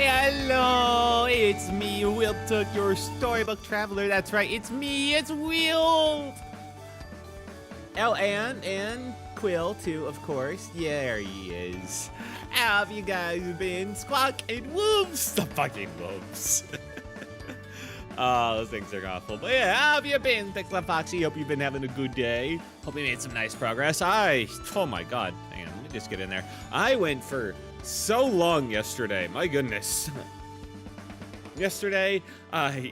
Hello, it's me, Will Took, your storybook traveler. That's right, it's me, it's Will. Oh, and Quill too, of course. Yeah, there he is. How have you guys been? Squawk and Wolves, the fucking wolves. Oh, those things are awful. But yeah, how have you been, Pixel Foxy? Hope you've been having a good day. Hope you made some nice progress. Oh my god, hang on, let me just get in there. I went for so long yesterday, my goodness. Yesterday, I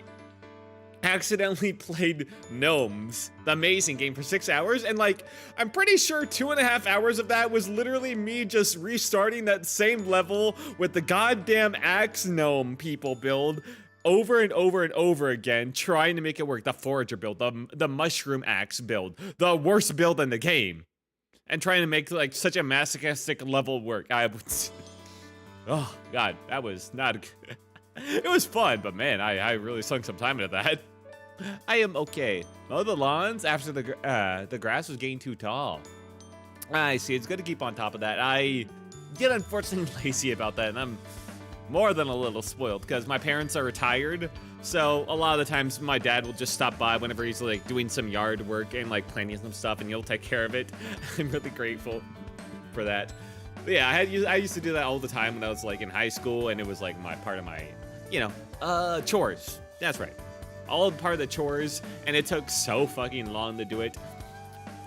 accidentally played Gnomes, the amazing game, for 6 hours, and like, I'm pretty sure 2.5 hours of that was literally me just restarting that same level with the goddamn axe gnome people build over and over and over again, trying to make it work. The forager build, the mushroom axe build, the worst build in the game. And trying to make like such a masochistic level work. Oh god, that was not good. It was fun, but man, I really sunk some time into that. I am okay. Mow the lawns after the grass was getting too tall. I see, it's good to keep on top of that. I get unfortunately lazy about that, and I'm more than a little spoiled because my parents are retired. So a lot of the times my dad will just stop by whenever he's like doing some yard work and like planting some stuff, and he'll take care of it. I'm really grateful for that. But yeah, I used to do that all the time when I was like in high school, and it was like part of my, you know, chores. That's right. All part of the chores, and it took so fucking long to do it.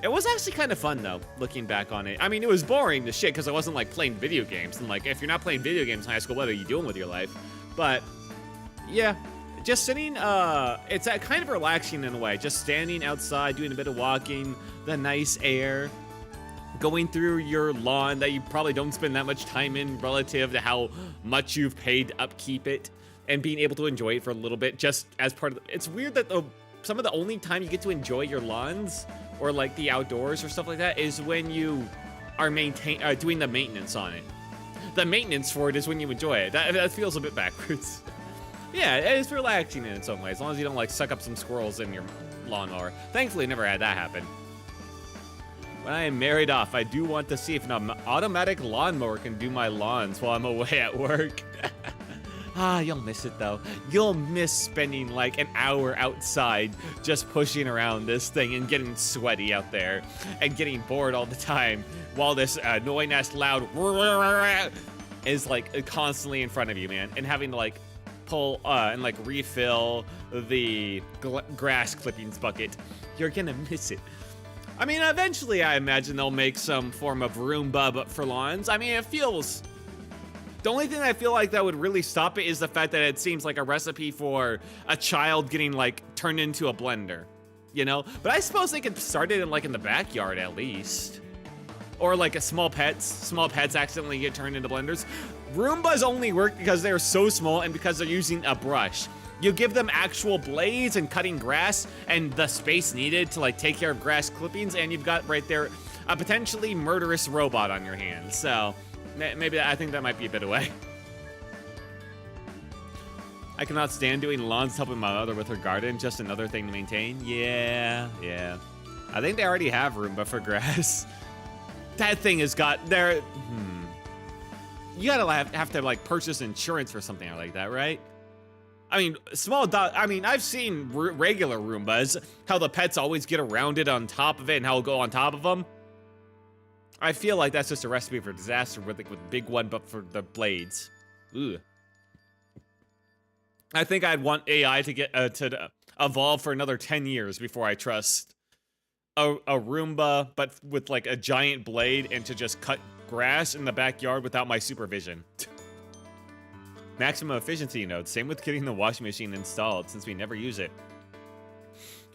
It was actually kind of fun though, looking back on it. I mean, it was boring as shit because I wasn't like playing video games, and like if you're not playing video games in high school, what are you doing with your life? But yeah, just sitting, it's kind of relaxing in a way. Just standing outside, doing a bit of walking, the nice air, going through your lawn that you probably don't spend that much time in relative to how much you've paid to upkeep it, and being able to enjoy it for a little bit just as part of the, it's weird that some of the only time you get to enjoy your lawns or like the outdoors or stuff like that is when you are doing the maintenance on it. The maintenance for it is when you enjoy it. That feels a bit backwards. Yeah, it's relaxing in its own way, as long as you don't like suck up some squirrels in your lawnmower. Thankfully, never had that happen. When I am married off, I do want to see if an automatic lawnmower can do my lawns while I'm away at work. You'll miss it though. You'll miss spending like an hour outside just pushing around this thing and getting sweaty out there and getting bored all the time while this annoying ass loud is like constantly in front of you, man, and having to like pull and like refill the grass clippings bucket. You're gonna miss it. I mean, eventually I imagine they'll make some form of Roomba but for lawns. I mean, it feels... The only thing I feel like that would really stop it is the fact that it seems like a recipe for a child getting like turned into a blender, you know? But I suppose they could start it in like in the backyard at least. Or like a small pets accidentally get turned into blenders. Roombas only work because they're so small and because they're using a brush. You give them actual blades and cutting grass and the space needed to like take care of grass clippings, and you've got right there a potentially murderous robot on your hands. So maybe I think that might be a bit away. I cannot stand doing lawns, helping my mother with her garden. Just another thing to maintain. Yeah. I think they already have Roomba for grass. That thing has got there. You gotta have to like purchase insurance for something like that, right? I mean, I've seen regular Roombas, how the pets always get around it on top of it and how it'll go on top of them. I feel like that's just a recipe for disaster with big one, but for the blades. Ooh. I think I'd want AI to get to evolve for another 10 years before I trust a Roomba, but with like a giant blade, and to just cut grass in the backyard without my supervision. Maximum efficiency notes. Same with getting the washing machine installed, since we never use it.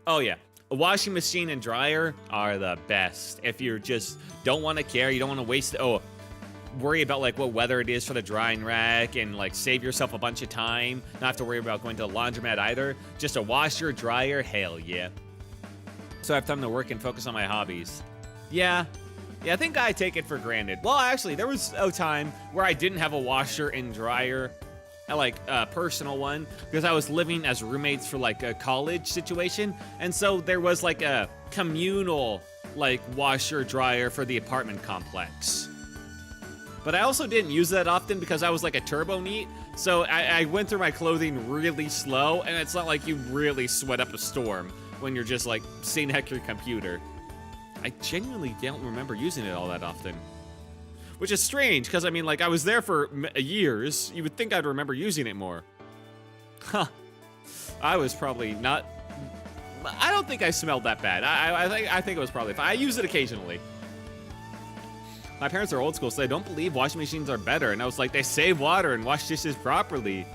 Oh yeah. A washing machine and dryer are the best. If you just don't want to care, you don't want to waste, worry about like what weather it is for the drying rack and like save yourself a bunch of time. Not have to worry about going to the laundromat either. Just a washer, dryer, hell yeah. So I have time to work and focus on my hobbies. Yeah, I think I take it for granted. Well, actually, there was a time where I didn't have a washer and dryer, like a personal one, because I was living as roommates for like a college situation, and so there was like a communal like washer dryer for the apartment complex. But I also didn't use that often because I was like a turbo neat, So I went through my clothing really slow, and it's not like you really sweat up a storm when you're just like sitting at your computer. I genuinely don't remember using it all that often. Which is strange, because I mean, like, I was there for years. You would think I'd remember using it more. Huh. I was probably not... I don't think I smelled that bad. I think it was probably fine. I use it occasionally. My parents are old school, so they don't believe washing machines are better. And I was like, they save water and wash dishes properly.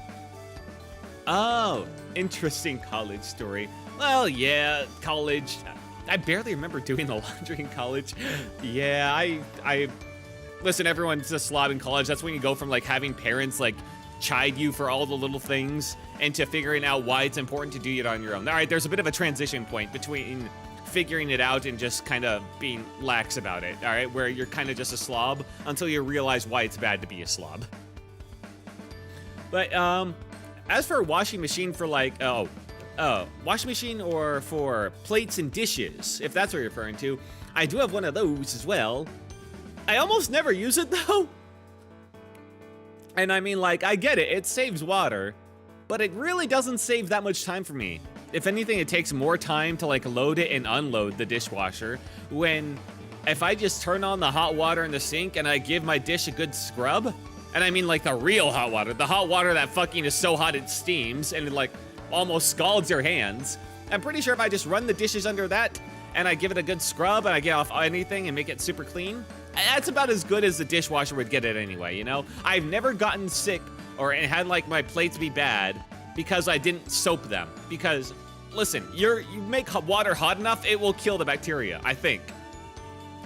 Oh, interesting college story. Well, yeah, college. I barely remember doing the laundry in college. Yeah, I listen, everyone's a slob in college. That's when you go from like having parents like chide you for all the little things into figuring out why it's important to do it on your own. All right, there's a bit of a transition point between figuring it out and just kind of being lax about it, all right, where you're kind of just a slob until you realize why it's bad to be a slob. But as for a washing machine for like, washing machine or for plates and dishes, if that's what you're referring to, I do have one of those as well. I almost never use it though. And I mean, like, I get it, it saves water, but it really doesn't save that much time for me. If anything, it takes more time to like load it and unload the dishwasher, when if I just turn on the hot water in the sink and I give my dish a good scrub, and I mean like the real hot water, the hot water that fucking is so hot it steams and it like almost scalds your hands, I'm pretty sure if I just run the dishes under that and I give it a good scrub and I get off anything and make it super clean, that's about as good as the dishwasher would get it anyway, you know? I've never gotten sick or had like my plates be bad because I didn't soap them. Because, listen, you make water hot enough, it will kill the bacteria, I think.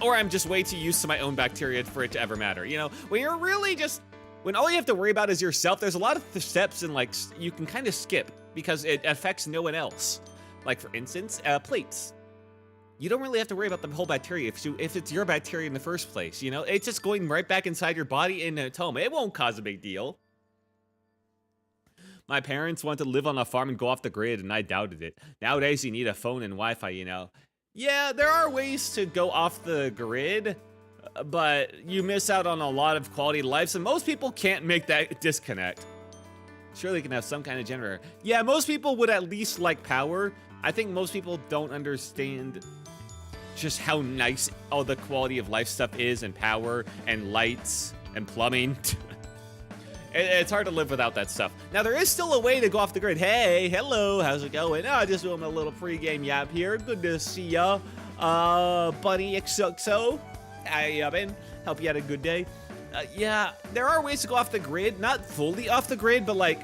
Or I'm just way too used to my own bacteria for it to ever matter, you know? When you're really just, when all you have to worry about is yourself, there's a lot of steps and like, you can kind of skip because it affects no one else. Like for instance, plates. You don't really have to worry about the whole bacteria if it's your bacteria in the first place, you know? It's just going right back inside your body and at home. It won't cause a big deal. My parents wanted to live on a farm and go off the grid, and I doubted it. Nowadays, you need a phone and Wi-Fi, you know? Yeah, there are ways to go off the grid, but you miss out on a lot of quality of life, so most people can't make that disconnect. Surely you can have some kind of generator. Yeah, most people would at least like power. I think most people don't understand just how nice all the quality of life stuff is, and power, and lights, and plumbing. It's hard to live without that stuff. Now, there is still a way to go off the grid. Hey, hello, how's it going? Oh, just doing a little pre-game yap here. Good to see ya. Bunny XOXO. How you been? Hope you had a good day. Yeah, there are ways to go off the grid. Not fully off the grid, but like,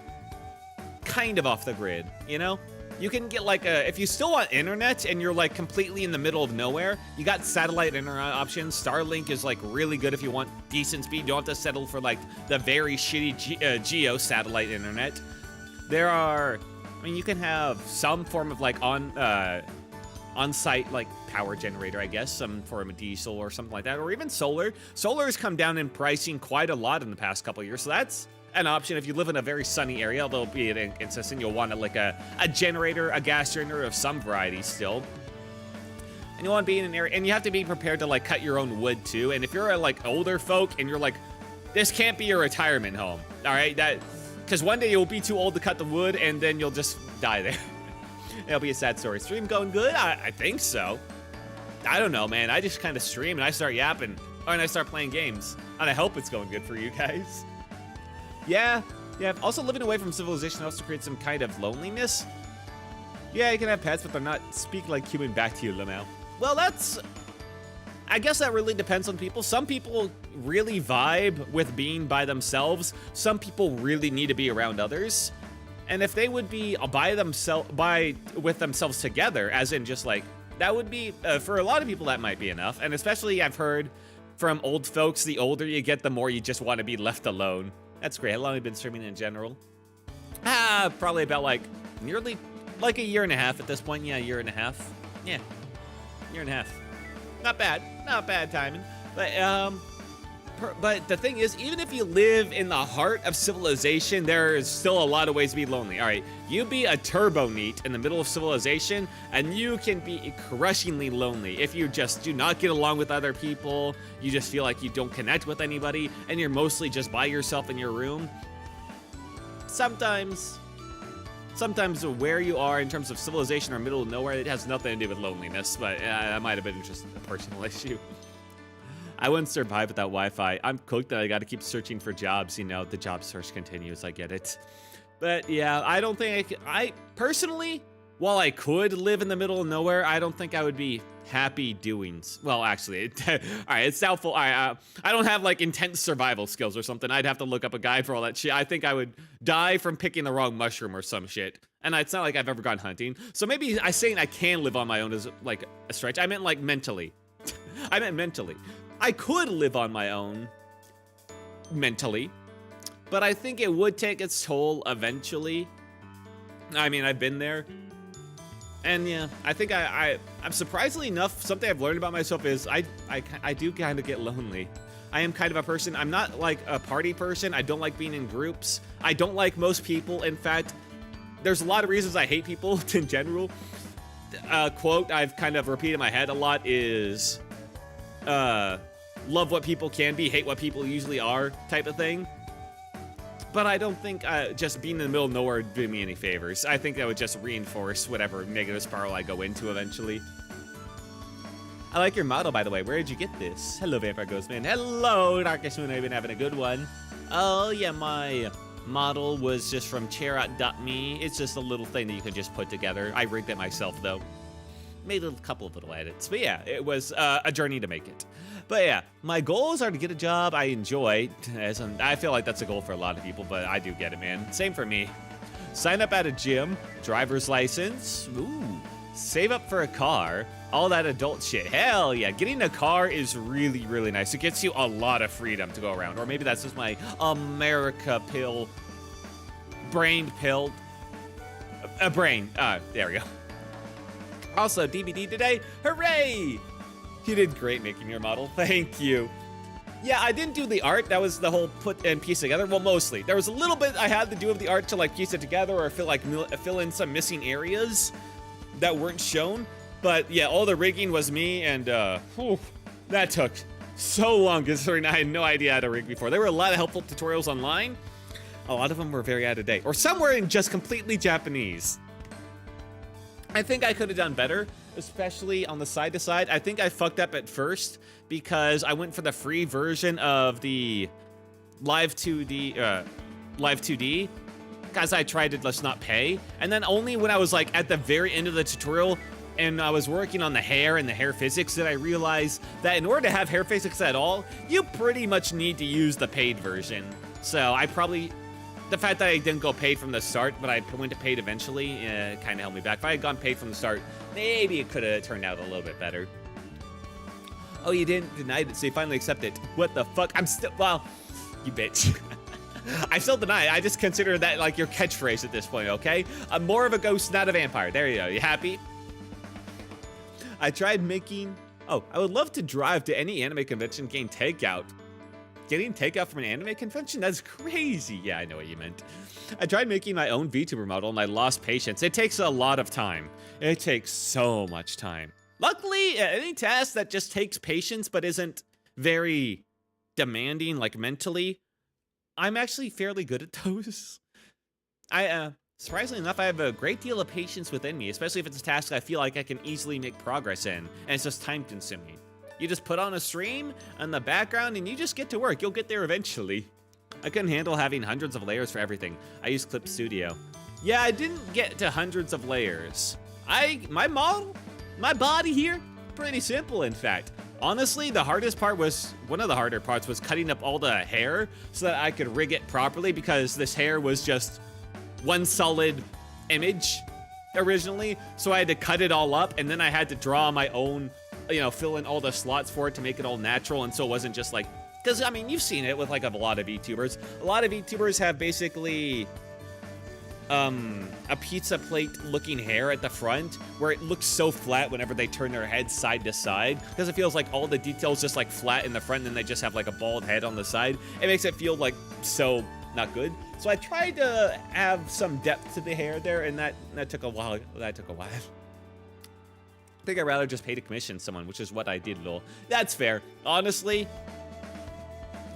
kind of off the grid, you know? You can get like if you still want internet and you're like completely in the middle of nowhere, you got satellite internet options. Starlink is like really good if you want decent speed. You don't have to settle for like the very shitty geo satellite internet. There are, I mean, you can have some form of like on-site like power generator, I guess, some form of diesel or something like that, or even solar. Solar has come down in pricing quite a lot in the past couple of years, so that's an option if you live in a very sunny area, although be it inconsistent, you'll want like a generator, a gas generator of some variety still. And you want to be in an area, and you have to be prepared to like cut your own wood too. And if you're a like older folk and you're like, this can't be your retirement home, all right? Because one day you'll be too old to cut the wood and then you'll just die there. It'll be a sad story. Stream going good? I think so. I don't know, man. I just kind of stream and I start yapping, and I start playing games. And I hope it's going good for you guys. Yeah. Also, living away from civilization also creates some kind of loneliness. Yeah, you can have pets, but they're not speak like human back to you, Lamau. Well, I guess that really depends on people. Some people really vibe with being by themselves. Some people really need to be around others. And if they would be with themselves together, as in just like, that would be, for a lot of people, that might be enough. And especially I've heard from old folks, the older you get, the more you just want to be left alone. That's great. How long have you been streaming in general? Probably about like nearly like a year and a half at this point. Yeah, a year and a half. Yeah, year and a half. Not bad. Not bad timing. But the thing is, even if you live in the heart of civilization, there is still a lot of ways to be lonely. All right, you be a turbo neat in the middle of civilization, and you can be crushingly lonely if you just do not get along with other people. You just feel like you don't connect with anybody, and you're mostly just by yourself in your room. sometimes where you are in terms of civilization or middle of nowhere, it has nothing to do with loneliness, but that might have been just a personal issue. I wouldn't survive without Wi-Fi. I'm cooked and I gotta keep searching for jobs, you know, the job search continues, I get it. But yeah, I don't think I personally, while I could live in the middle of nowhere, I don't think I would be happy doing, well, actually, all right, it's doubtful. I don't have like intense survival skills or something. I'd have to look up a guide for all that shit. I think I would die from picking the wrong mushroom or some shit. And it's not like I've ever gone hunting. So maybe saying I can live on my own is like a stretch. I meant like mentally. I meant mentally. I could live on my own mentally, but I think it would take its toll eventually. I mean, I've been there. And yeah, I think I'm surprisingly enough, something I've learned about myself is I do kind of get lonely. I am kind of a person, I'm not like a party person. I don't like being in groups. I don't like most people. In fact, there's a lot of reasons I hate people in general. Quote I've kind of repeated in my head a lot is, love what people can be, hate what people usually are type of thing. But I don't think just being in the middle of nowhere would do me any favors. I think that would just reinforce whatever negative spiral I go into eventually. I like your model, by the way. Where did you get this? Hello, Vampire Ghostman. Hello, Darkest Moon. I've been having a good one. Oh, yeah, my model was just from Cherat.me. It's just a little thing that you can just put together. I rigged it myself, though. Made a couple of little edits. But yeah, it was a journey to make it. But yeah, my goals are to get a job I enjoy. I feel like that's a goal for a lot of people, but I do get it, man. Same for me. Sign up at a gym, driver's license, ooh, save up for a car, all that adult shit. Hell yeah, getting a car is really, really nice. It gets you a lot of freedom to go around. Or maybe that's just my America pill, brain pill, brain. There we go. Also, DBD today, hooray! You did great making your model, thank you. Yeah, I didn't do the art, that was the whole put and piece together, well, mostly. There was a little bit I had to do with the art to like piece it together or fill in some missing areas that weren't shown. But yeah, all the rigging was me and whew, that took so long considering I had no idea how to rig before. There were a lot of helpful tutorials online. A lot of them were very out of date or somewhere in just completely Japanese. I think I could have done better, especially on the side to side. I think I fucked up at first because I went for the free version of the live 2D because I tried to just not pay. And then only when I was like at the very end of the tutorial and I was working on the hair and the hair physics did I realize that in order to have hair physics at all, you pretty much need to use the paid version. So I probably, the fact that I didn't go paid from the start, but I went to paid eventually, kind of held me back. If I had gone paid from the start, maybe it could have turned out a little bit better. Oh, you didn't deny it, so you finally accept it. What the fuck? I'm still, well, you bitch. I still deny it. I just consider that like your catchphrase at this point, okay? I'm more of a ghost, not a vampire. There you go. You happy? I tried making, oh, I would love to drive to any anime convention, gain takeout. Getting takeout from an anime convention? That's crazy. Yeah, I know what you meant. I tried making my own VTuber model and I lost patience. It takes a lot of time. It takes so much time. Luckily, any task that just takes patience but isn't very demanding, like mentally, I'm actually fairly good at those. Surprisingly enough, I have a great deal of patience within me, especially if it's a task I feel like I can easily make progress in, and it's just time consuming. You just put on a stream in the background and you just get to work. You'll get there eventually. I couldn't handle having hundreds of layers for everything. I used Clip Studio. Yeah, I didn't get to hundreds of layers. My model, my body here, pretty simple in fact. Honestly, the hardest part was, one of the harder parts was cutting up all the hair so that I could rig it properly because this hair was just one solid image originally. So I had to cut it all up and then I had to draw my own, you know, fill in all the slots for it to make it all natural. And so it wasn't just like, because I mean, you've seen it with like a lot of VTubers. A lot of VTubers have basically a pizza plate looking hair at the front where it looks so flat whenever they turn their head side to side because it feels like all the details just like flat in the front and then they just have like a bald head on the side. It makes it feel like so not good. So I tried to have some depth to the hair there and that took a while. I think I'd rather just pay to commission someone, which is what I did, lol. That's fair. Honestly,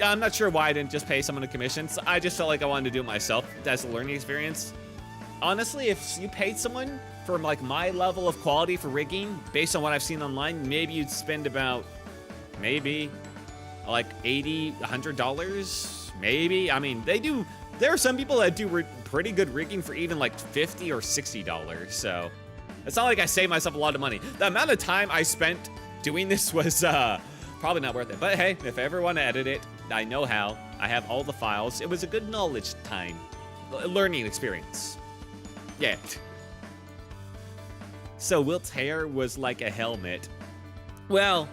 I'm not sure why I didn't just pay someone a commission. So I just felt like I wanted to do it myself as a learning experience. Honestly, if you paid someone for like my level of quality for rigging, based on what I've seen online, maybe you'd spend about, maybe, like $80, $100, maybe. I mean, there are some people that do pretty good rigging for even like $50 or $60, so it's not like I saved myself a lot of money. The amount of time I spent doing this was probably not worth it. But hey, if I ever want to edit it, I know how. I have all the files. It was a good knowledge time, learning experience. Yeah. So Wilt's hair was like a helmet. Well,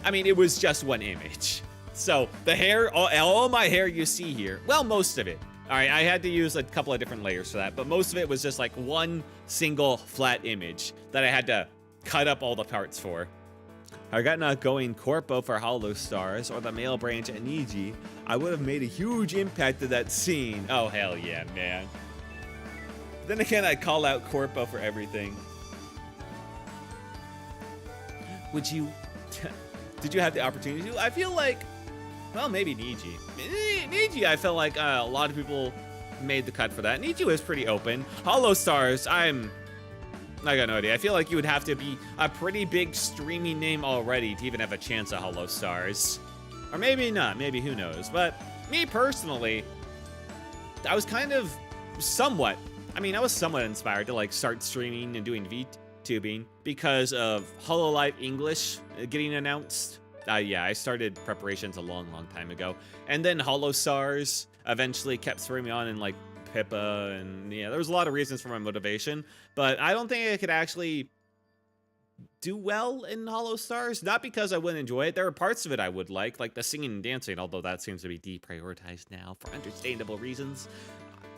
I mean, it was just one image. So the hair, all my hair you see here, well, most of it. All right, I had to use a couple of different layers for that, but most of it was just like one single flat image that I had to cut up all the parts for. Had I gotten a going corpo for Hollow Stars or the male branch at Niji, I would have made a huge impact to that scene. Oh, hell yeah, man. Then again, I call out corpo for everything. Would you... Did you have the opportunity to? I feel like, well, maybe Niji. Niji, I felt like a lot of people made the cut for that. Niji was pretty open. Hollow Stars, I got no idea. I feel like you would have to be a pretty big streaming name already to even have a chance at Hollow Stars. Or maybe not, maybe who knows. But me personally, I was kind of somewhat, I was somewhat inspired to like start streaming and doing VTubing because of HoloLive English getting announced. Yeah, I started preparations a long time ago. And then Hollow Stars eventually kept throwing me on in like Pippa, and yeah, there was a lot of reasons for my motivation, but I don't think I could actually do well in Hollow Stars. Not because I wouldn't enjoy it. There are parts of it I would like the singing and dancing, although that seems to be deprioritized now for understandable reasons.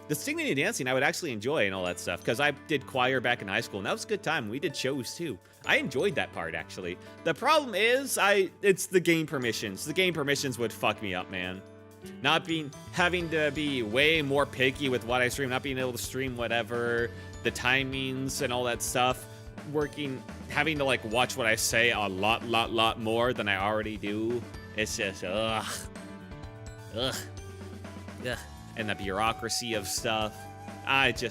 The singing and dancing I would actually enjoy and all that stuff, because I did choir back in high school, and that was a good time. We did shows too. I enjoyed that part, actually. The problem is, it's the game permissions. The game permissions would fuck me up, man. Having to be way more picky with what I stream, not being able to stream whatever, the timings and all that stuff, having to like watch what I say a lot more than I already do. It's just, ugh. And the bureaucracy of stuff. Like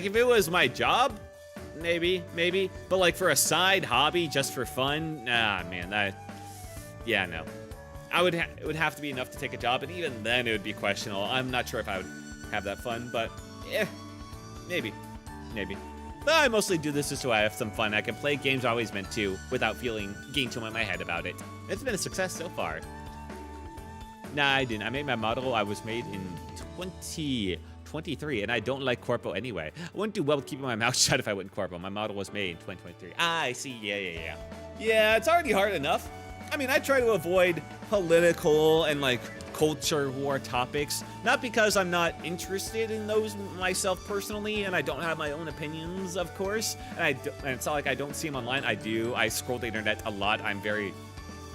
if it was my job, maybe, but like for a side hobby, just for fun, man, yeah, no. It would have to be enough to take a job, and even then it would be questionable. I'm not sure if I would have that fun, but yeah, maybe. But I mostly do this just so I have some fun. I can play games I always meant to without getting too much in my head about it. It's been a success so far. Nah, I didn't. I made my model. I was made in 2023, and I don't like corpo anyway. I wouldn't do well with keeping my mouth shut if I went corpo. My model was made in 2023. I see. Yeah. Yeah, it's already hard enough. I try to avoid political and like culture war topics, not because I'm not interested in those myself personally, and I don't have my own opinions, of course, and it's not like I don't see them online. I scroll the internet a lot. I'm very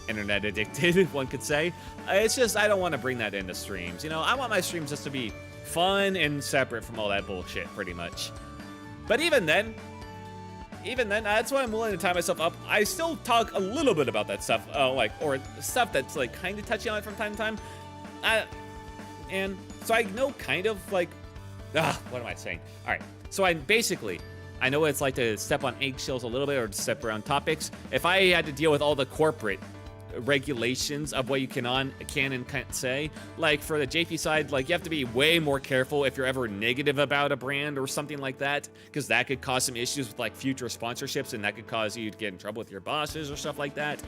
internet addicted, one could say. It's just I don't want to bring that into streams. I want my streams just to be fun and separate from all that bullshit, pretty much. But even then, that's why I'm willing to tie myself up. I still talk a little bit about that stuff, or stuff that's like kind of touchy on it from time to time. And so I know kind of like, what am I saying? All right, so I know what it's like to step on eggshells a little bit or to step around topics. If I had to deal with all the corporate regulations of what you can and can't say, like for the JP side, like you have to be way more careful if you're ever negative about a brand or something like that, because that could cause some issues with like future sponsorships, and that could cause you to get in trouble with your bosses or stuff like that.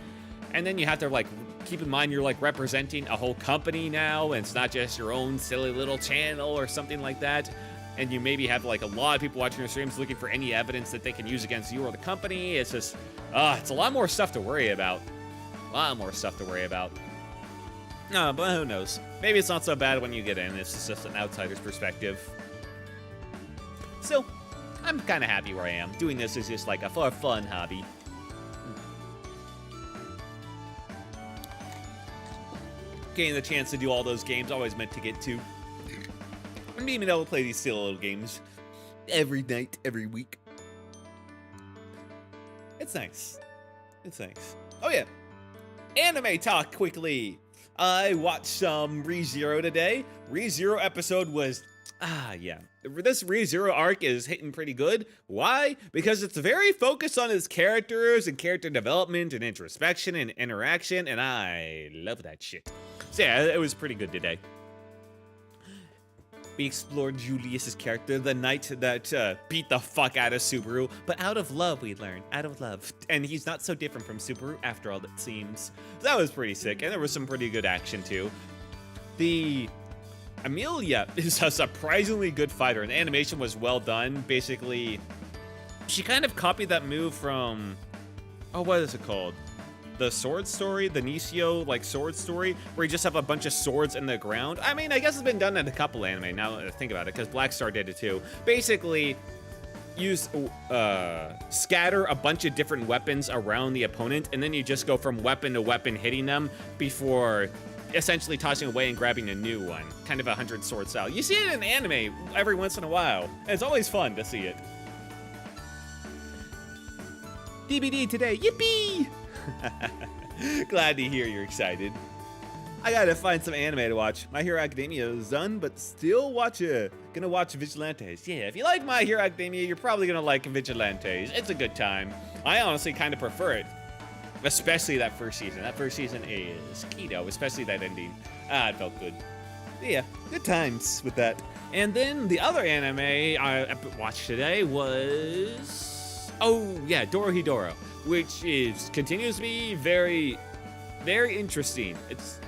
And then you have to like keep in mind you're like representing a whole company now, and it's not just your own silly little channel or something like that. And you maybe have like a lot of people watching your streams looking for any evidence that they can use against you or the company. It's just, it's a lot more stuff to worry about. But who knows? Maybe it's not so bad when you get in. It's just an outsider's perspective. So, I'm kind of happy where I am. Doing this is just like a fun hobby. Getting the chance to do all those games I always meant to get to. And being able to play these silly little games every night, every week. It's nice. Oh yeah. Anime talk quickly. I watched some ReZero today. ReZero episode was, yeah. This ReZero arc is hitting pretty good. Why? Because it's very focused on his characters and character development and introspection and interaction, and I love that shit. So yeah, it was pretty good today. We explored Julius's character, the knight that beat the fuck out of Subaru, but out of love, we learned. Out of love. And he's not so different from Subaru after all, it seems. So that was pretty sick, and there was some pretty good action too. The Amelia is a surprisingly good fighter, and the animation was well done. Basically, she kind of copied that move from, oh, what is it called? The sword story, the Nisio like sword story, where you just have a bunch of swords in the ground. I mean, I guess it's been done in a couple anime now that I think about it, because Black Star did it too. Basically, use scatter a bunch of different weapons around the opponent, and then you just go from weapon to weapon hitting them before essentially tossing away and grabbing a new one. Kind of a 100 sword style. You see it in anime every once in a while, and it's always fun to see it. DBD today, yippee! Glad to hear you're excited. I gotta find some anime to watch. My Hero Academia is done, but still gonna watch Vigilantes. Yeah, if you like My Hero Academia, you're probably gonna like Vigilantes. It's a good time. I honestly kind of prefer it, especially that first season. That first season is keto, especially that ending. It felt good. Yeah, good times with that. And then the other anime I watched today was, oh yeah, Dorohedoro, which continues to be very, very interesting. It's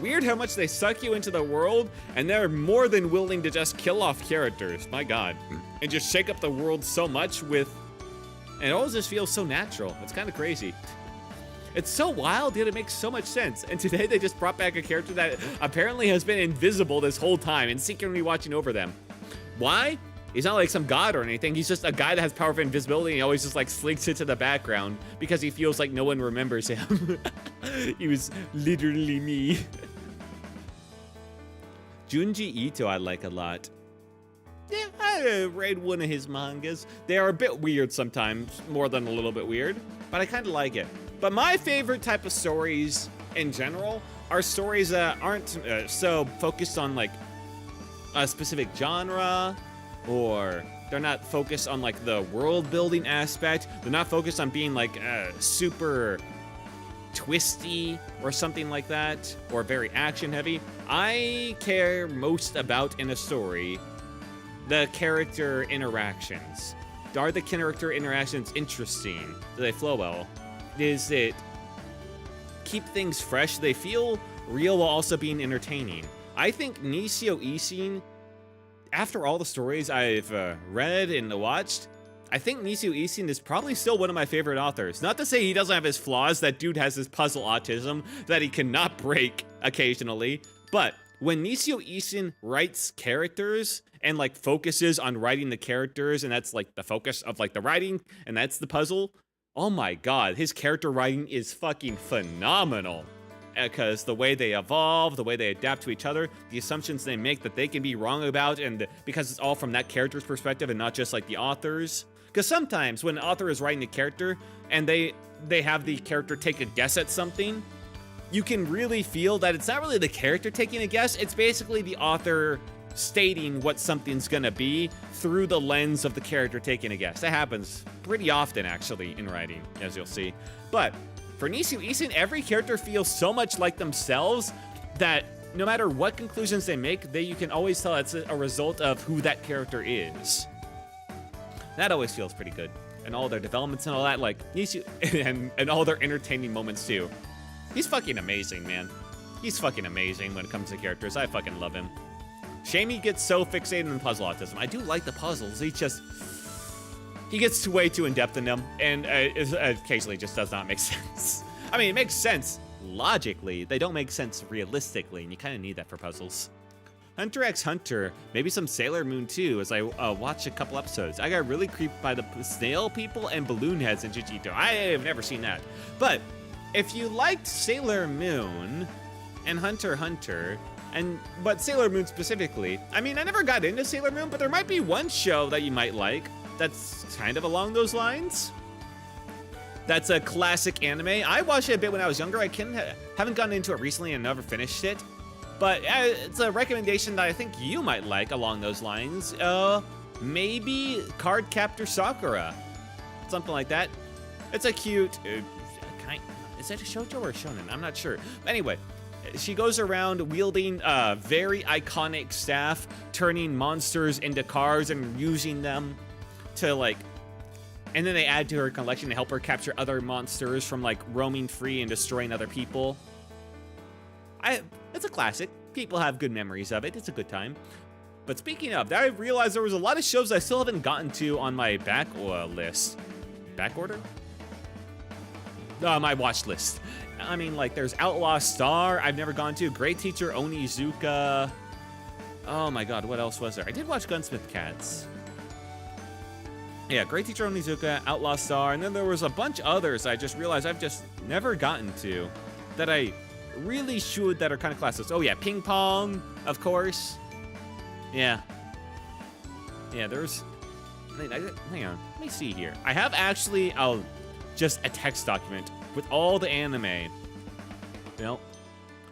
weird how much they suck you into the world, and they're more than willing to just kill off characters, my god, and just shake up the world so much and it all just feels so natural. It's kind of crazy. It's so wild, yet it makes so much sense. And today they just brought back a character that apparently has been invisible this whole time and secretly watching over them. Why? He's not like some god or anything. He's just a guy that has power of invisibility, and he always just like slinks into the background because he feels like no one remembers him. He was literally me. Junji Ito I like a lot. Yeah, I read one of his mangas. They are a bit weird sometimes, more than a little bit weird, but I kind of like it. But my favorite type of stories in general are stories that aren't so focused on like a specific genre, or they're not focused on like the world building aspect. They're not focused on being like super twisty or something like that, or very action heavy. I care most about in a story the character interactions. Are the character interactions interesting? Do they flow well? Does it keep things fresh? Do they feel real while also being entertaining? I think Nisio Isin, after all the stories I've read and watched, I think Nisio Isin is probably still one of my favorite authors. Not to say he doesn't have his flaws. That dude has his puzzle autism that he cannot break occasionally. But when Nisio Isin writes characters and like focuses on writing the characters, and that's like the focus of like the writing, and that's the puzzle, oh my god, his character writing is fucking phenomenal. Because the way they evolve, the way they adapt to each other, the assumptions they make that they can be wrong about, and because it's all from that character's perspective and not just like the author's. Because sometimes when an author is writing a character and they have the character take a guess at something, you can really feel that it's not really the character taking a guess, it's basically the author stating what something's gonna be through the lens of the character taking a guess. That happens pretty often actually in writing, as you'll see. But for Nisio Isin, every character feels so much like themselves that no matter what conclusions they make, you can always tell it's a result of who that character is. That always feels pretty good. And all their developments and all that, like Nisio, and all their entertaining moments too. He's fucking amazing, man. He's fucking amazing when it comes to characters. I fucking love him. Shame he gets so fixated on puzzle autism. I do like the puzzles. He gets way too in-depth in them, and occasionally just does not make sense. I mean, it makes sense logically. They don't make sense realistically, and you kind of need that for puzzles. Hunter x Hunter, maybe some Sailor Moon too, as I watch a couple episodes. I got really creeped by the snail people and balloon heads in Jujutsu. I have never seen that. But if you liked Sailor Moon and Hunter x Hunter, but Sailor Moon specifically, I mean, I never got into Sailor Moon, but there might be one show that you might like that's kind of along those lines. That's a classic anime. I watched it a bit when I was younger. I haven't gotten into it recently and never finished it. But it's a recommendation that I think you might like along those lines. Maybe Card Captor Sakura. Something like that. It's a cute... is it a shoujo or a shonen? I'm not sure. Anyway, she goes around wielding very iconic staff, turning monsters into cars and using them to, like... And then they add to her collection to help her capture other monsters from, like, roaming free and destroying other people. It's a classic. People have good memories of it. It's a good time. But speaking of, I realized there was a lot of shows I still haven't gotten to on my back list. Back order? My watch list. I mean, like, there's Outlaw Star I've never gone to. Great Teacher Onizuka. Oh my god, what else was there? I did watch Gunsmith Cats. Yeah, Great Teacher Onizuka, Outlaw Star, and then there was a bunch others I just realized I've just never gotten to that I really should, that are kind of classics. Oh yeah, Ping Pong, of course. Yeah. Yeah, there's... Hang on, let me see here. I have actually, just a text document with all the anime, you know,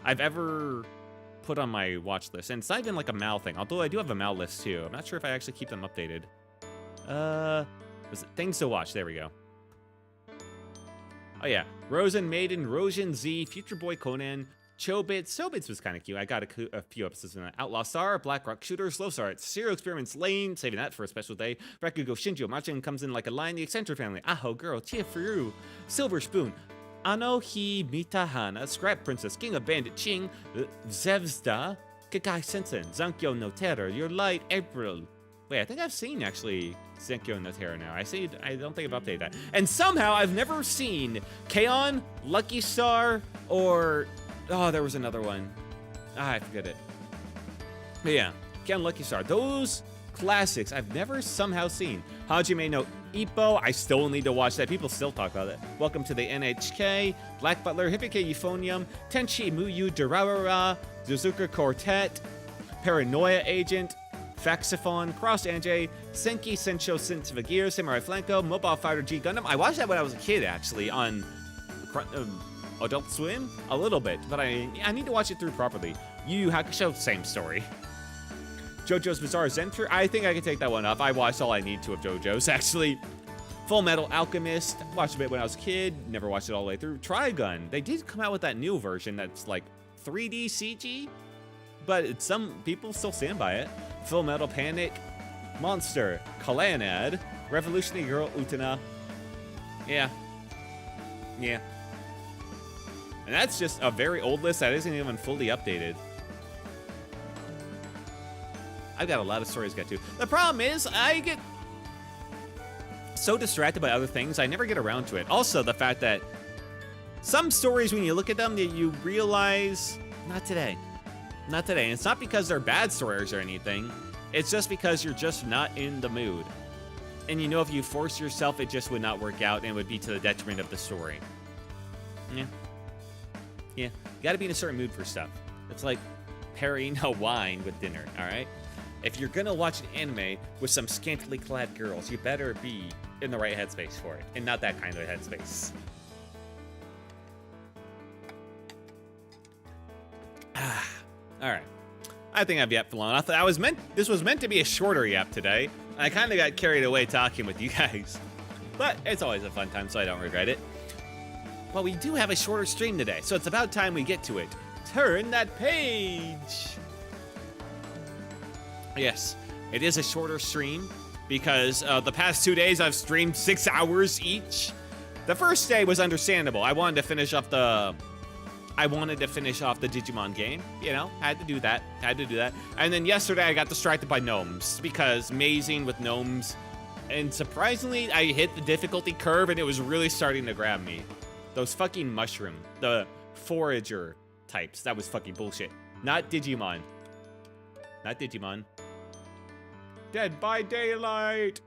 I've ever put on my watch list. And it's not even like a Mal thing, although I do have a Mal list too. I'm not sure if I actually keep them updated. Was it things to watch? There we go. Oh yeah, Rosen Maiden, Rosian Z, Future Boy Conan, Chobits. Chobits was kind of cute. I got a few episodes in that. Outlaw Star, Black Rock Shooter, Slow Start, Serial Experiments Lane, saving that for a special day. Rakugo Shinjo, Machin comes in like a lion, the Eccentric Family, Aho Girl, Tia Furu, Silver Spoon, Ano Hi Mitahana, Scrap Princess, King of Bandit Ching, Zevzda, Kakai Sensen, Zankyo no Terror, Your Light, April. Wait, I think I've seen, actually, Zankyo no Terror now. I don't think I've updated that. And somehow, I've never seen K-On!, Lucky Star, or... Oh, there was another one. I forget it. But yeah, K-On! Lucky Star. Those classics I've never somehow seen. Hajime no Ippo, I still need to watch that. People still talk about it. Welcome to the NHK, Black Butler, Hippike Euphonium, Tenchi Muyu Durarara, Suzuka Quartet, Paranoia Agent, Faxiphone, Cross Anjay, Senki Sensho Sensiva Gear, Samurai Flanco, Mobile Fighter G Gundam. I watched that when I was a kid, actually, on Adult Swim? A little bit, but I need to watch it through properly. Yu Yu Hakusho, same story. JoJo's Bizarre Adventure, I think I can take that one up. I watched all I need to of JoJo's, actually. Full Metal Alchemist, watched a bit when I was a kid, never watched it all the way through. Trigun, they did come out with that new version that's like 3D CG, but some people still stand by it. Full Metal Panic, Monster, Kalanad, Revolutionary Girl Utena. Yeah. Yeah. And that's just a very old list that isn't even fully updated. I've got a lot of stories to get to. The problem is, I get so distracted by other things, I never get around to it. Also, the fact that some stories, when you look at them, that you realize, not today. Not today. And it's not because they're bad stories or anything. It's just because you're just not in the mood. And you know, if you force yourself, it just would not work out and would be to the detriment of the story. Yeah. Yeah. You gotta be in a certain mood for stuff. It's like pairing a wine with dinner, alright? If you're gonna watch an anime with some scantily clad girls, you better be in the right headspace for it. And not that kind of headspace. Alright. I think I've yapped long enough. This was meant to be a shorter yap today. I kind of got carried away talking with you guys. But it's always a fun time, so I don't regret it. But we do have a shorter stream today, so it's about time we get to it. Turn that page! Yes, it is a shorter stream because the past 2 days I've streamed 6 hours each. The first day was understandable. I wanted to finish off the Digimon game, you know, had to do that. And then yesterday I got distracted by gnomes because mazing with gnomes, and surprisingly I hit the difficulty curve and it was really starting to grab me. Those fucking mushroom, the forager types, that was fucking bullshit. Not Digimon. Not Digimon. Dead by Daylight.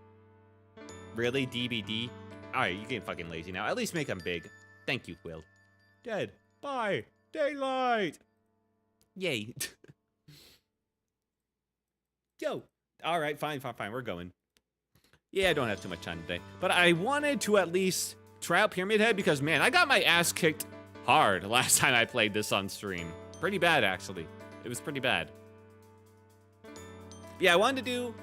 Really, DBD? Alright, you getting fucking lazy now. At least make them big. Thank you, Will. Dead by Daylight. Yay. Yo. Alright, fine. We're going. Yeah, I don't have too much time today. But I wanted to at least try out Pyramid Head because, man, I got my ass kicked hard last time I played this on stream. Pretty bad, actually. It was pretty bad. Yeah, I wanted to do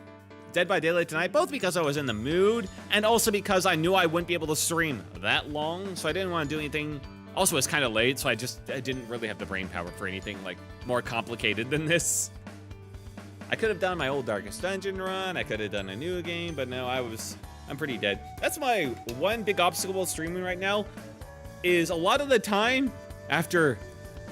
Dead by Daylight tonight, both because I was in the mood and also because I knew I wouldn't be able to stream that long, so I didn't want to do anything. Also, it's kind of late, so I didn't really have the brain power for anything like more complicated than this. I could have done my old Darkest Dungeon run, I could have done a new game, but no, I'm pretty dead. That's my one big obstacle with streaming right now, is a lot of the time, after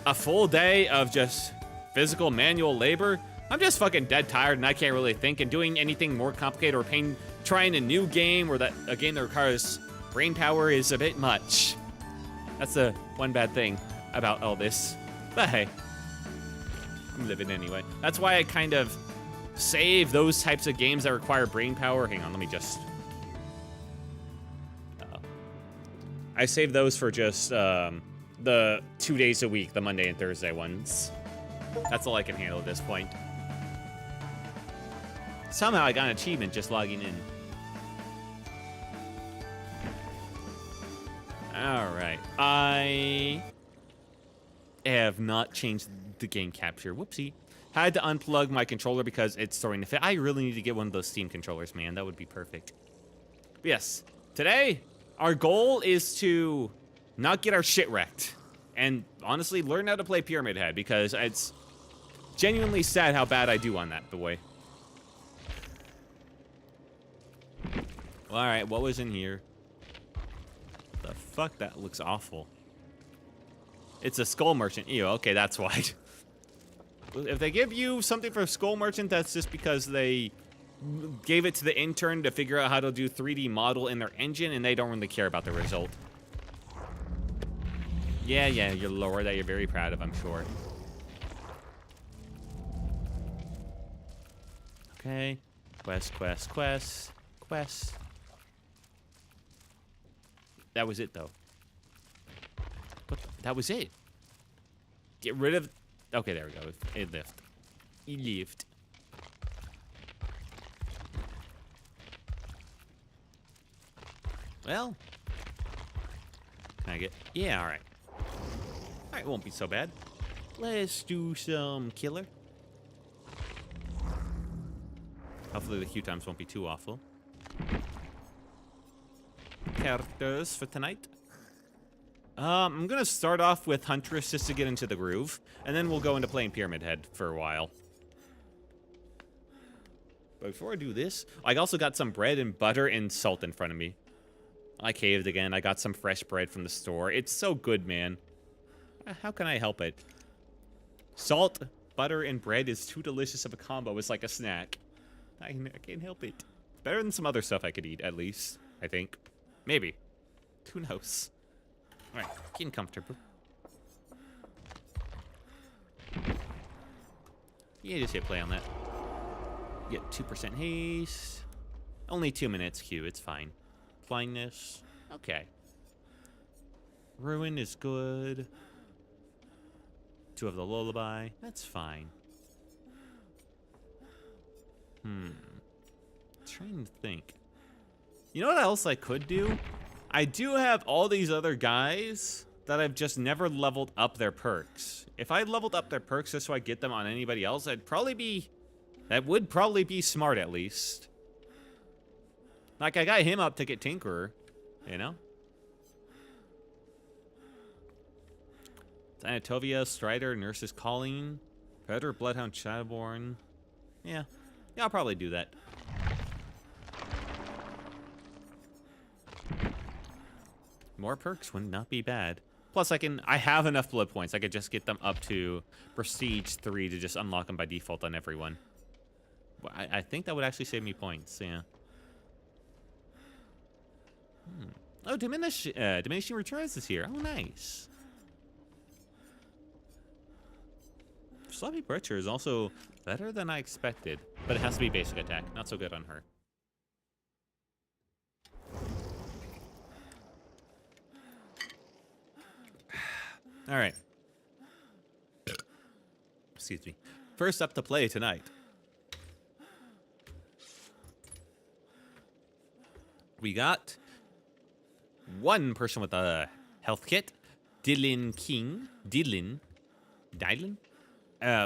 a full day of just physical manual labor, I'm just fucking dead tired and I can't really think, and doing anything more complicated or trying a new game or a game that requires brain power is a bit much. That's the one bad thing about all this. But hey, I'm living anyway. That's why I kind of save those types of games that require brain power. Hang on, let me just... I save those for just the 2 days a week, the Monday and Thursday ones. That's all I can handle at this point. Somehow I got an achievement just logging in. Alright. I have not changed the game capture. Whoopsie. Had to unplug my controller because it's throwing a fit. I really need to get one of those Steam controllers, man. That would be perfect. But yes. Today, our goal is to not get our shit wrecked. And honestly, learn how to play Pyramid Head because it's genuinely sad how bad I do on that, boy. Well, alright, what was in here? The fuck, that looks awful. It's a skull merchant. Ew, okay, that's why. If they give you something for a skull merchant, that's just because they gave it to the intern to figure out how to do 3D model in their engine, and they don't really care about the result. Yeah, your lore that you're very proud of, I'm sure. Okay. Quest. That was it, though. That was it. Get rid of... Okay, there we go. It left. It left. Well. Can I get... Yeah, alright. Alright, won't be so bad. Let's do some killer. Hopefully the queue times won't be too awful. Characters for tonight. I'm gonna start off with Huntress just to get into the groove, and then we'll go into playing Pyramid Head for a while. But before I do this, I also got some bread and butter and salt in front of me. I caved again. I got some fresh bread from the store. It's so good, man. How can I help it? Salt, butter, and bread is too delicious of a combo. It's like a snack. I can't help it. Better than some other stuff I could eat, at least. I think. Maybe. Who knows? Alright, getting comfortable. Yeah, just hit play on that. Get 2% haste. Only 2 minutes, Q. It's fine. Blindness. Okay. Ruin is good. 2 of the lullaby. That's fine. Trying to think. You know what else I could do? I do have all these other guys that I've just never leveled up their perks. If I leveled up their perks just so I get them on anybody else, that would probably be smart at least. Like, I got him up to get Tinkerer, you know? Anatovia, Strider, Nurse's Calling, Predator, Bloodhound, Shadowborn. Yeah, I'll probably do that. More perks would not be bad. Plus, I have enough blood points. I could just get them up to Prestige 3 to just unlock them by default on everyone. I think that would actually save me points, yeah. Oh, Diminishing Returns is here. Oh, nice. Sloppy Butcher is also better than I expected, but it has to be basic attack. Not so good on her. All right. Excuse me. First up to play tonight. We got one person with a health kit. Dylan King. Dylan.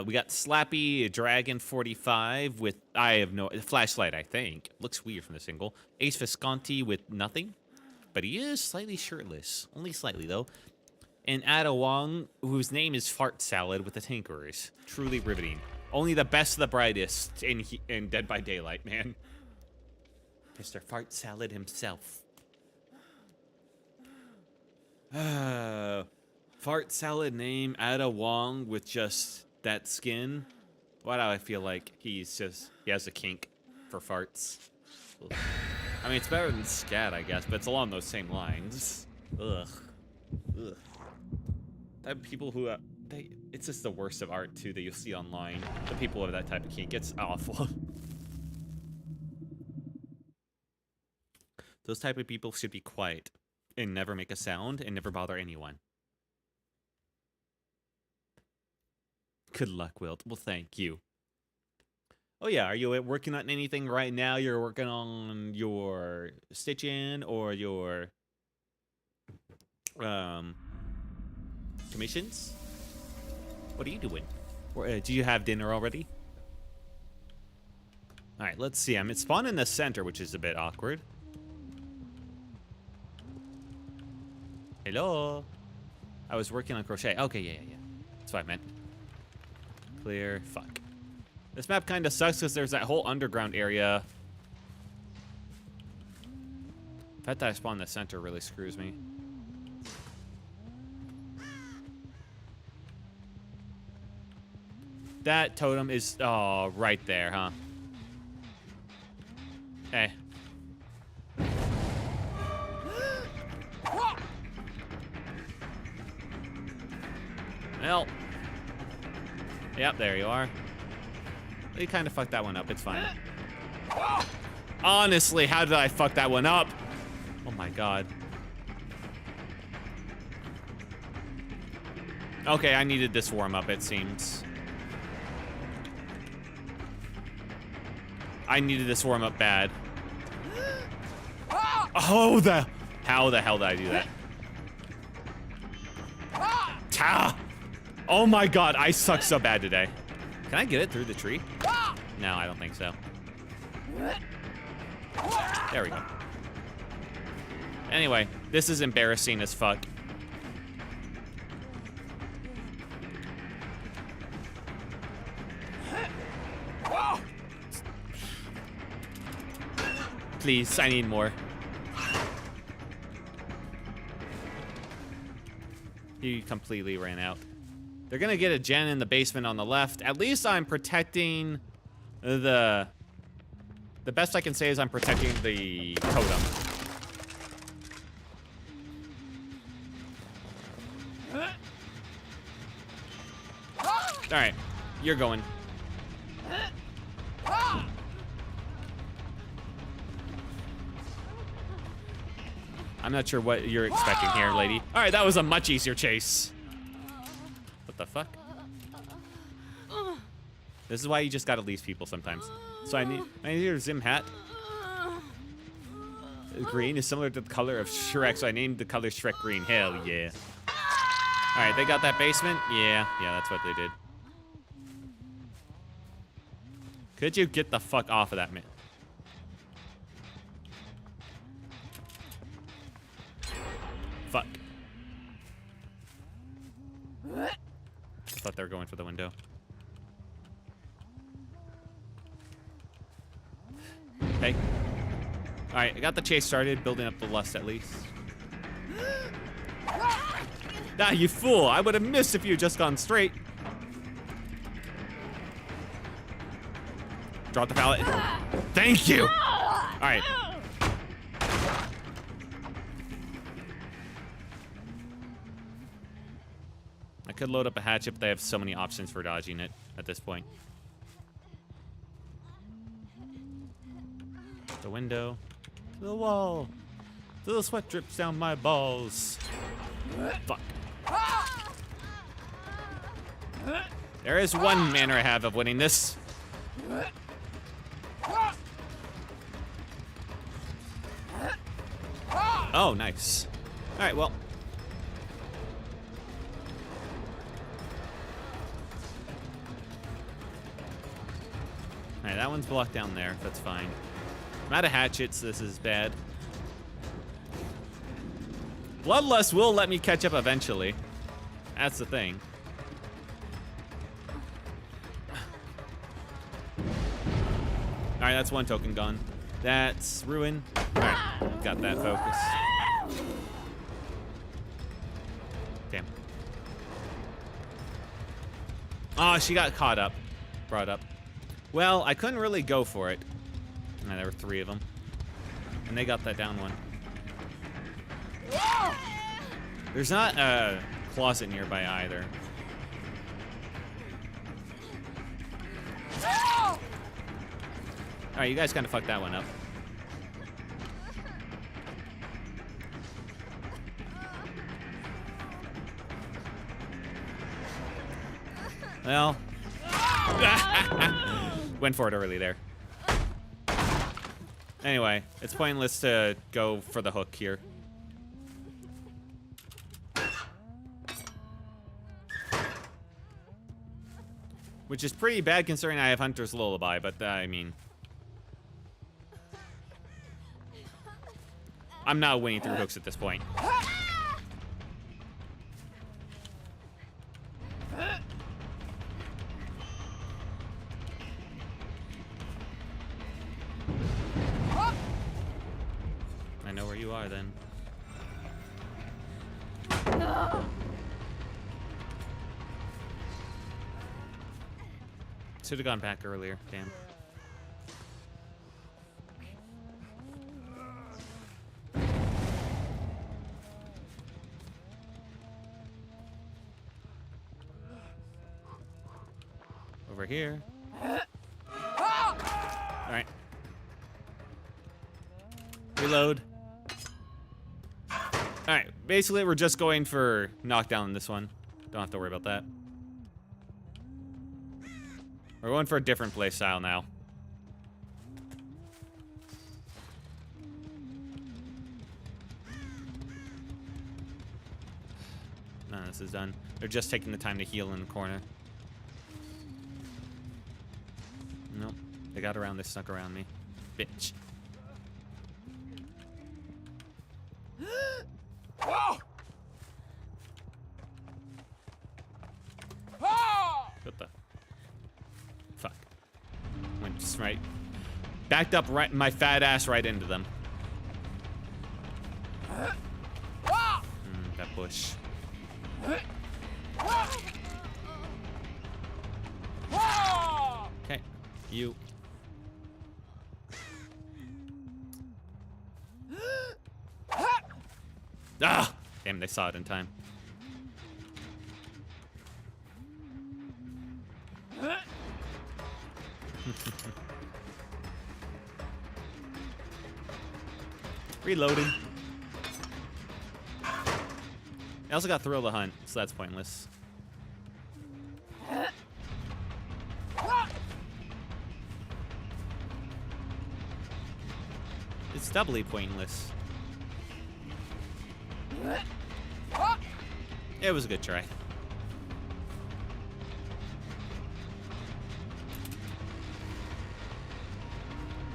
We got Slappy Dragon 45 with, I have no, flashlight, I think. Looks weird from the single. Ace Visconti with nothing. But he is slightly shirtless. Only slightly, though. And Ada Wong, whose name is Fart Salad with the Tinkerers. Truly riveting. Only the best of the brightest in Dead by Daylight, man. Mr. Fart Salad himself. Fart Salad name, Ada Wong with just that skin. Why do I feel like he has a kink for farts? Ugh. I mean, it's better than scat, I guess, but it's along those same lines. Ugh. Ugh. That people who, it's just the worst of art, too, that you'll see online. The people with that type of kink, it's awful. Those type of people should be quiet and never make a sound and never bother anyone. Good luck, Wilt. Well, thank you. Oh yeah, are you working on anything right now? You're working on your stitching or your commissions? What are you doing? Or, do you have dinner already? All right, let's see. I'm spawned in the center, which is a bit awkward. Hello. I was working on crochet. Okay, yeah. That's what I meant. Clear. Fuck. This map kind of sucks because there's that whole underground area. The fact that I spawned in the center really screws me. That totem is, oh, right there, huh? Hey. Well. Yep, there you are. You kind of fucked that one up. It's fine. Honestly, how did I fuck that one up? Oh my god. Okay, I needed this warm up, it seems. I needed this warm up bad. Oh, how the hell did I do that? Ta! Oh my god, I suck so bad today. Can I get it through the tree? No, I don't think so. There we go. Anyway, this is embarrassing as fuck. Please, I need more. He completely ran out. They're gonna get a gen in the basement on the left. At least I'm protecting the best I can say is I'm protecting the totem. All right, you're going. I'm not sure what you're expecting here, lady. All right, that was a much easier chase. What the fuck? This is why you just gotta lease people sometimes. So I need your Zim hat. Green is similar to the color of Shrek, so I named the color Shrek Green. Hell yeah. All right, they got that basement? Yeah, that's what they did. Could you get the fuck off of that, man? Fuck. I thought they were going for the window. Okay. All right, I got the chase started, building up the lust at least. Ah, you fool! I would have missed if you had just gone straight. Drop the pallet. Thank you! All right. I could load up a hatchet, but they have so many options for dodging it at this point. The window. To the wall. Till the sweat drips down my balls. Fuck. There is one manner I have of winning this. Oh, nice. Alright, well. Alright, that one's blocked down there. That's fine. I'm out of hatchets, so this is bad. Bloodlust will let me catch up eventually. That's the thing. Alright, that's one token gone. That's ruin. Alright, got that focus. Damn. Oh, she got caught up. Brought up. Well, I couldn't really go for it. Oh, there were 3 of them. And they got that down one. There's not a closet nearby either. Alright, you guys kind of fucked that one up. Well. Went for it early there. Anyway, it's pointless to go for the hook here. Which is pretty bad considering I have Hunter's Lullaby, but I mean... I'm not winning through hooks at this point. I know where you are then. Should have gone back earlier, damn. Over here. Alright. Reload. Alright, basically we're just going for knockdown in this one. Don't have to worry about that. We're going for a different play style now. None of this is done. They're just taking the time to heal in the corner. Nope. They got around, they snuck around me. Bitch. What the? Fuck. Went just right. Backed up right, my fat ass right into them. That bush. Okay, you. Ah! Damn, they saw it in time. Reloading. I also got Thrill the Hunt, so that's pointless. It's doubly pointless. It was a good try.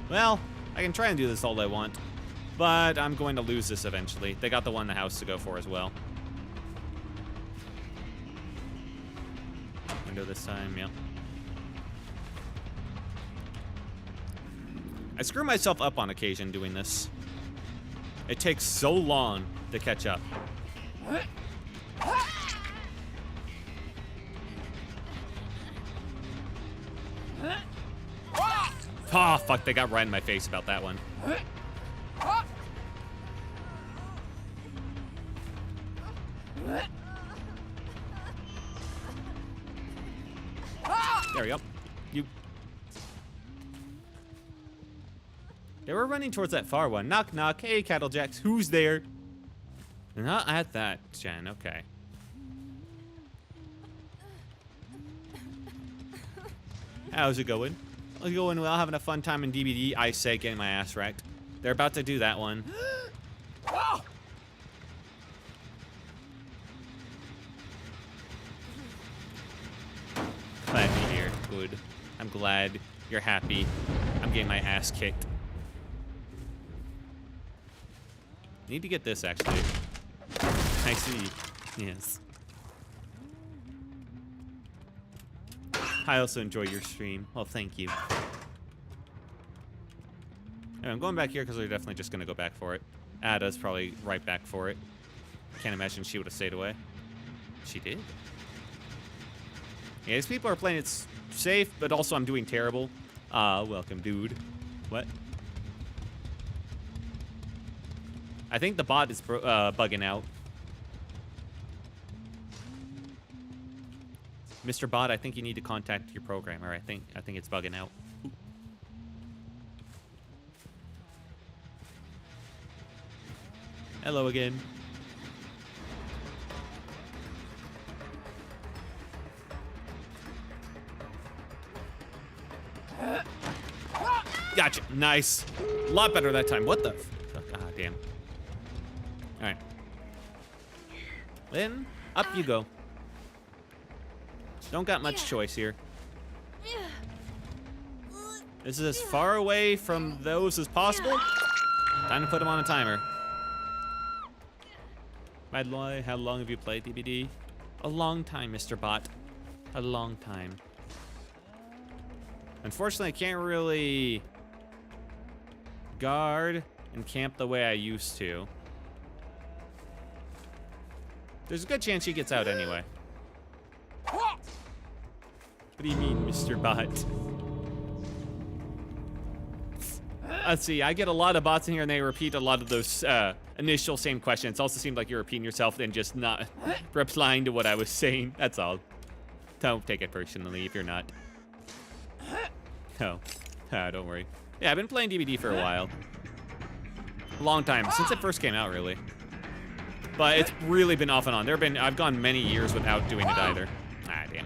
Well, I can try and do this all I want, but I'm going to lose this eventually. They got the one in the house to go for as well. Window this time, yep. I screw myself up on occasion doing this. It takes so long to catch up. Oh, fuck, they got right in my face about that one. There we go. You. They were running towards that far one. Knock, knock. Hey, Cattlejacks, who's there? They're not at that, Jen. Okay. How's it going? How's it going? Well, having a fun time in DBD. I say getting my ass wrecked. They're about to do that one. I'm glad you're happy. I'm getting my ass kicked. Need to get this, actually. I see. Yes. I also enjoy your stream. Well, thank you. Anyway, I'm going back here because they're definitely just going to go back for it. Ada's probably right back for it. Can't imagine she would have stayed away. She did. Yeah, these people are playing it safe, but also I'm doing terrible. Welcome, dude. What? I think the bot is bugging out. Mr. Bot, I think you need to contact your programmer. I think it's bugging out. Ooh. Hello again. Gotcha. Nice. A lot better that time. What the? Oh, God damn. All right. Then up you go. Don't got much choice here. This is as far away from those as possible. Time to put them on a timer. By the way, how long have you played DBD? A long time, Mr. Bot. A long time. Unfortunately, I can't really guard and camp the way I used to. There's a good chance he gets out anyway. What do you mean, Mr. Bot? Let's see, I get a lot of bots in here and they repeat a lot of those initial same questions. It also seemed like you're repeating yourself and just not replying to what I was saying. That's all. Don't take it personally if you're not. Oh, don't worry. Yeah, I've been playing DBD for a while. A long time, since it first came out, really. But it's really been off and on. I've gone many years without doing it either. Ah, damn.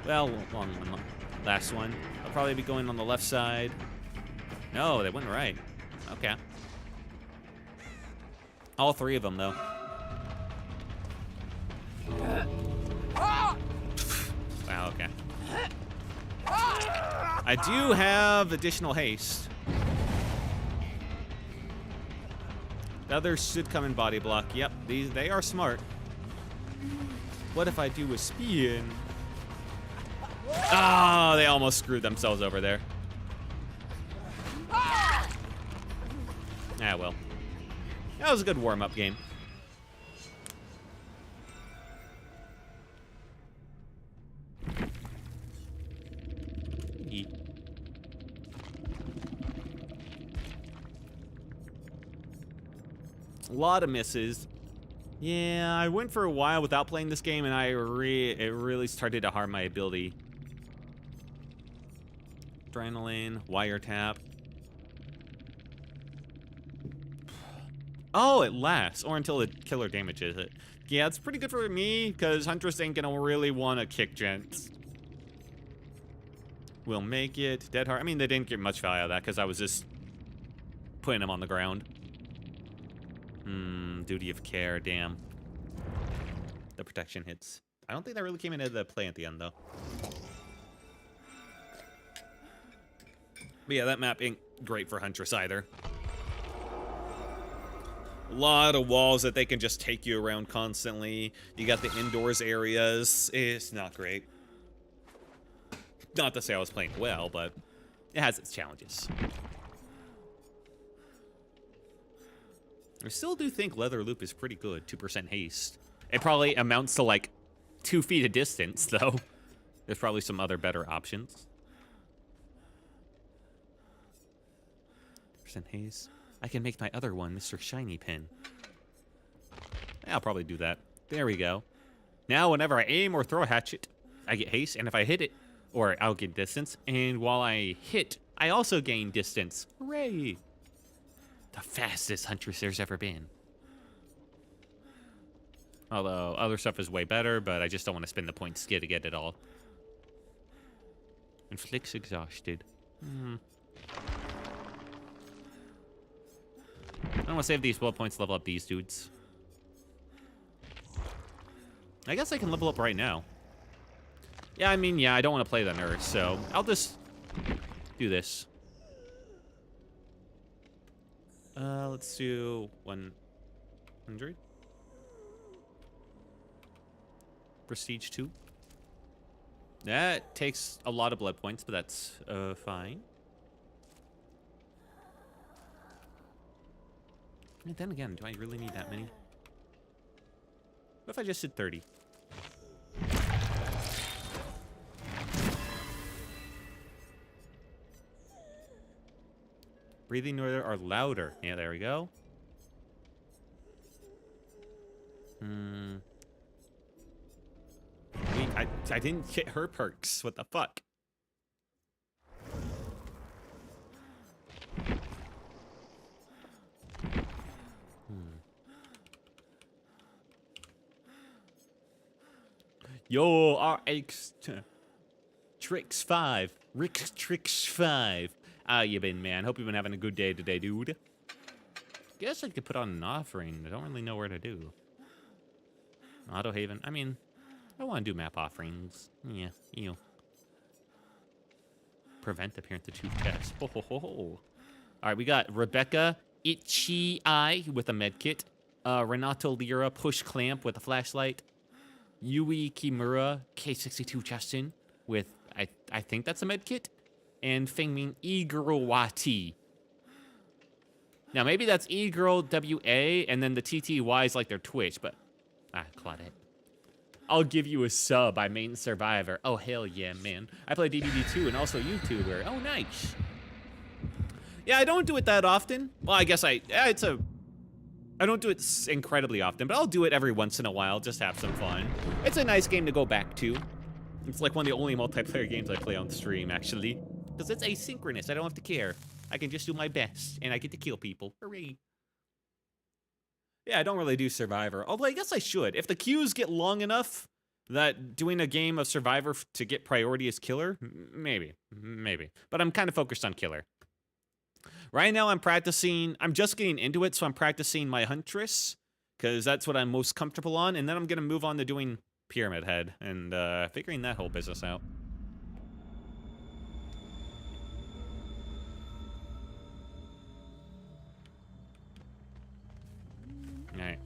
Well, one. Last one. I'll probably be going on the left side. No, they went right. Okay. All three of them, though. Wow, okay. I do have additional haste. The others should come in body block. Yep, they are smart. What if I do a spin? Oh, they almost screwed themselves over there. Ah, well. That was a good warm-up game. A lot of misses. Yeah, I went for a while without playing this game, and it really started to harm my ability. Adrenaline, wiretap. Oh, it lasts, or until the killer damages it. Yeah, it's pretty good for me, because Huntress ain't gonna really want to kick gents. We'll make it. Dead Heart. I mean, they didn't get much value out of that, because I was just putting them on the ground. Duty of care, damn. The protection hits. I don't think that really came into the play at the end, though. But yeah, that map ain't great for Huntress either. A lot of walls that they can just take you around constantly. You got the indoors areas. It's not great. Not to say I was playing well, but it has its challenges. I still do think Leather Loop is pretty good. 2% haste. It probably amounts to like 2 feet of distance, though. There's probably some other better options. Percent haste. I can make my other one, Mr. Shiny Pin. Yeah, I'll probably do that. There we go. Now, whenever I aim or throw a hatchet, I get haste, and if I hit it, or I'll get distance, and while I hit, I also gain distance. Hooray! The fastest Huntress there's ever been. Although, other stuff is way better, but I just don't want to spend the points to get it all. Inflicts exhausted. I don't want to save these bullet points to level up these dudes. I guess I can level up right now. Yeah, I mean, yeah, I don't want to play the nurse, so I'll just do this. Let's do 100. Prestige 2. That takes a lot of blood points, but that's fine. And then again, do I really need that many? What if I just did 30? Breathing or louder. Yeah, there we go. Wait, I didn't get her perks. What the fuck? Yo, RX Tricks 5. Rick Tricks 5. How you been, man? Hope you've been having a good day today, dude. Guess I could put on an offering. I don't really know where to do. Auto Haven. I mean, I want to do map offerings. Yeah, you. Prevent appearance of two chests. Ho ho ho ho. All right, we got Rebecca Itchy Eye with a med kit. Renato Lira Push Clamp with a flashlight. Yui Kimura K62 Justin with I think that's a med kit. And Fengming E-Girl-Wati. Now, maybe that's E-Girl W-A, and then the TTY is like their Twitch, but... Claudette. I'll give you a sub. I main Survivor. Oh, hell yeah, man. I play DBD too, and also YouTuber. Oh, nice. Yeah, I don't do it that often. Well, I guess I don't do it incredibly often, but I'll do it every once in a while, just have some fun. It's a nice game to go back to. It's like one of the only multiplayer games I play on stream, actually. Because it's asynchronous, I don't have to care. I can just do my best, and I get to kill people. Hooray. Yeah, I don't really do Survivor. Although I guess I should. If the queues get long enough that doing a game of Survivor to get priority is killer, maybe. But I'm kind of focused on killer. Right now I'm practicing, I'm just getting into it, so I'm practicing my Huntress, because that's what I'm most comfortable on, and then I'm going to move on to doing Pyramid Head, and figuring that whole business out. Alright.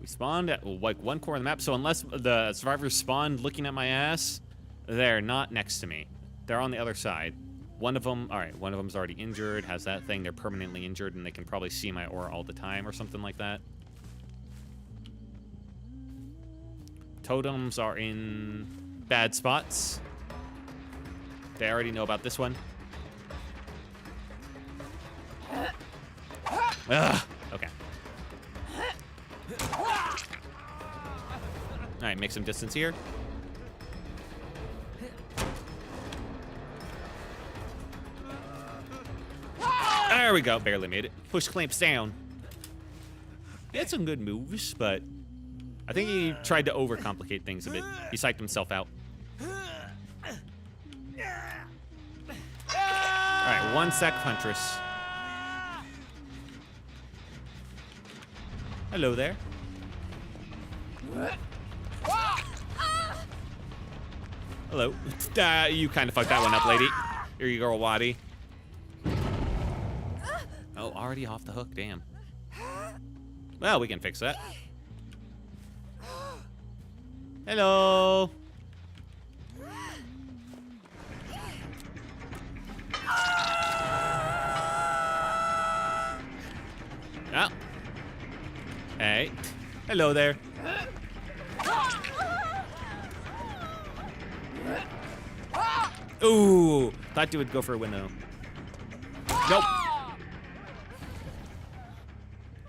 We spawned at, like, one corner of the map, so unless the survivors spawned looking at my ass, they're not next to me. They're on the other side. One of them, alright, one of them's already injured, has that thing, they're permanently injured, and they can probably see my aura all the time or something like that. Totems are in bad spots. They already know about this one. Ugh, okay. Alright, make some distance here. There we go, barely made it. Push clamps down. He had some good moves, but I think he tried to overcomplicate things a bit. He psyched himself out. Alright, 1 sec, Huntress. Hello there. Hello. You kind of fucked that one up, lady. Here you go, Wadi. Oh, already off the hook, damn. Well, we can fix that. Hello. Oh. Hey. Hello there. Ooh. Thought you would go for a win, though. Nope.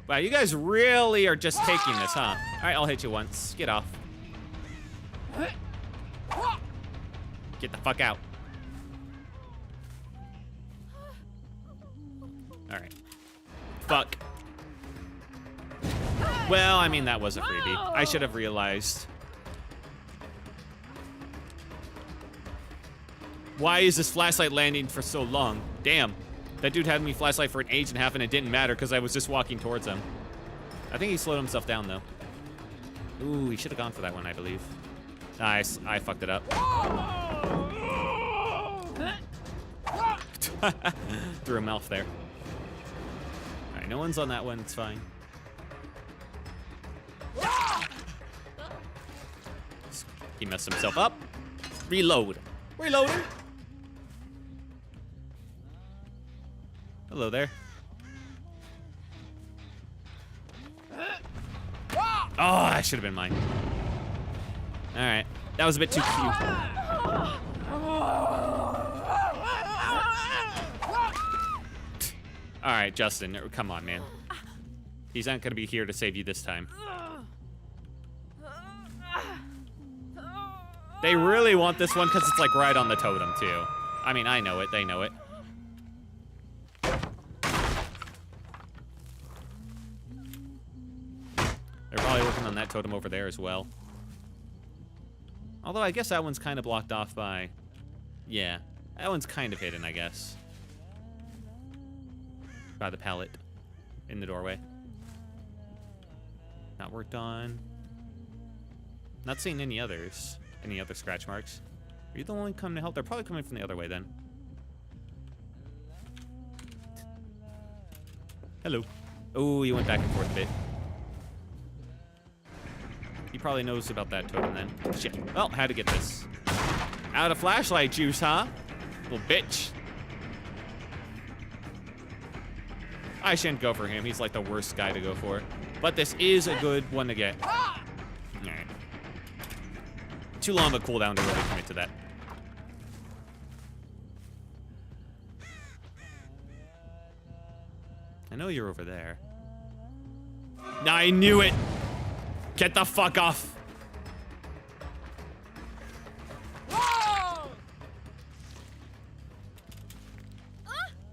Wow, you guys really are just taking this, huh? All right, I'll hit you once. Get off. Get the fuck out. All right. Fuck. Well, I mean, that was a freebie. I should have realized. Why is this flashlight landing for so long? Damn. That dude had me flashlight for an age and a half and it didn't matter because I was just walking towards him. I think he slowed himself down though. Ooh, he should have gone for that one, I believe. Nice. I fucked it up. Threw him off there. Alright, no one's on that one. It's fine. He messed himself up. Reload. Reloading. Hello there. Oh, that should have been mine. All right, that was a bit too cute. All right, Justin, come on, man. He's not gonna be here to save you this time. They really want this one because it's like right on the totem too. I mean, I know it, they know it. They're probably working on that totem over there as well. Although I guess that one's kind of blocked off by... Yeah, that one's kind of hidden, I guess. By the pallet in the doorway. Not worked on. Not seeing any others. Any other scratch marks? Are you the only one coming to help? They're probably coming from the other way then. Hello. Oh, you went back and forth a bit. He probably knows about that totem then. Shit. Well, had to get this. Out of flashlight juice, huh? Little bitch. I shouldn't go for him. He's like the worst guy to go for. But this is a good one to get. Alright. Too long of a cooldown to really commit to that. I know you're over there. I knew it! Get the fuck off!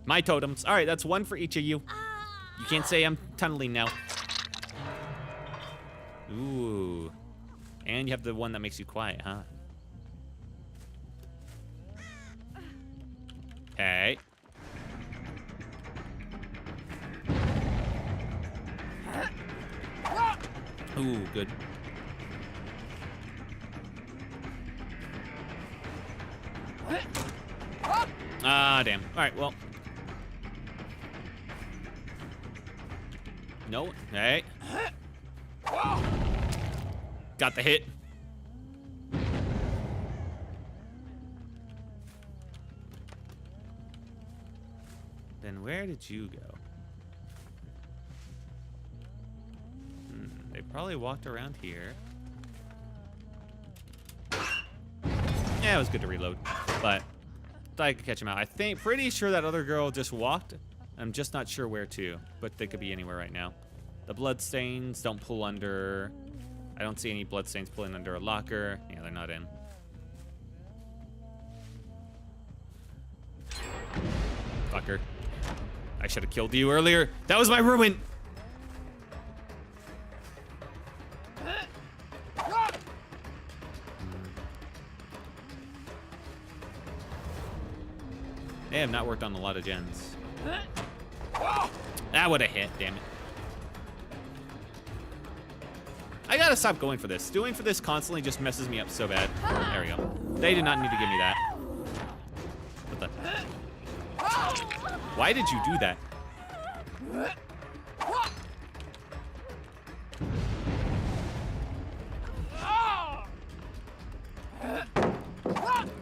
My totems. Alright, that's one for each of you. You can't say I'm tunneling now. Ooh. And you have the one that makes you quiet, huh? Okay. Ooh, good. Ah, damn. Alright, well. No. Hey. Got the hit. Then where did you go? They probably walked around here. Yeah, it was good to reload, but thought I could catch him out. I think, pretty sure that other girl just walked. I'm just not sure where to, but they could be anywhere right now. The bloodstains don't pull under. I don't see any bloodstains pulling under a locker. Yeah, they're not in. Fucker. I should have killed you earlier. That was my ruin. They have not worked on a lot of gens. That would have hit, damn it. I gotta stop going for this. Doing for this constantly just messes me up so bad. There we go. They did not need to give me that. What the? Why did you do that?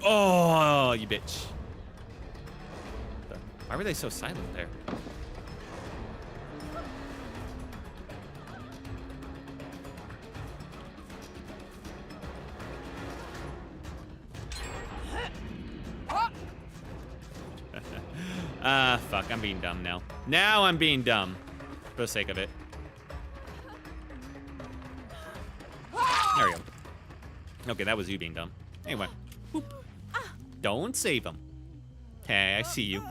Oh, you bitch. Why were they so silent there? Fuck, I'm being dumb now. Now I'm being dumb. For the sake of it. There we go. Okay, that was you being dumb. Anyway. Whoop. Don't save him. Okay, I see you.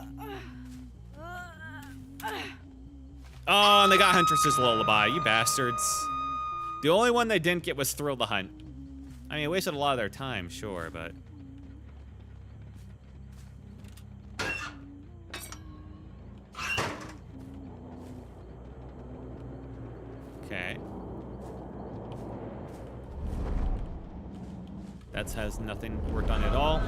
Oh, and they got Huntress's Lullaby, you bastards. The only one they didn't get was Thrill the Hunt. I mean, it wasted a lot of their time, sure, but... Okay. That has nothing worked on at all.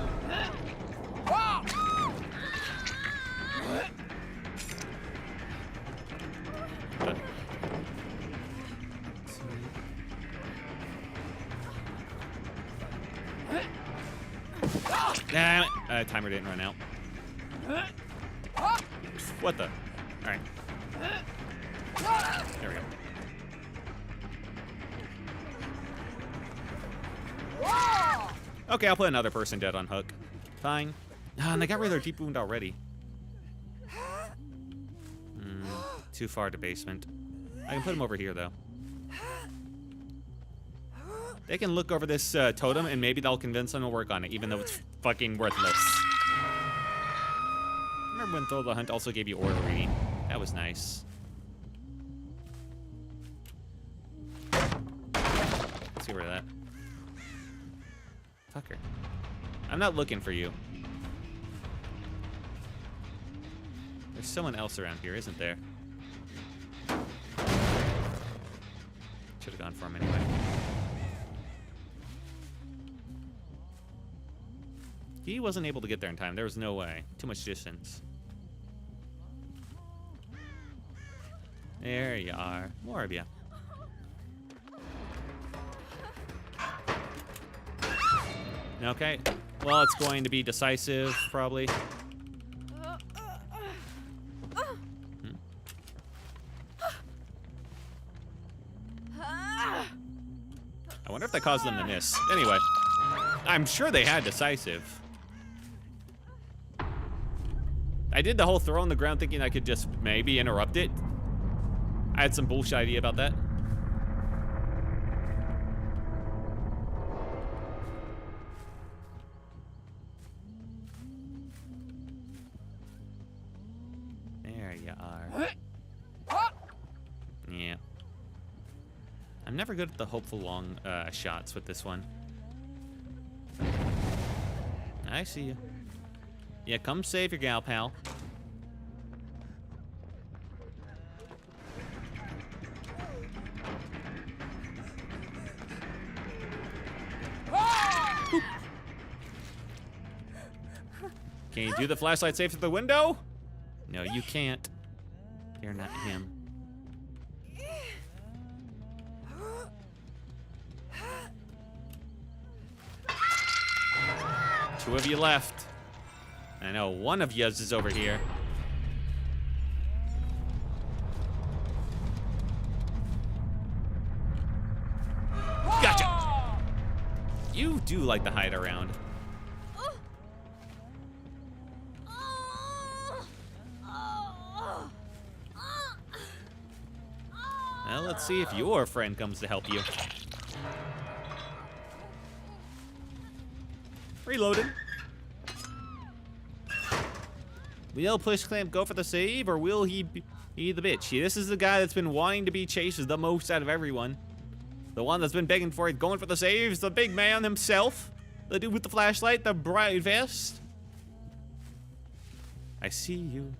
Damn it. Timer didn't run out. What the? All right. There we go. Okay, I'll put another person dead on hook. Fine. And they got rid of their deep wound already. Too far to basement. I can put him over here, though. They can look over this totem, and maybe they'll convince them to work on it, even though it's fucking worthless. Remember when Throw the Hunt also gave you aura reading? That was nice. Let's get rid of that. Fucker. I'm not looking for you. There's someone else around here, isn't there? Should have gone for him anyway. He wasn't able to get there in time. There was no way. Too much distance. There you are. More of you. Okay. Well, it's going to be decisive, probably. I wonder if that caused them to miss. Anyway, I'm sure they had decisive. I did the whole throw on the ground thinking I could just maybe interrupt it. I had some bullshit idea about that. There you are. Yeah. I'm never good at the hopeful long shots with this one. I see you. Yeah, come save your gal, pal. Boop. Can you do the flashlight safe through the window? No, you can't. You're not him. Two of you left. I know one of yous is over here. Gotcha! You do like to hide around. Well, let's see if your friend comes to help you. Reloading. Will Push Clamp go for the save, or will he be the bitch? This is the guy that's been wanting to be chased the most out of everyone. The one that's been begging for it, going for the saves, the big man himself. The dude with the flashlight, the bright vest. I see you.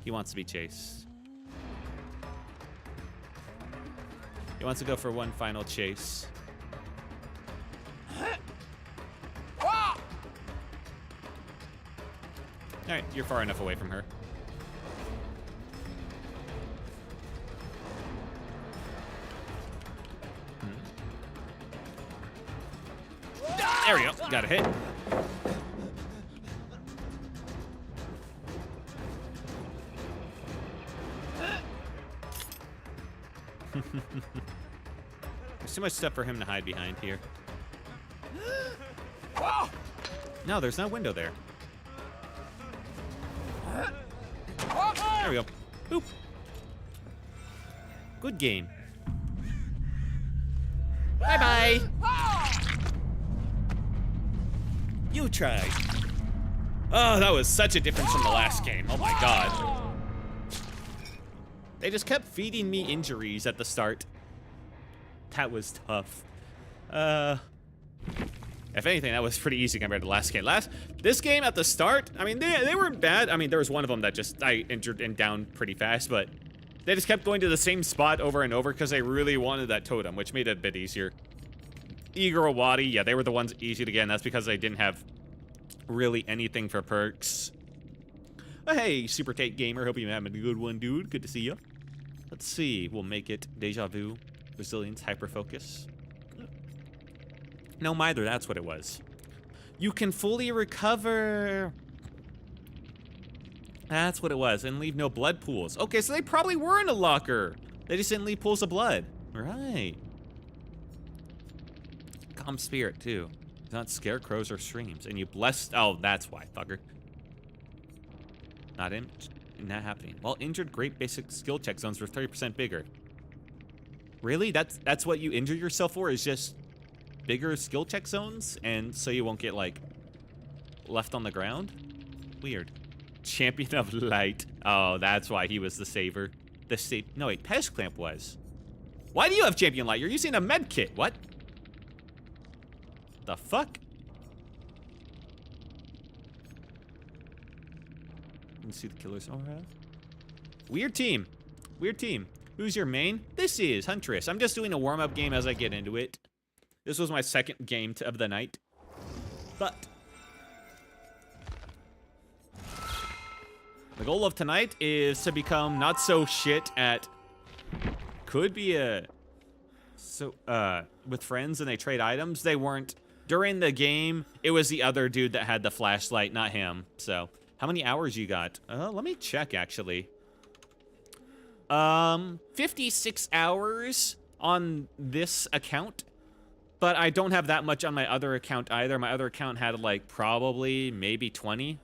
He wants to be chased. He wants to go for one final chase. Alright, you're far enough away from her. There we go. Got a hit. There's too much stuff for him to hide behind here. No, there's no window there. There we go. Boop. Good game. Bye-bye. You tried. Oh, that was such a difference from the last game. Oh my god. They just kept feeding me injuries at the start. That was tough. If anything, that was pretty easy compared to the last game. This game at the start, I mean, they weren't bad. I mean, there was one of them that just I injured and down pretty fast, but they just kept going to the same spot over and over because they really wanted that totem, which made it a bit easier. Igorowati, yeah, they were the ones easy to get, and that's because they didn't have really anything for perks. Hey, Super Tate Gamer, hope you're having a good one, dude. Good to see you. Let's see, we'll make it Deja Vu, Resilience, Hyper Focus. No, Mither, that's what it was. You can fully recover. That's what it was, and leave no blood pools. Okay, so they probably were in a locker. They just didn't leave pools of blood. Right. Calm Spirit, too. Not scarecrows or streams. And you blessed. Oh, that's why, fucker. Not happening. Well, injured great basic skill check zones were 30% bigger. Really? That's what you injure yourself for, is just bigger skill check zones? And so you won't get, like, left on the ground? Weird. Champion of Light. Oh, that's why he was the saver. No, wait, Pest Clamp was. Why do you have Champion Light? You're using a med kit. What? The fuck? Let's see the killer's aura. Weird team. Weird team. Who's your main? This is Huntress. I'm just doing a warm-up game as I get into it. This was my second game of the night. But the goal of tonight is to become not so shit at, could be with friends and they trade items. They weren't during the game. It was the other dude that had the flashlight, not him. So how many hours you got? Let me check actually. 56 hours on this account, but I don't have that much on my other account either. My other account had like probably maybe 20.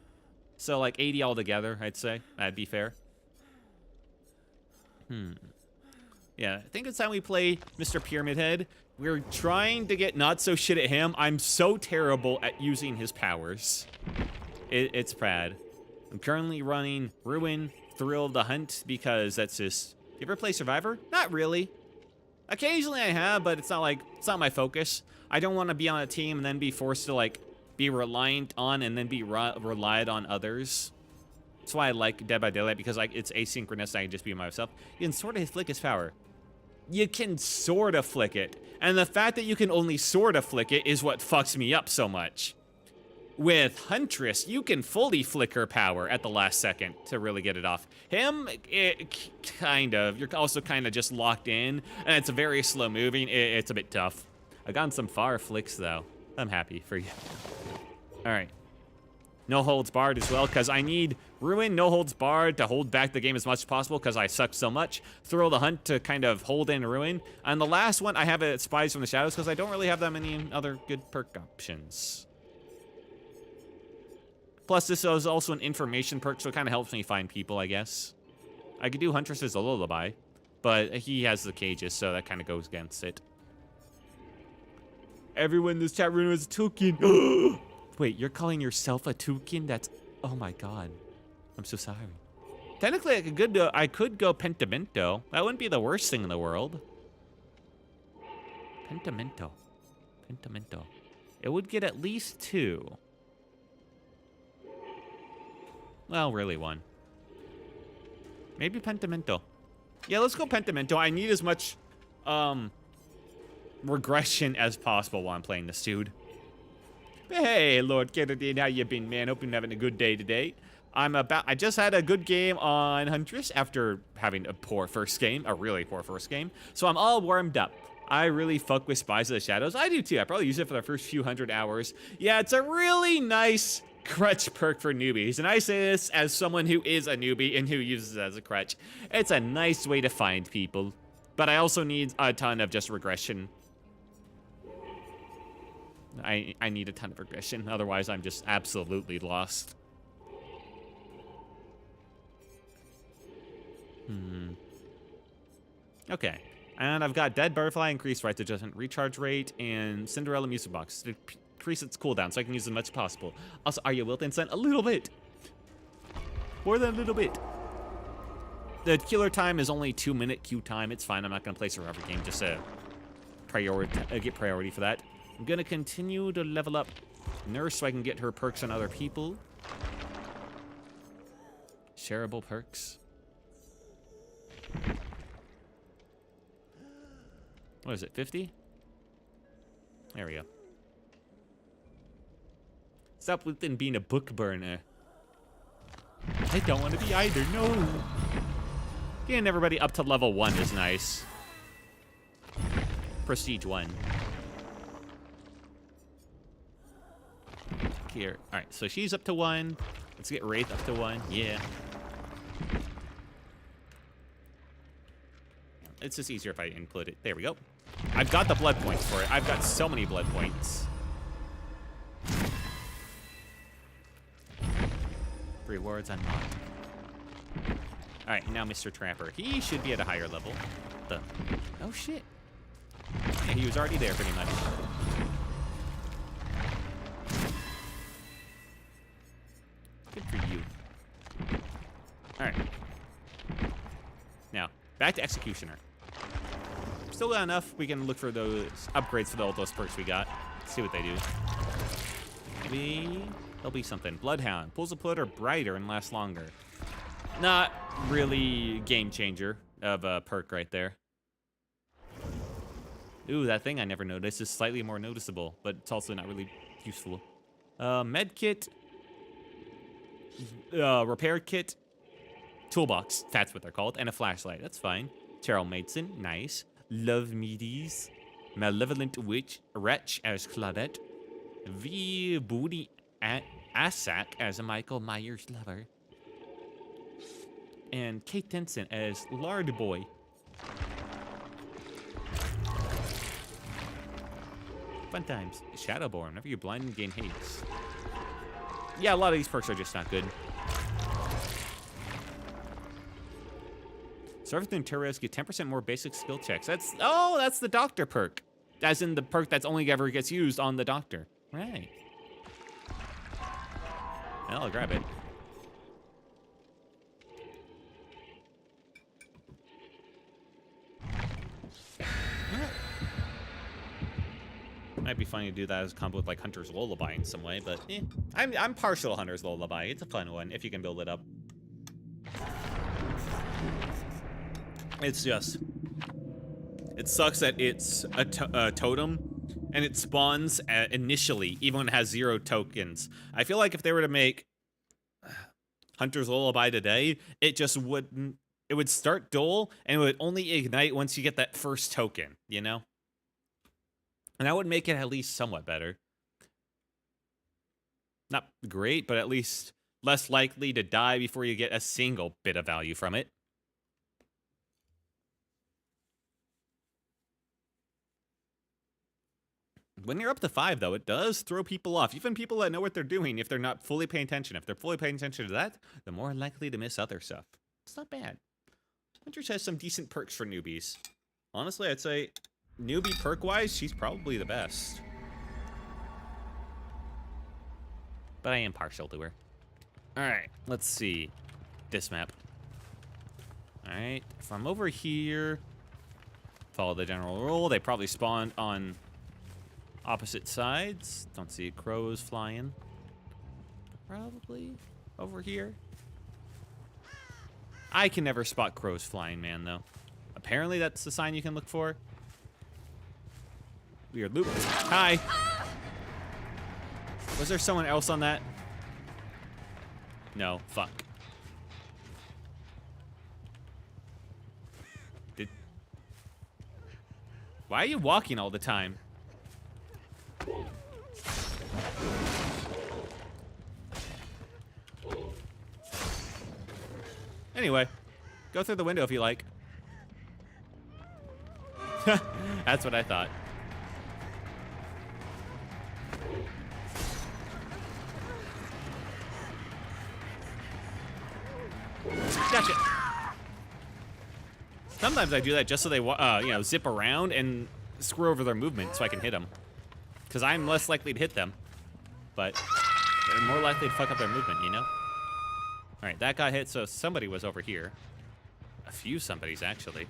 So like 80 altogether, I'd say. That'd be fair. Yeah, I think it's time we play Mr. Pyramid Head. We're trying to get not so shit at him. I'm so terrible at using his powers. It's bad. I'm currently running Ruin, Thrill of the Hunt, because that's just... You ever play Survivor? Not really. Occasionally I have, but it's not my focus. I don't want to be on a team and then be forced to like be reliant on and then be relied on others. That's why I like Dead by Daylight, because like it's asynchronous. I can just be myself. You can sort of flick his power. You can sort of flick it. And the fact that you can only sort of flick it is what fucks me up so much. With Huntress, you can fully flick her power at the last second to really get it off. Him, kind of. You're also kind of just locked in, and it's very slow moving. It's a bit tough. I've gotten some far flicks, though. I'm happy for you. All right. No holds barred as well, because I need Ruin, no holds barred to hold back the game as much as possible, because I suck so much. Thrill the Hunt to kind of hold in Ruin. And the last one, I have a Spies from the Shadows, because I don't really have that many other good perk options. Plus, this is also an information perk, so it kind of helps me find people, I guess. I could do Huntress as a lullaby, but he has the cages, so that kind of goes against it. Everyone in this chat room is a toucan. Wait, you're calling yourself a toucan? That's... Oh my god. I'm so sorry. Technically, I could go Pentimento. That wouldn't be the worst thing in the world. Pentimento. It would get at least 2. Well, really 1. Maybe Pentimento. Yeah, let's go Pentimento. I need as much regression as possible while I'm playing this dude. Hey, Lord Kennedy, how you been, man? Hope you're having a good day today. I just had a good game on Huntress after having a poor first game, a really poor first game. So I'm all warmed up. I really fuck with Spies of the Shadows. I do too. I probably use it for the first few hundred hours. Yeah, it's a really nice crutch perk for newbies, and I say this as someone who is a newbie and who uses it as a crutch. It's a nice way to find people, but I also need a ton of just regression. I need a ton of regression, otherwise I'm just absolutely lost. Okay, and I've got Dead Butterfly, increased right adjustment, recharge rate, and Cinderella Music Box to increase its cooldown so I can use as much as possible. Also, are you Wilton Son? A little bit. More than a little bit. The killer time is only 2-minute queue time. It's fine. I'm not going to play Survivor game just to get priority for that. I'm going to continue to level up Nurse so I can get her perks on other people. Shareable perks. What is it, 50? There we go. Stop with being a book burner. I don't want to be either, no. Getting everybody up to level 1 is nice. Prestige 1. Here. Alright, so she's up to 1. Let's get Wraith up to 1. Yeah. It's just easier if I include it. There we go. I've got the blood points for it. I've got so many blood points. Rewards unlocked. Alright, now Mr. Trapper. He should be at a higher level. Oh shit. Yeah, he was already there pretty much. Good for you. Alright. Now, back to Executioner. Still got enough. We can look for those upgrades for all those perks we got. See what they do. Maybe there'll be something. Bloodhound. Pulls a plitter brighter and lasts longer. Not really game changer of a perk right there. Ooh, that thing I never noticed is slightly more noticeable, but it's also not really useful. Med kit. Repair kit. Toolbox. That's what they're called. And a flashlight. That's fine. Terrell Maidson. Nice. Love Meaties. Malevolent Wretch as Claudette. V. Booty Assack as a Michael Myers lover. And Kate Tenson as Lard Boy. Fun times. Shadowborn. Whenever you're blind and gain haste. Yeah, a lot of these perks are just not good. Surf through Turas get 10% more basic skill checks. That's the doctor perk. As in the perk that's only ever gets used on the doctor. Right. Well, I'll grab it. Might be funny to do that as a combo with like Hunter's Lullaby in some way, but I'm partial to Hunter's Lullaby. It's a fun one if you can build it up. It's just, it sucks that it's a totem and it spawns initially even when it has 0 tokens. I feel like if they were to make Hunter's Lullaby today, it just wouldn't. It would start dull and it would only ignite once you get that first token, you know? And that would make it at least somewhat better. Not great, but at least less likely to die before you get a single bit of value from it. When you're up to 5, though, it does throw people off. Even people that know what they're doing, if they're not fully paying attention. If they're fully paying attention to that, they're more likely to miss other stuff. It's not bad. Huntress has some decent perks for newbies. Honestly, I'd say newbie perk-wise, she's probably the best. But I am partial to her. Alright, let's see. This map. Alright, if I'm over here, follow the general rule. They probably spawned on opposite sides. Don't see crows flying. Probably over here. I can never spot crows flying, man, though. Apparently that's the sign you can look for. Weird loop. Hi. Was there someone else on that? No. Fuck. Why are you walking all the time? Anyway, go through the window if you like. That's what I thought. Gotcha. Sometimes I do that just so they, zip around and screw over their movement so I can hit them. Because I'm less likely to hit them, but they're more likely to fuck up their movement, you know? All right, that got hit, so somebody was over here. A few somebodies, actually.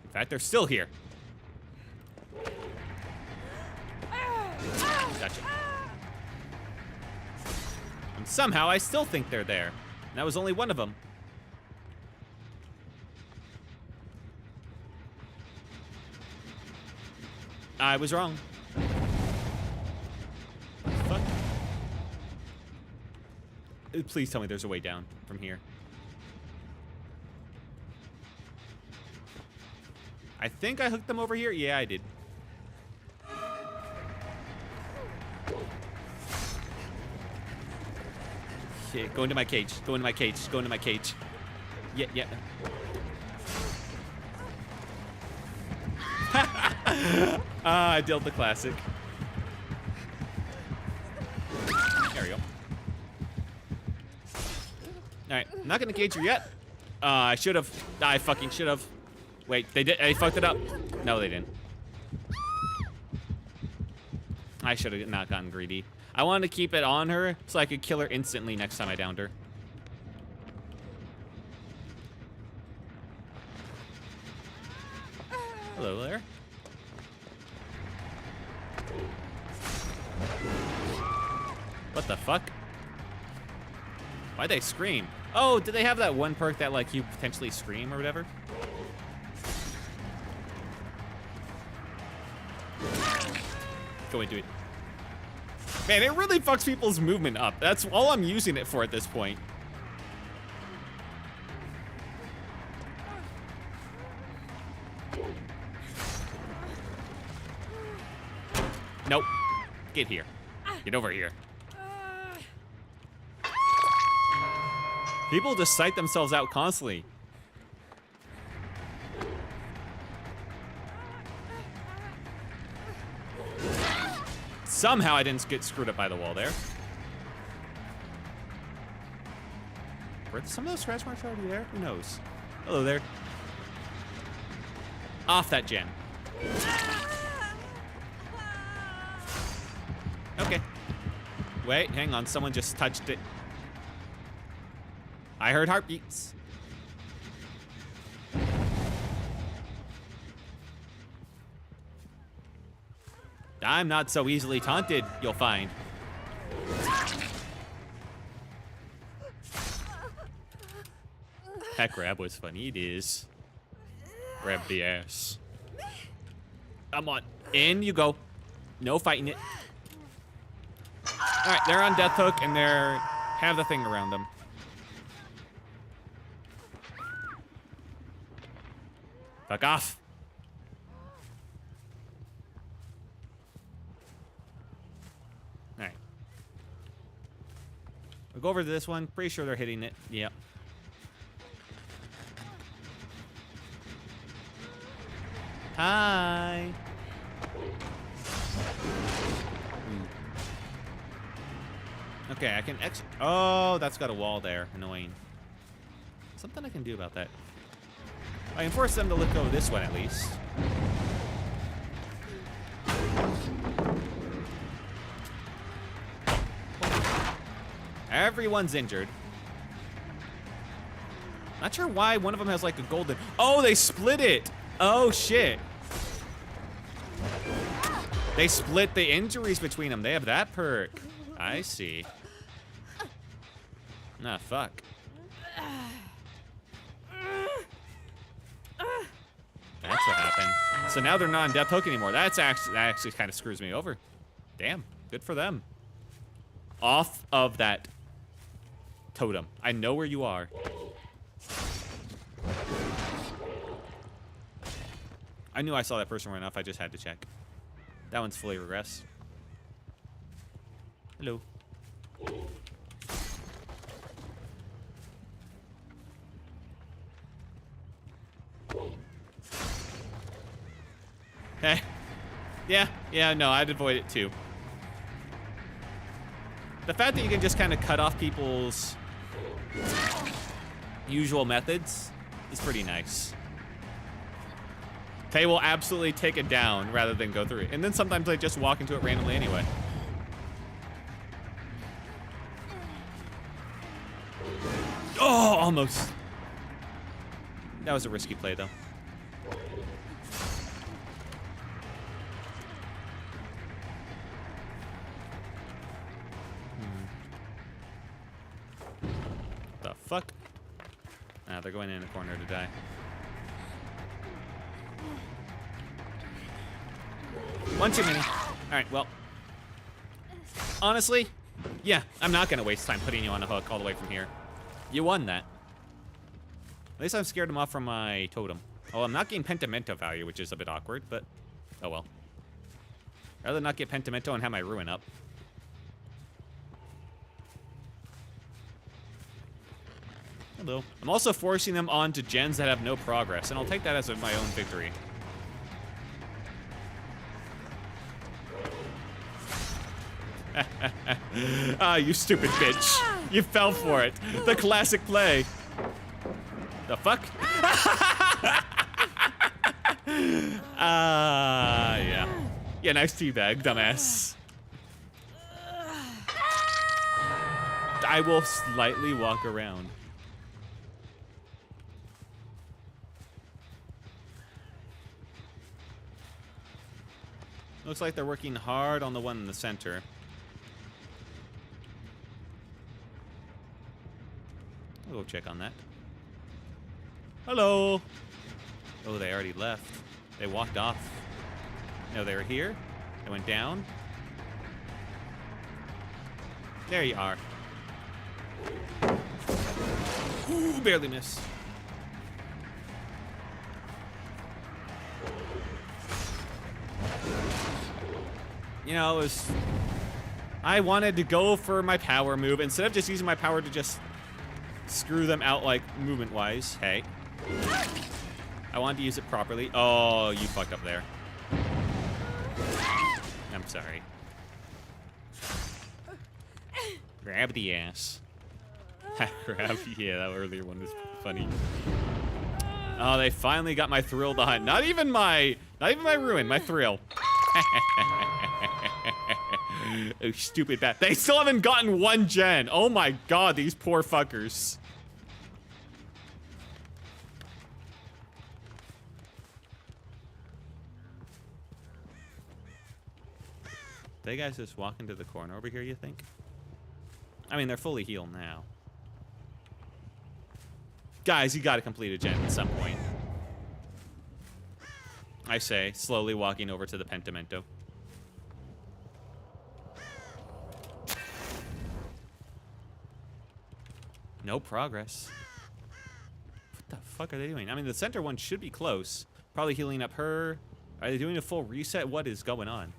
In fact, they're still here. Gotcha. And somehow I still think they're there. And that was only one of them. I was wrong. Fuck. Please tell me there's a way down from here. I think I hooked them over here. Yeah, I did. Okay, go into my cage. Go into my cage. Go into my cage. Yeah, yeah. I dealt the classic. There we go. Alright, I'm not gonna cage her yet. I should have. I fucking should have. Wait, they did. They fucked it up. No, they didn't. I should have not gotten greedy. I wanted to keep it on her so I could kill her instantly next time I downed her. Hello there. What the fuck? Why'd they scream? Oh, did they have that one perk that, like, you potentially scream or whatever? Go into it. Man, it really fucks people's movement up. That's all I'm using it for at this point. Nope. Get here. Get over here. People just psych themselves out constantly. Somehow I didn't get screwed up by the wall there. Were some of those scratch marks already there? Who knows? Hello there. Off that gen. Okay. Wait, hang on. Someone just touched it. I heard heartbeats. I'm not so easily taunted, you'll find. That grab was funny, it is. Grab the ass. Come on, in you go. No fighting it. All right, they're on death hook and they're have the thing around them. Fuck off. All right. We'll go over to this one. Pretty sure they're hitting it. Yep. Hi. Okay, I can exit. Oh, that's got a wall there. Annoying. Something I can do about that. I can force them to let go of this one at least. Everyone's injured. Not sure why one of them has like a golden. Oh, they split it. Oh, shit. They split the injuries between them. They have that perk. I see. Ah, fuck. That's what happened. So now they're not on death hook anymore. That actually kind of screws me over. Damn, good for them. Off of that totem. I know where you are. I knew I saw that person run off. I just had to check. That one's fully regressed. Hello. Hey. Yeah, no, I'd avoid it too. The fact that you can just kind of cut off people's usual methods is pretty nice. They will absolutely take it down rather than go through it. And then sometimes they just walk into it randomly anyway. Oh, almost. That was a risky play, though. The fuck? Ah, they're going in a corner to die. One too many. All right, well. Honestly, yeah, I'm not gonna waste time putting you on a hook all the way from here. You won that. At least I'm scared him off from my totem. Oh, I'm not getting pentimento value, which is a bit awkward, but oh well. I'd rather not get pentimento and have my ruin up. Hello. I'm also forcing them onto gens that have no progress, and I'll take that as my own victory. Ah, you stupid bitch. You fell for it. The classic play. The fuck? Yeah. Yeah, nice teabag, dumbass. I will slightly walk around. Looks like they're working hard on the one in the center. I'll go check on that. Hello. Oh, they already left. They walked off. No, they were here. They went down. There you are. Ooh, barely missed. You know, I wanted to go for my power move instead of just using my power to just screw them out, like, movement-wise. Hey. I wanted to use it properly. Oh, you fucked up there. I'm sorry. Grab the ass. Grab, yeah, that earlier one was funny. Oh, they finally got my thrill to hunt. Not even my ruin, my thrill. Oh, stupid bat. They still haven't gotten one gen. Oh my god, these poor fuckers. They guys just walk into the corner over here, you think? I mean, they're fully healed now. Guys, you gotta complete a gen at some point. I say, slowly walking over to the pentimento. No progress. What the fuck are they doing? I mean, the center one should be close. Probably healing up her. Are they doing a full reset? What is going on?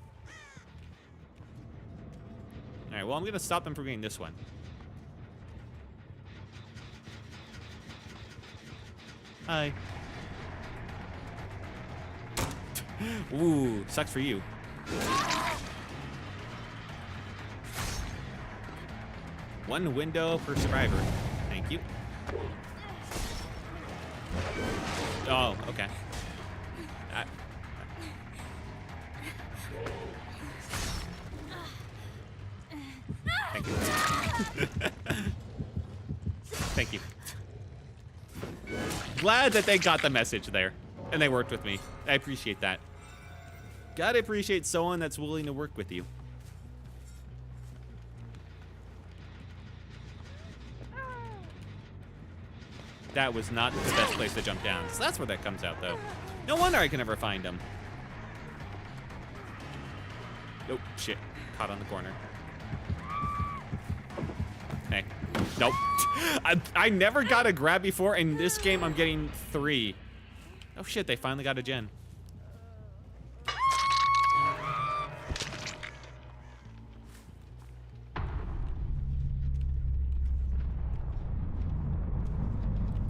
Alright, well, I'm gonna stop them from getting this one. Hi. Ooh, sucks for you. One window per survivor. Thank you. Oh, okay. Thank you. Thank you. Glad that they got the message there, and they worked with me. I appreciate that. Gotta appreciate someone that's willing to work with you. That was not the best place to jump down. So that's where that comes out, though. No wonder I can never find them. Oh, shit. Caught on the corner. Hey. Nope. I never got a grab before. In this game, I'm getting 3. Oh, shit. They finally got a gen.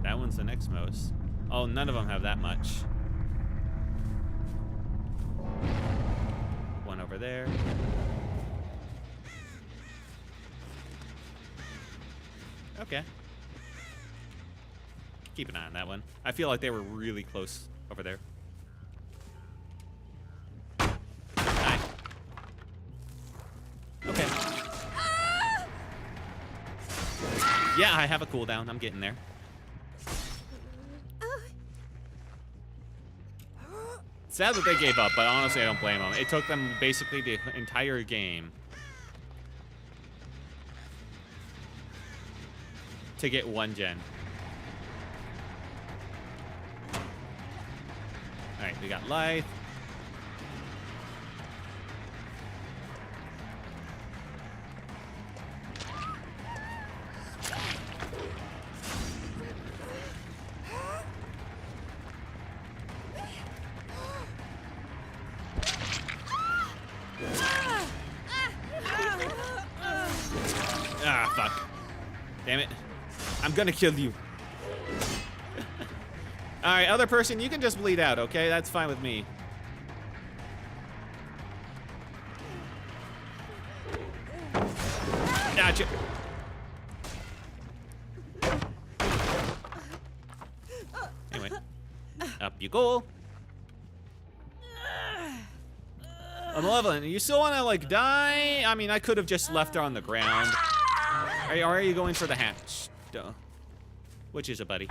That one's the next most. Oh, none of them have that much. One over there. Okay. Keep an eye on that one. I feel like they were really close over there. Hi. Okay. Yeah, I have a cooldown. I'm getting there. Sad that they gave up, but honestly, I don't blame them. It took them basically the entire game to get 1 gen. Alright, we got life. I'm gonna kill you. All right, other person, you can just bleed out, okay? That's fine with me. Gotcha. Anyway, up you go. Malevolent, you still wanna like die? I mean, I could have just left her on the ground. Are you going for the hatch? Duh. Which is it, buddy?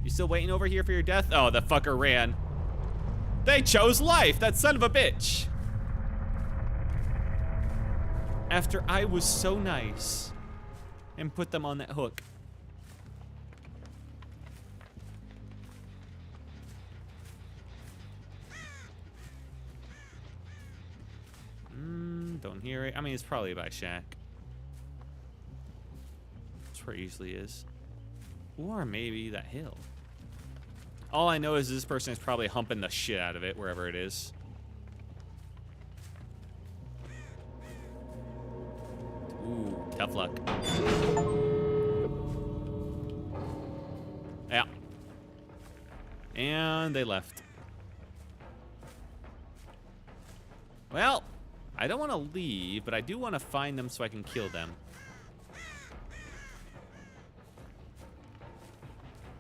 You still waiting over here for your death? Oh, the fucker ran. They chose life, that son of a bitch. After I was so nice and put them on that hook. Don't hear it. I mean, it's probably by Shack. That's where it usually is. Or maybe that hill. All I know is this person is probably humping the shit out of it, wherever it is. Ooh, tough luck. Yeah. And they left. Well, I don't want to leave, but I do want to find them so I can kill them.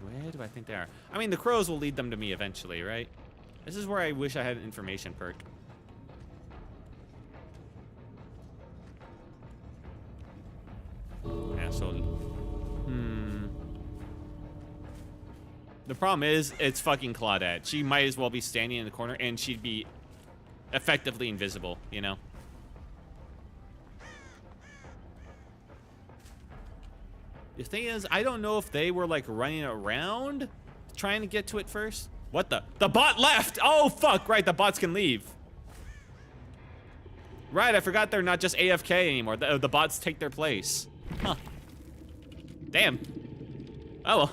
Where do I think they are? I mean, the crows will lead them to me eventually, right? This is where I wish I had an information perk. Asshole. The problem is, it's fucking Claudette. She might as well be standing in the corner, and she'd be effectively invisible, you know? The thing is, I don't know if they were like running around trying to get to it first. What the bot left! Oh fuck, right, the bots can leave. Right, I forgot they're not just AFK anymore. The bots take their place. Huh. Damn. Oh well.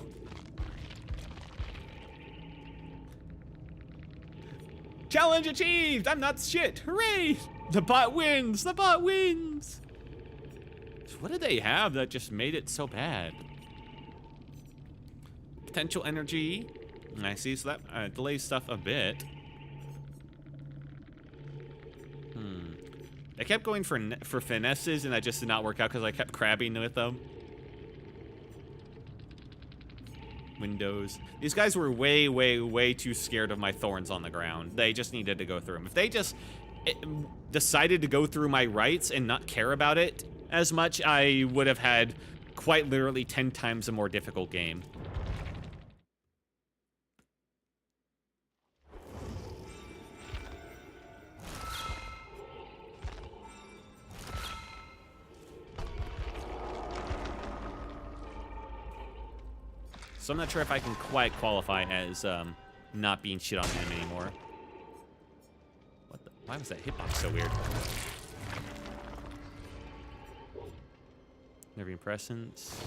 Challenge achieved! I'm not shit! Hooray! The bot wins! The bot wins! What did they have that just made it so bad? Potential energy. I see, so that delays stuff a bit. I kept going for finesses, and that just did not work out because I kept crabbing with them. Windows. These guys were way, way, way too scared of my thorns on the ground. They just needed to go through them. If they just decided to go through my rights and not care about it as much, I would have had quite literally 10 times a more difficult game. So I'm not sure if I can quite qualify as not being shit on him anymore. What the? Why was that hitbox so weird? Nervine Presence.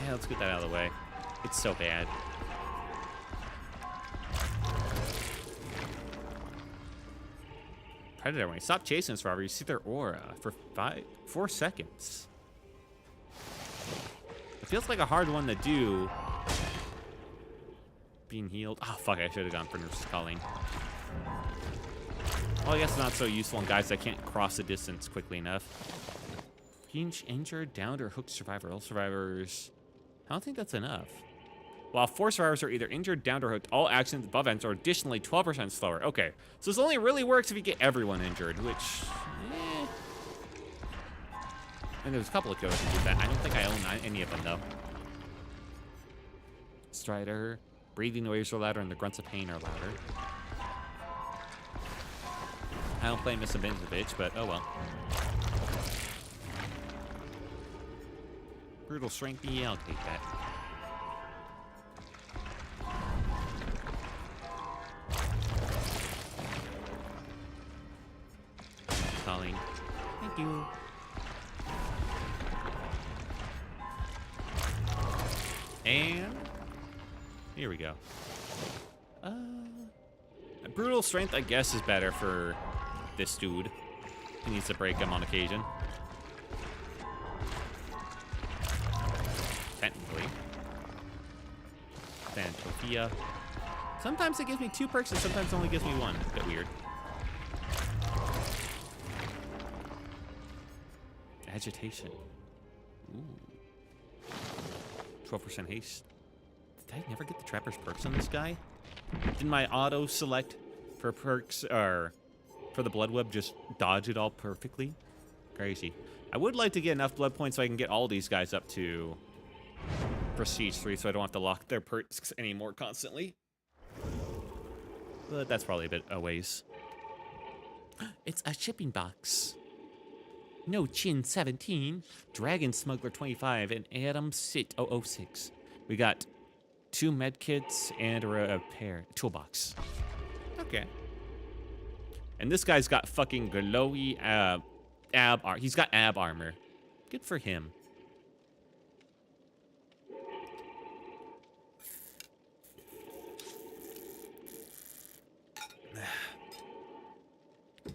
Yeah, let's get that out of the way. It's so bad. Predator, when you stop chasing this robber, you see their aura for 4 seconds. It feels like a hard one to do. Being healed. Oh, fuck, I should have gone for Nurse's Calling. Well, I guess not so useful on guys that can't cross the distance quickly enough. Injured, downed, or hooked survivor. All survivors. I don't think that's enough. While 4 survivors are either injured, downed, or hooked, all actions above ends are additionally 12% slower. Okay, so this only really works if you get everyone injured, which... And there's a couple of codes that do that. I don't think I own any of them, though. Strider. Breathing noise are louder and the grunts of pain are louder. I don't play Miss a bitch, but oh well. Brutal strength, yeah, I'll take that. Calling. Thank you. And here we go. Brutal strength, I guess, is better for this dude. He needs to break him on occasion. technically. Phantopia. Sometimes it gives me 2 perks and sometimes it only gives me 1. A bit weird. Agitation. Ooh. 12% haste. Did I never get the Trapper's perks on this guy? Didn't my auto select for perks, or for the Blood Web, just dodge it all perfectly? Crazy. I would like to get enough blood points so I can get all these guys up to Prestige 3 so I don't have to lock their perks anymore constantly. But that's probably a bit a ways. It's a shipping box. No Chin 17, Dragon Smuggler 25, and Adam Sit 006. We got 2 medkits and a repair toolbox. Okay. And this guy's got fucking glowy he's got ab armor. Good for him.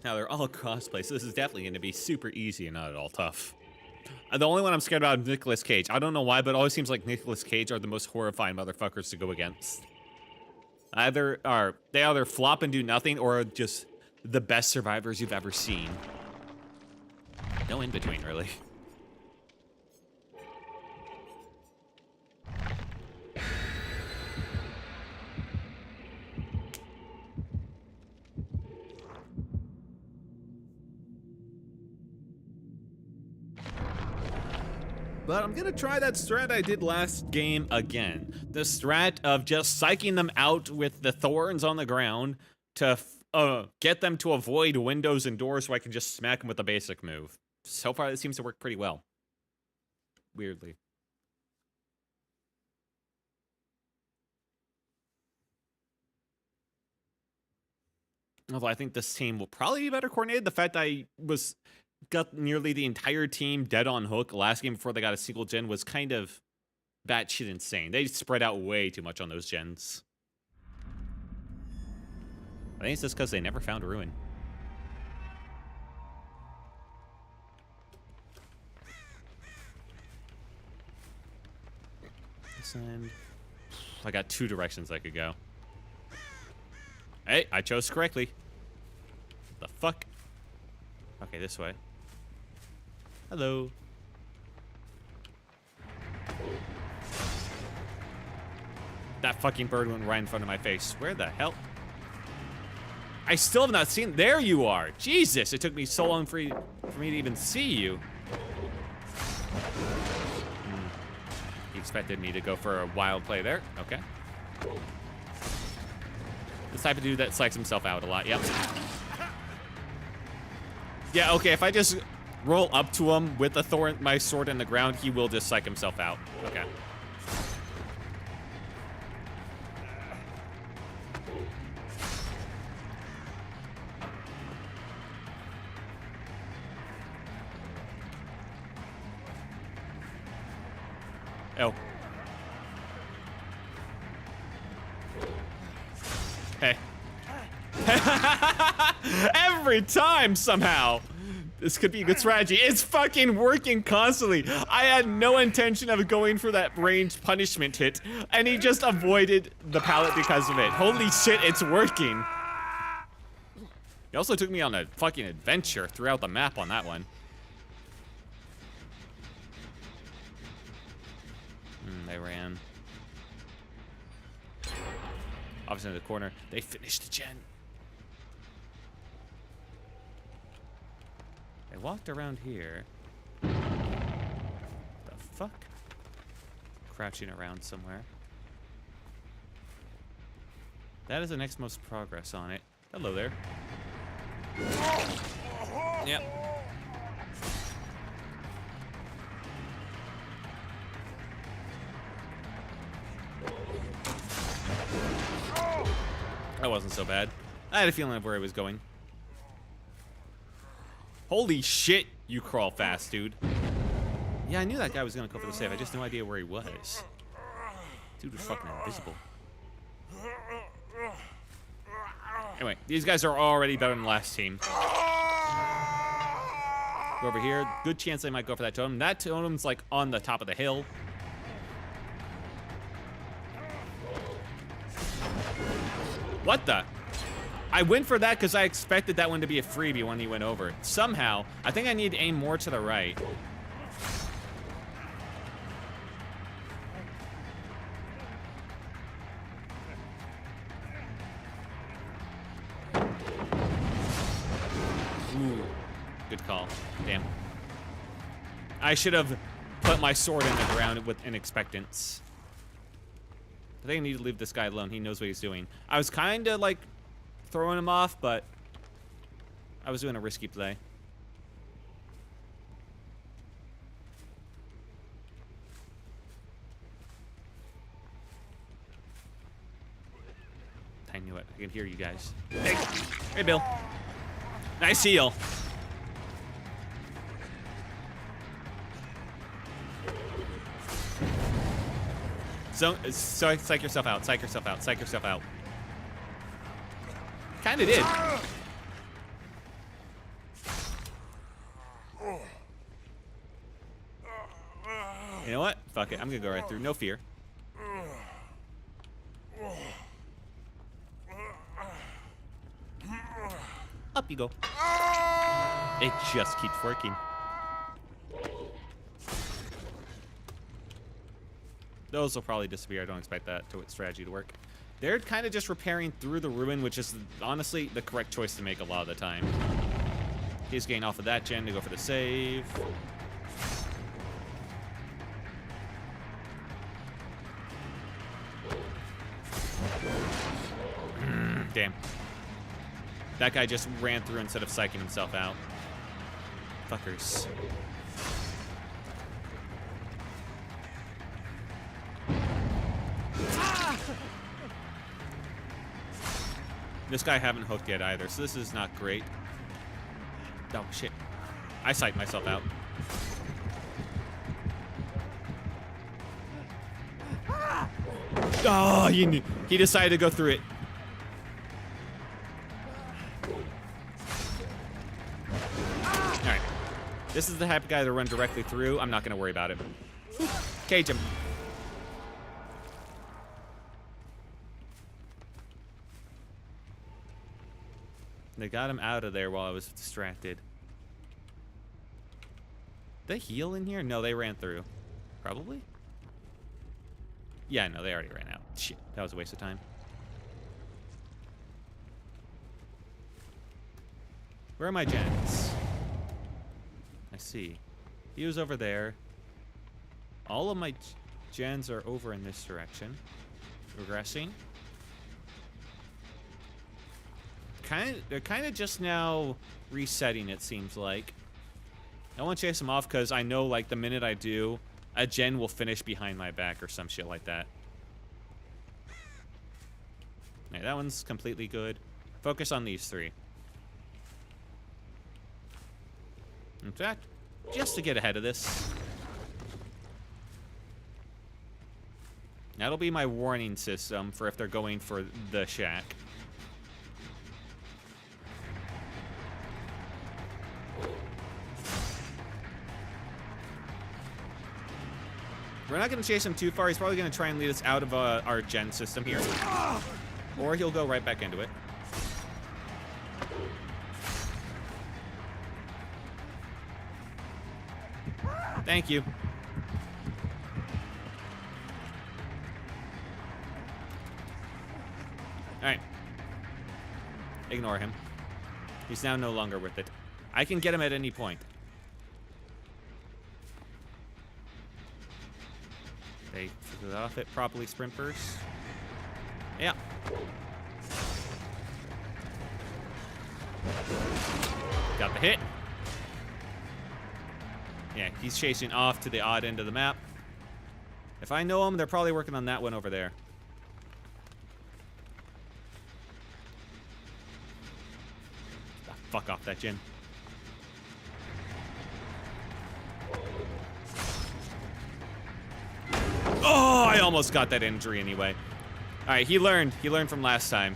Now they're all crossplay, so this is definitely going to be super easy and not at all tough. The only one I'm scared about is Nicolas Cage. I don't know why, but it always seems like Nicolas Cage are the most horrifying motherfuckers to go against. They either flop and do nothing, or are just the best survivors you've ever seen. No in between, really. But I'm gonna try that strat I did last game again. The strat of just psyching them out with the thorns on the ground to get them to avoid windows and doors so I can just smack them with a basic move. So far, it seems to work pretty well. Weirdly. Although I think this team will probably be better coordinated. The fact I got nearly the entire team dead on hook last game before they got a single gen was kind of batshit insane. They spread out way too much on those gens. I think it's just because they never found a ruin. And I got 2 directions I could go. Hey, I chose correctly. The fuck? Okay, this way. Hello. That fucking bird went right in front of my face. Where the hell? I still have not seen. There you are. Jesus, it took me so long for me to even see you. He expected me to go for a wild play there. Okay. This type of dude that psychs himself out a lot. Yep. Yeah, okay, if I just roll up to him with my sword in the ground, he will just psych himself out. Okay. Oh. Hey. Every time, somehow. This could be a good strategy. It's fucking working constantly. I had no intention of going for that ranged punishment hit, and he just avoided the pallet because of it. Holy shit, it's working. He also took me on a fucking adventure throughout the map on that one. They ran. Obviously in the corner. They finished the gen. They walked around here. The fuck? Crouching around somewhere. That is the next most progress on it. Hello there. Yep. That wasn't so bad. I had a feeling of where he was going. Holy shit, you crawl fast, dude. Yeah, I knew that guy was gonna go for the save. I just had no idea where he was. Dude was fucking invisible. Anyway, these guys are already better than the last team. Go over here. Good chance they might go for that totem. That totem's like on the top of the hill. What the? I went for that because I expected that one to be a freebie when he went over. Somehow, I think I need to aim more to the right. Ooh, good call. Damn. I should have put my sword in the ground with an expectance. I think I need to leave this guy alone. He knows what he's doing. I was kind of like throwing him off, but I was doing a risky play. I knew it. I can hear you guys. Hey, Bill. Nice heal. So psych yourself out. Psych yourself out. Psych yourself out. Kind of did. You know what? Fuck it. I'm gonna go right through. No fear. Up you go. It just keeps working. Those will probably disappear. I don't expect that strategy to work. They're kind of just repairing through the ruin, which is honestly the correct choice to make a lot of the time. He's getting off of that gen to go for the save. Damn. That guy just ran through instead of psyching himself out. Fuckers. This guy I haven't hooked yet either, so this is not great. Oh, shit. I psyched myself out. Oh, he decided to go through it. Alright. This is the type of guy to run directly through. I'm not going to worry about it. Cage him. They got him out of there while I was distracted. Did they heal in here? No, they ran through. Probably? Yeah, no, they already ran out. Shit, that was a waste of time. Where are my gens? I see. He was over there. All of my gens are over in this direction. Regressing. They're kind of just now resetting, it seems like. I want to chase them off because I know, like, the minute I do, a gen will finish behind my back or some shit like that. Yeah, that one's completely good. Focus on these three. In fact, just to get ahead of this. That'll be my warning system for if they're going for the shack. We're not going to chase him too far. He's probably going to try and lead us out of our gen system here. Or he'll go right back into it. Thank you. Alright. Ignore him. He's now no longer worth it. I can get him at any point. They figured off it properly, sprint first. Yeah. Got the hit. Yeah, he's chasing off to the odd end of the map. If I know them, they're probably working on that one over there. Ah, fuck off that gen. Oh, I almost got that injury anyway. All right, he learned. He learned from last time.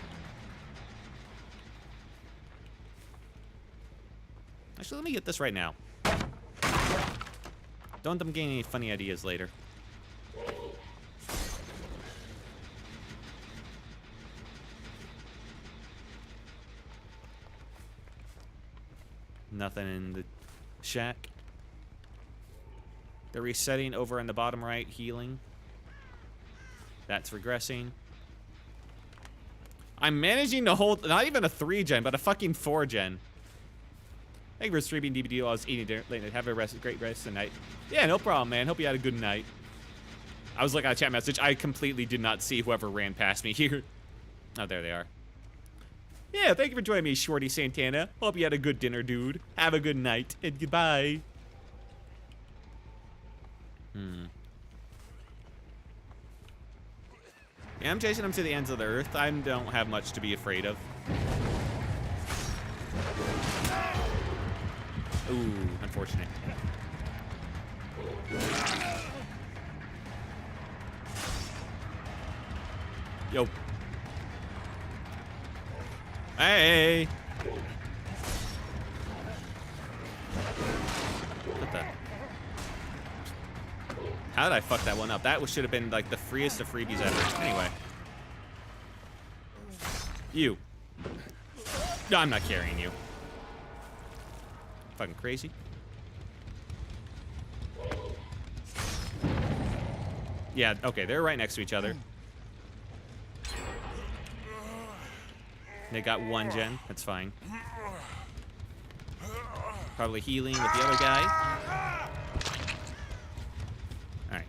Actually, let me get this right now. Don't want them getting any funny ideas later. Nothing in the shack. They're resetting over in the bottom right, healing. That's regressing. I'm managing to hold, not even a 3-gen, but a fucking 4-gen. Thank you for streaming DBD while I was eating dinner late night. Have a great rest of the night. Yeah, no problem, man. Hope you had a good night. I was looking at a chat message. I completely did not see whoever ran past me here. Oh, there they are. Yeah, thank you for joining me, Shorty Santana. Hope you had a good dinner, dude. Have a good night, and goodbye. Yeah, I'm chasing them to the ends of the earth. I don't have much to be afraid of. Ooh, unfortunate. Yo. Hey! What the? How did I fuck that one up? That should have been like the freest of freebies ever. Anyway. You. No, I'm not carrying you. Fucking crazy. Yeah, okay, they're right next to each other. They got 1-gen, that's fine. Probably healing with the other guy. Alright.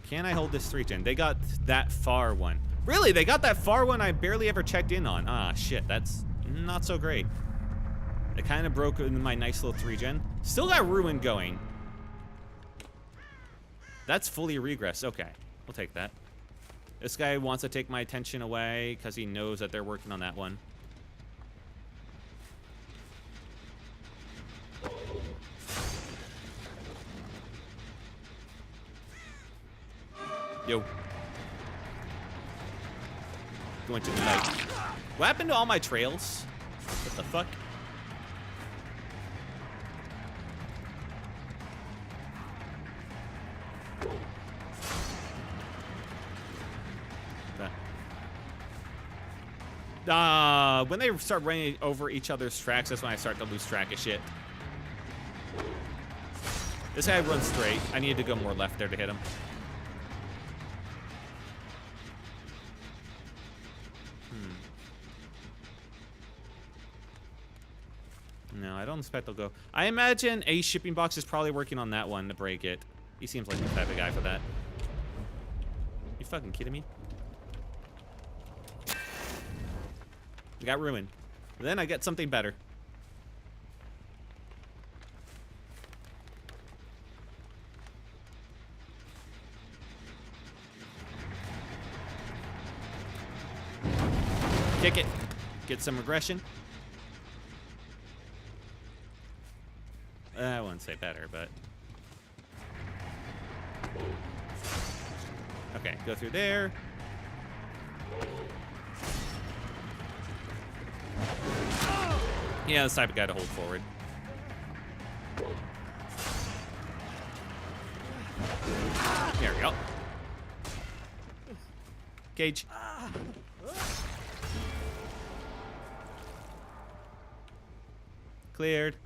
Can I hold this 3-gen? They got that far one. Really? They got that far one I barely ever checked in on. Ah, shit, that's not so great. It kind of broke into my nice little 3-gen. Still got Ruin going. That's fully regress. Okay, we'll take that. This guy wants to take my attention away because he knows that they're working on that one. Yo. Going to the night. What happened to all my trails? What the fuck? When they start running over each other's tracks, that's when I start to lose track of shit. This guy runs straight. I needed to go more left there to hit him. No, I don't expect they'll go. I imagine a shipping box is probably working on that one to break it. He seems like the type of guy for that. You fucking kidding me? I got ruined. Then I get something better. Kick it. Get some regression. I wouldn't say better, but... Okay, go through there. Yeah, this type of guy to hold forward. There we go. Cage. Cleared.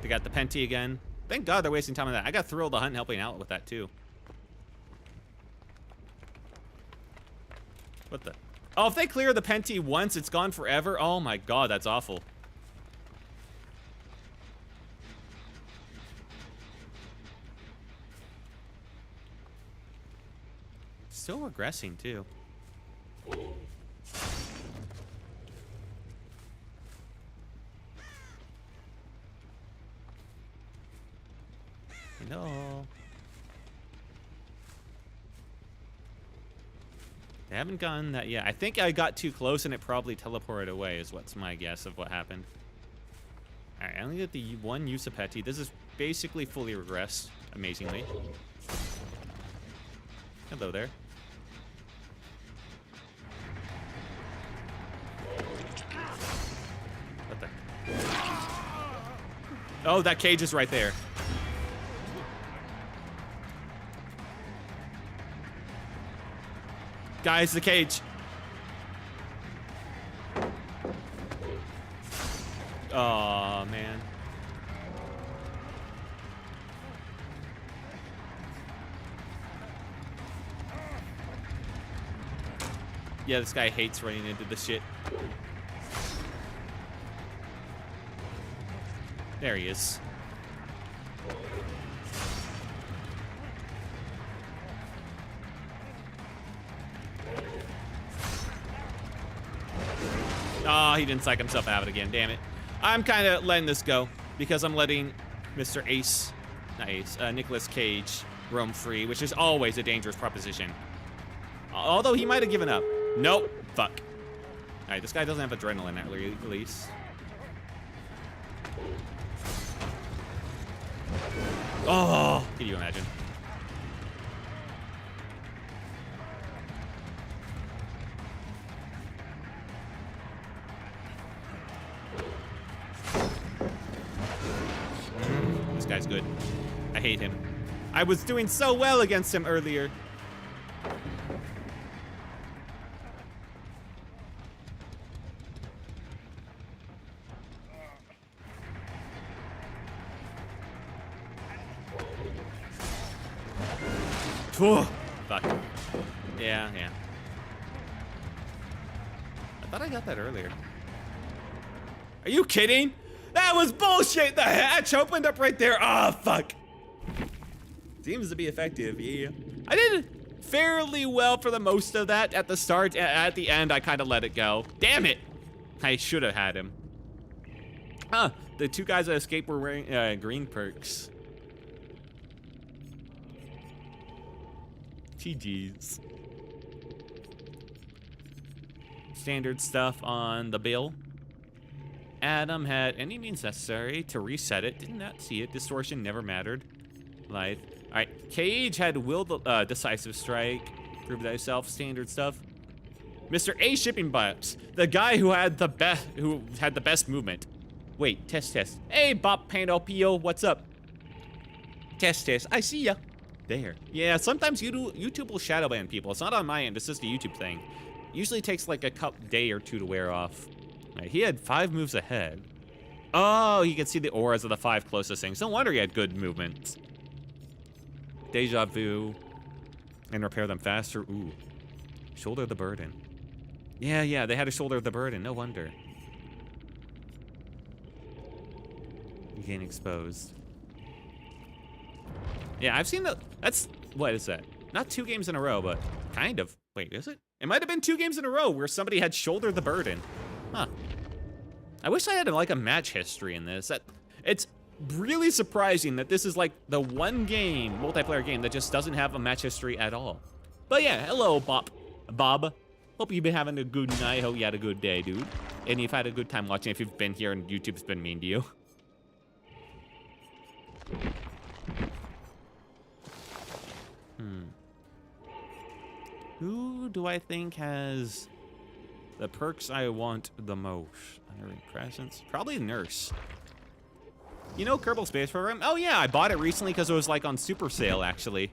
They got the Penty again. Thank God they're wasting time on that. I got Thrill the Hunt helping out with that too. What the? Oh, if they clear the Penty once, it's gone forever. Oh my God, that's awful. Still regressing too. No. They haven't gotten that yet. I think I got too close and it probably teleported away is what's my guess of what happened. Alright, I only get the one use of Petty. This is basically fully regressed, amazingly. Hello there. What the? Oh, that cage is right there. Guys, the cage. Oh, man. Yeah, this guy hates running into the shit. There he is. Oh, he didn't psych himself out again, damn it. I'm kind of letting this go because I'm letting Mr. Ace, not Ace, Nicolas Cage roam free, which is always a dangerous proposition. Although he might have given up. Nope, fuck. All right, this guy doesn't have adrenaline at least. Oh, can you imagine? This guy's good. I hate him. I was doing so well against him earlier. Oh, fuck. Yeah. I thought I got that earlier. Are you kidding? That was bullshit! The hatch opened up right there. Ah, fuck. Seems to be effective, yeah. I did fairly well for the most of that at the start. At the end, I kind of let it go. Damn it! I should have had him. Huh, the two guys that escaped were wearing green perks. GG's. Standard stuff on the bill. Adam had any means necessary to reset it. Did not see it. Distortion never mattered. Life. All right. Cage had will decisive strike. Prove thyself. Standard stuff. Mr. A shipping box. The guy who had the best movement. Wait. Test. Hey, Bob Panopio. What's up? Test. I see ya. There. Yeah. Sometimes YouTube will shadow ban people. It's not on my end. It's just a YouTube thing. Usually takes like a day or two to wear off. Right, he had 5 moves ahead. Oh, he could see the auras of the 5 closest things. No wonder he had good movement. Deja vu. And repair them faster. Ooh. Shoulder the burden. Yeah, they had to shoulder the burden. No wonder. Getting exposed. Yeah, I've seen that's, what is that? Not 2 games in a row, but kind of. Wait, is it? It might have been 2 games in a row where somebody had shouldered the burden. Huh. I wish I had like a match history in this. It's really surprising that this is like the one game, multiplayer game, that just doesn't have a match history at all. But yeah, hello, Bob. Hope you've been having a good night. Hope you had a good day, dude. And you've had a good time watching if you've been here and YouTube's been mean to you. Who do I think has the perks I want the most? Iron Presence? Probably Nurse. You know Kerbal Space Program? Oh yeah, I bought it recently because it was like on super sale, actually.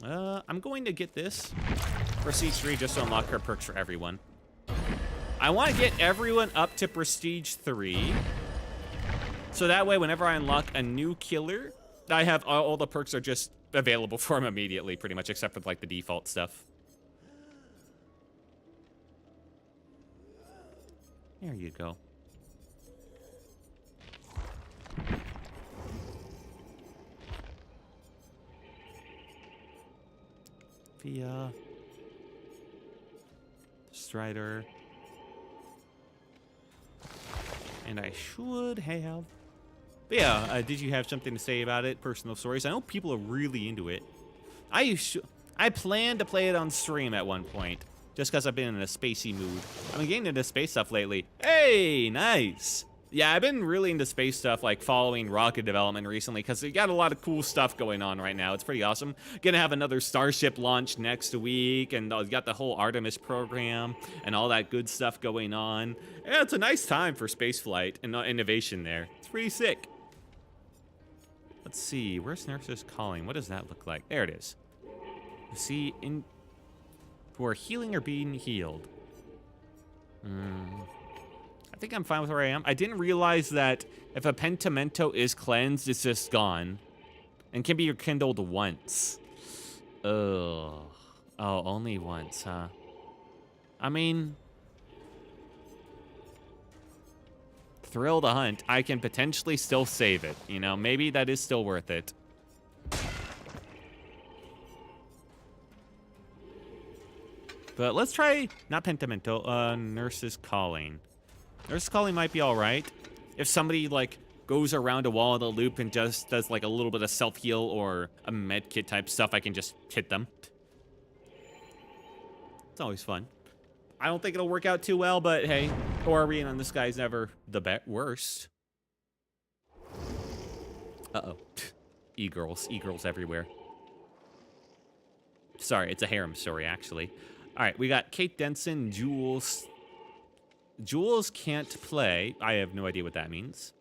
I'm going to get this Prestige 3 just to unlock her perks for everyone. I want to get everyone up to Prestige 3. So that way, whenever I unlock a new killer, I have all the perks are just available for him immediately, pretty much, except for like the default stuff. There you go. Via Strider. And I should have. But yeah, did you have something to say about it? Personal stories. I know people are really into it. I plan to play it on stream at one point, just because I've been in a spacey mood. I've been getting into space stuff lately. Hey, nice. Yeah, I've been really into space stuff, like following rocket development recently, because we got a lot of cool stuff going on right now. It's pretty awesome. Gonna have another Starship launch next week, and got the whole Artemis program and all that good stuff going on. Yeah, it's a nice time for spaceflight and innovation there. It's pretty sick. Let's see, where's Nurse's Calling? What does that look like? There it is. You see, who are healing or being healed. I think I'm fine with where I am. I didn't realize that if a pentimento is cleansed, it's just gone. And can be rekindled once. Ugh. Oh, only once, huh? I mean... Thrill to hunt. I can potentially still save it. You know, maybe that is still worth it. But let's try, not pentimento, Nurse's Calling. Nurse's Calling might be all right. If somebody, like, goes around a wall of the loop and just does, like, a little bit of self-heal or a med kit type stuff, I can just hit them. It's always fun. I don't think it'll work out too well, but hey, Orion on this guy's never the worst. Uh-oh. E-girls everywhere. Sorry, it's a harem story, actually. All right, we got Kate Denson, Jules. Jules can't play. I have no idea what that means.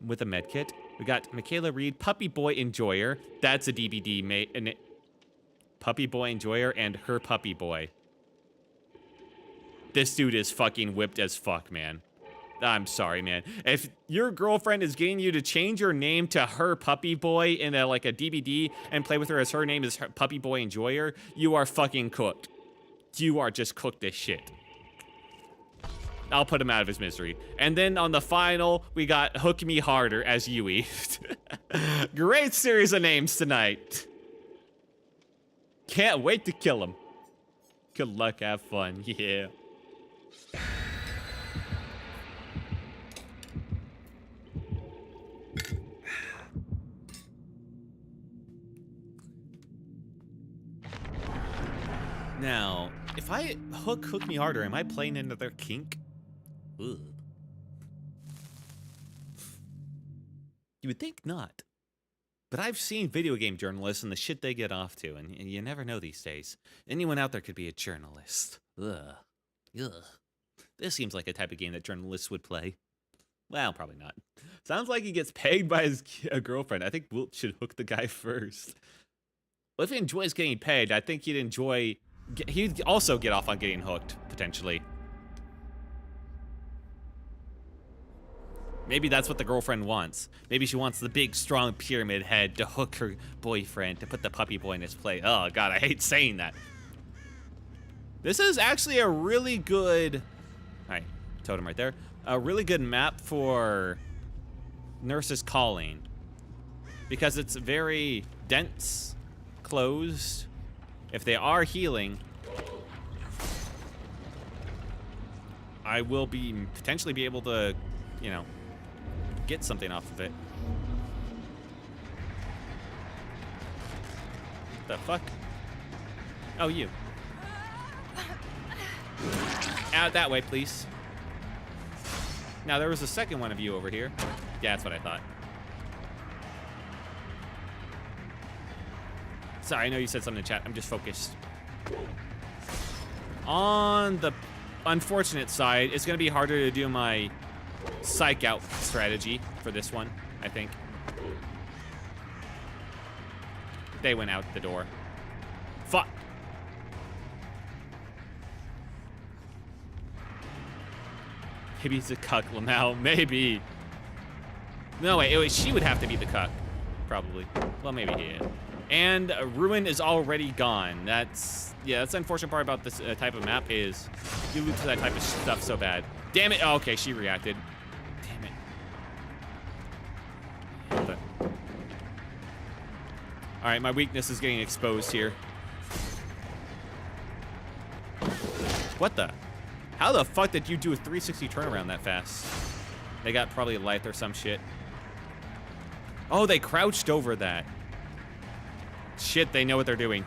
With a medkit. We got Michaela Reed, Puppy Boy Enjoyer. That's a DBD mate. Puppy Boy Enjoyer and her Puppy Boy. This dude is fucking whipped as fuck, man. I'm sorry, man. If your girlfriend is getting you to change your name to her Puppy Boy in like a DBD and play with her as her name is her Puppy Boy Enjoyer, you are fucking cooked. You are just cooked as shit. I'll put him out of his misery. And then on the final, we got Hook Me Harder as Yui. Great series of names tonight. Can't wait to kill him. Good luck, have fun, yeah. Now, if I hook me harder, am I playing another kink? Ugh. You would think not. But I've seen video game journalists and the shit they get off to, and you never know these days. Anyone out there could be a journalist. Ugh. Ugh. This seems like a type of game that journalists would play. Well, probably not. Sounds like he gets paid by his girlfriend. I think Wilt should hook the guy first. Well, if he enjoys getting paid, I think he'd enjoy... He'd also get off on getting hooked, potentially. Maybe that's what the girlfriend wants. Maybe she wants the big, strong pyramid head to hook her boyfriend, to put the puppy boy in his place. Oh, God, I hate saying that. This is actually a really good... All right, totem right there. A really good map for Nurse's Calling. Because it's very dense, closed. If they are healing, I will potentially be able to, you know, get something off of it. The fuck? Oh, you. Out that way, please. Now, there was a second one of you over here. Yeah, that's what I thought. Sorry, I know you said something in chat. I'm just focused. On the unfortunate side, it's going to be harder to do my psych out strategy for this one, I think. They went out the door. Fuck. Maybe it's a cuck, Lamau. Maybe. No, wait, she would have to be the cuck. Probably. Well, maybe he is. And Ruin is already gone. That's the unfortunate part about this type of map is you lose to that type of stuff so bad. Damn it. Oh, okay, she reacted. Damn it. All right, my weakness is getting exposed here. What the? How the fuck did you do a 360 turnaround that fast? They got probably light or some shit. Oh, they crouched over that. Shit, they know what they're doing.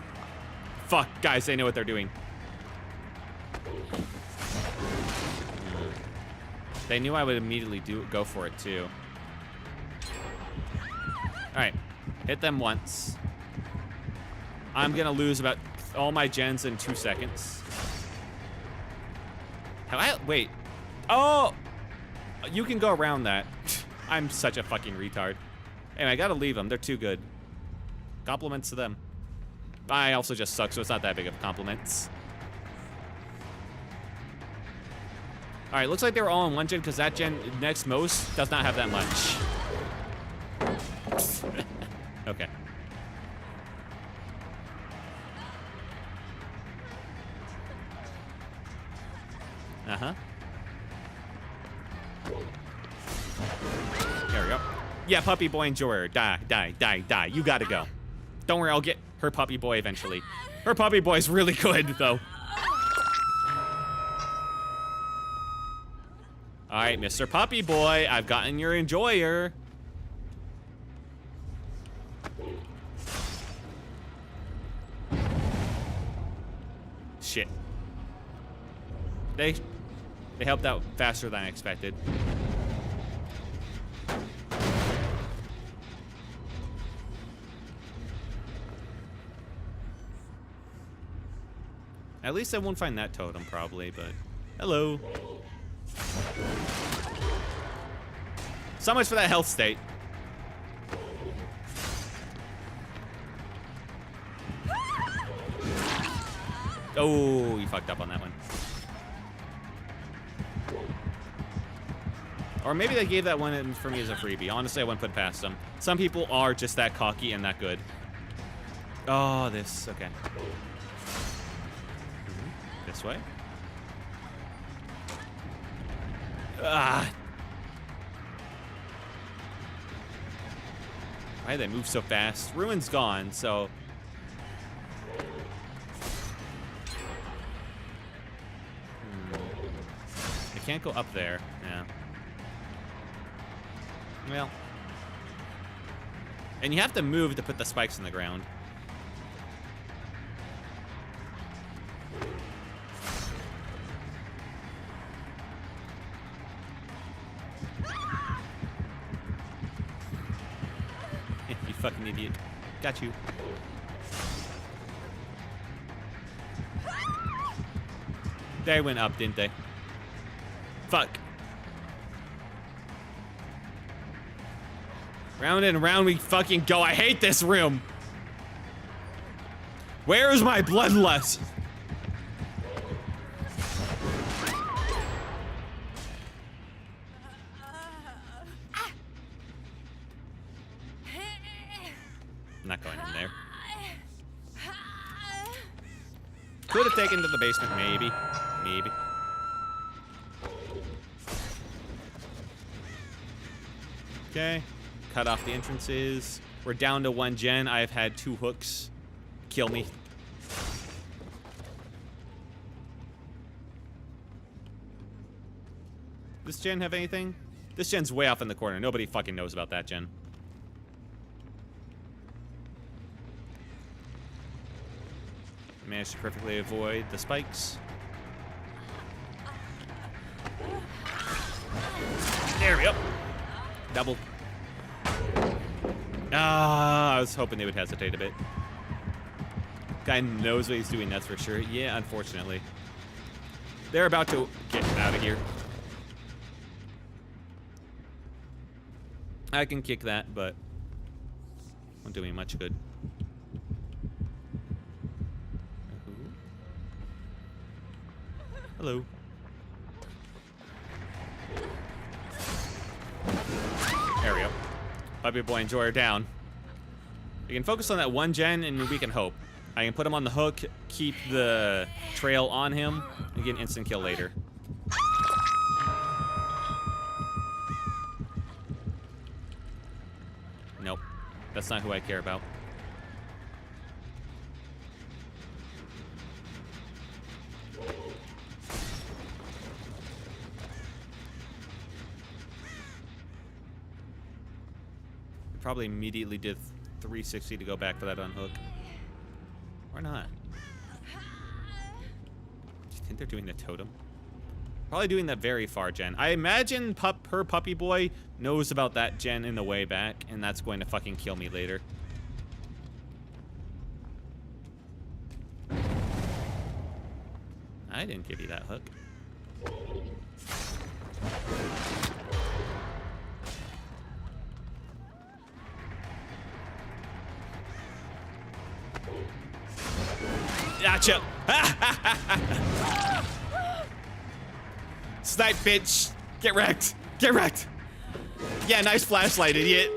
Fuck, guys, they know what they're doing. They knew I would immediately go for it, too. All right, hit them once. I'm gonna lose about all my gens in 2 seconds. Wait. Oh! You can go around that. I'm such a fucking retard. Anyway, I gotta leave them. They're too good. Compliments to them. I also just suck, so it's not that big of compliments. All right, looks like they were all in one gen because that gen next most does not have that much. Okay. Uh-huh. There we go. Yeah, puppy boy enjoyer. Die, die, die, die. You gotta go. Don't worry, I'll get her puppy boy eventually. Her puppy boy's really good, though. All right, Mr. Puppy Boy, I've gotten your enjoyer. Shit. They helped out faster than I expected. At least I won't find that totem, probably, but... Hello. So much for that health state. Oh, you fucked up on that one. Or maybe they gave that one in for me as a freebie. Honestly, I wouldn't put it past them. Some people are just that cocky and that good. Oh, this. Okay. This way. Ah. Why did they move so fast? Ruin's gone, so... I can't go up there. Yeah. Well. And you have to move to put the spikes in the ground. You fucking idiot. Got you. They went up, didn't they? Fuck. Round and round we fucking go. I hate this room. Where is my bloodlust? I'm not going in there. Could have taken to the basement, maybe. Maybe. Okay. Cut off the entrances. We're down to 1 gen. I've had 2 hooks kill me. This gen have anything? This gen's way off in the corner. Nobody fucking knows about that gen. Managed to perfectly avoid the spikes. There we go. Double. Ah, I was hoping they would hesitate a bit. Guy knows what he's doing, that's for sure. Yeah, unfortunately. They're about to get out of here. I can kick that, but won't do me much good. Hello. There we go. Puppy boy enjoyer down. We can focus on that 1 gen and we can hope. I can put him on the hook, keep the trail on him, and get an instant kill later. Nope. That's not who I care about. Probably immediately did 360 to go back for that unhook. Or not. Do you think they're doing the totem? Probably doing that very far gen. I imagine her puppy boy knows about that gen in the way back, and that's going to fucking kill me later. I didn't give you that hook. Gotcha. Snipe, bitch. Get wrecked. Get wrecked. Yeah, nice flashlight, idiot.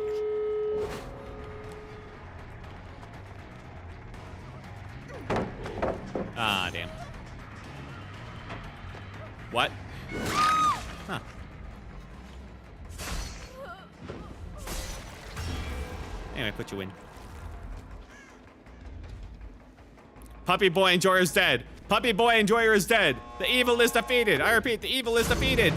Ah, damn. What? Huh. Anyway, put you in. Puppy Boy Enjoyer is dead. Puppy Boy Enjoyer is dead. The evil is defeated. I repeat, the evil is defeated.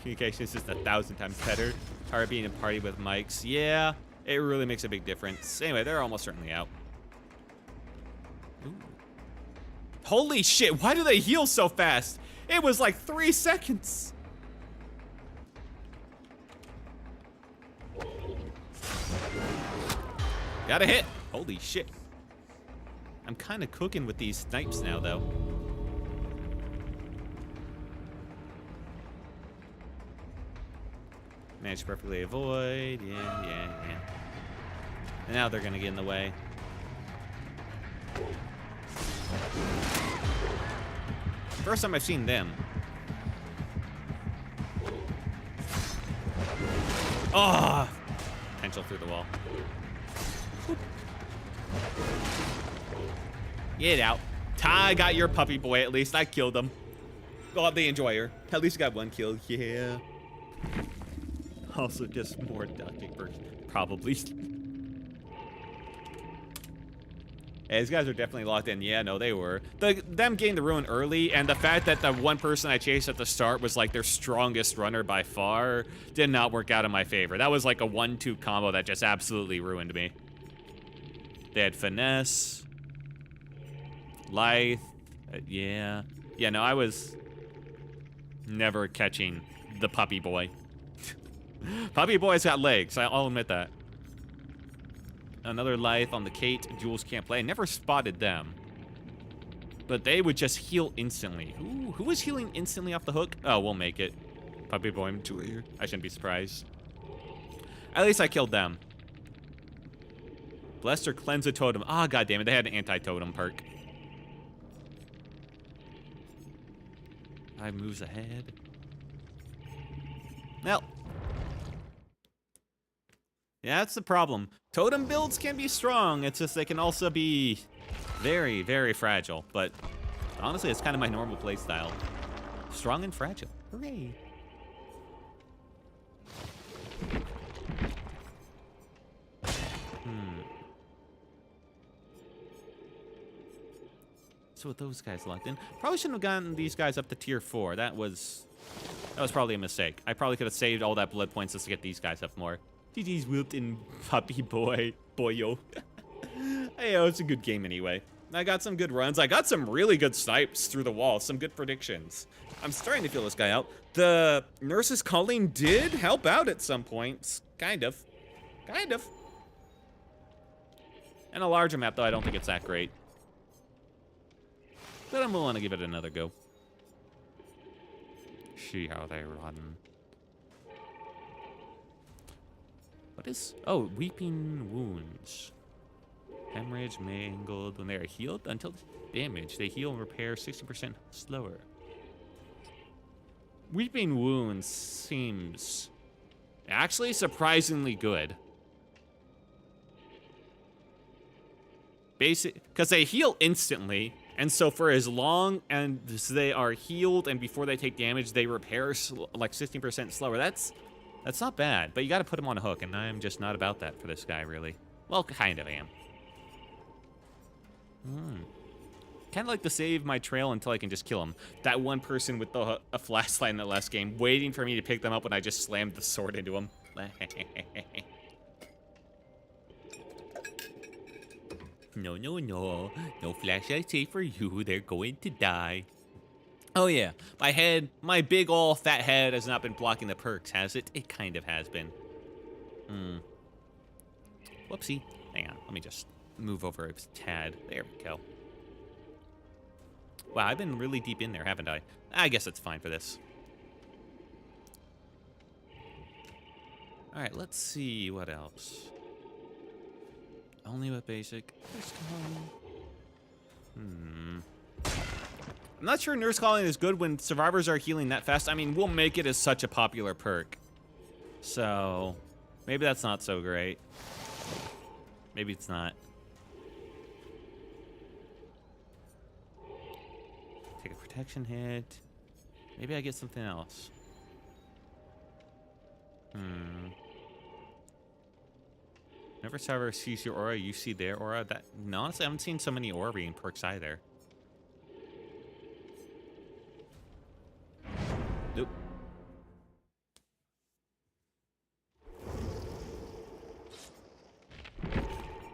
Communication is just 1,000 times better. Hard being in a party with mics. Yeah, it really makes a big difference. Anyway, they're almost certainly out. Ooh. Holy shit, why do they heal so fast? It was like 3 seconds. Got a hit. Holy shit. I'm kind of cooking with these snipes now, though. Managed to perfectly avoid. Yeah. And now they're gonna get in the way. First time I've seen them. Oh! Potential through the wall. Get out. Ty got your puppy boy at least. I killed him. Got the Enjoyer. At least got 1 kill. Yeah. Also just more duct tape, probably. Hey, these guys are definitely locked in. Yeah, no, they were. Them getting the ruin early, and the fact that the one person I chased at the start was like their strongest runner by far did not work out in my favor. That was like a 1-2 combo that just absolutely ruined me. They had finesse, lithe, yeah. Yeah, no, I was never catching the puppy boy. Puppy boy's got legs, I'll admit that. Another life on the Kate. Jules can't play. I never spotted them. But they would just heal instantly. Who was healing instantly off the hook? Oh, we'll make it. Puppy boy Enjoyer. I shouldn't be surprised. At least I killed them. Blessed or cleanse a totem. Ah, god damn it. They had an anti-totem perk. 5 moves ahead. Well. Yeah, that's the problem. Totem builds can be strong. It's just they can also be very, very fragile. But honestly, it's kind of my normal playstyle. Strong and fragile. Hooray. So with those guys locked in, probably shouldn't have gotten these guys up to tier 4. That was probably a mistake. I probably could have saved all that blood points just to get these guys up more. GG's whooped in puppy boy. Boyo. Hey, it's a good game anyway. I got some good runs. I got some really good snipes through the wall. Some good predictions. I'm starting to feel this guy out. The nurse's calling did help out at some points. Kind of. Kind of. And a larger map, though, I don't think it's that great. But I'm willing to give it another go. See how they run. What is... Oh, weeping wounds. Hemorrhage mangled. When they are healed until damage, they heal and repair 60% slower. Weeping wounds seems actually surprisingly good. Because they heal instantly, and so for as long as they are healed and before they take damage, they repair like 16% slower. That's not bad, but you got to put them on a hook, and I'm just not about that for this guy, really. Well, kind of am. Kind of like to save my trail until I can just kill him. That one person with a flashlight in the last game, waiting for me to pick them up when I just slammed the sword into him. No, no, no. No flashlight safe for you. They're going to die. Oh, yeah. My head, my big ol' fat head has not been blocking the perks, has it? It kind of has been. Whoopsie. Hang on. Let me just move over a tad. There we go. Wow, I've been really deep in there, haven't I? I guess that's fine for this. All right, let's see what else. Only with basic. I'm not sure Nurse Calling is good when survivors are healing that fast. I mean, we'll make it as such a popular perk. So, maybe that's not so great. Maybe it's not. Take a protection hit. Maybe I get something else. Whenever survivor sees your aura, you see their aura. That, no, honestly, I haven't seen so many aura being perks either. Nope.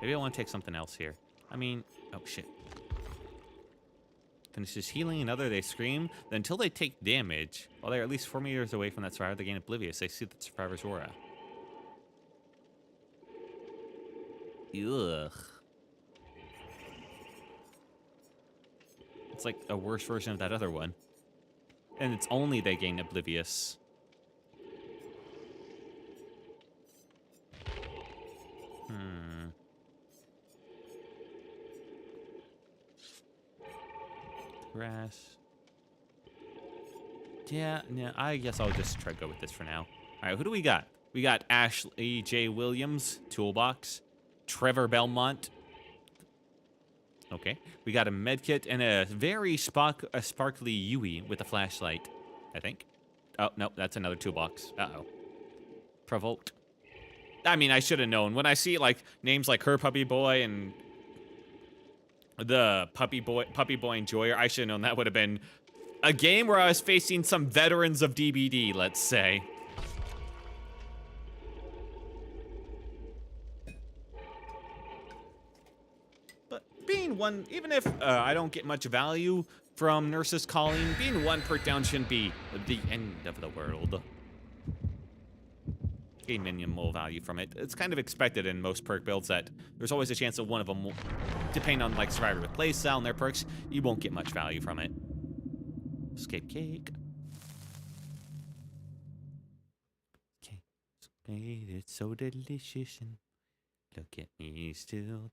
Maybe I want to take something else here. I mean, oh shit. Finishes healing another, they scream. Then until they take damage, while they're at least 4 meters away from that survivor, they gain oblivious. They see the survivor's aura. Ugh. It's like a worse version of that other one. And it's only they gain oblivious. Grass. Yeah, I guess I'll just try to go with this for now. All right, who do we got? We got Ashley J. Williams, Toolbox. Trevor Belmont. Okay. We got a medkit and a very sparkly Yui with a flashlight, I think. Oh, no, that's another toolbox. Uh-oh. Provoked. I mean, I should have known. When I see, like, names like Her Puppy Boy and the Puppy Boy Enjoyer, I should have known that would have been a game where I was facing some veterans of DBD, let's say. Being one, even if I don't get much value from Nurse's Calling, being 1 perk down shouldn't be the end of the world. Gain minimal value from it. It's kind of expected in most perk builds that there's always a chance that one of them will, depending on like survivor with playstyle and their perks, you won't get much value from it. Escape cake. Cake, it's so delicious and look at me still.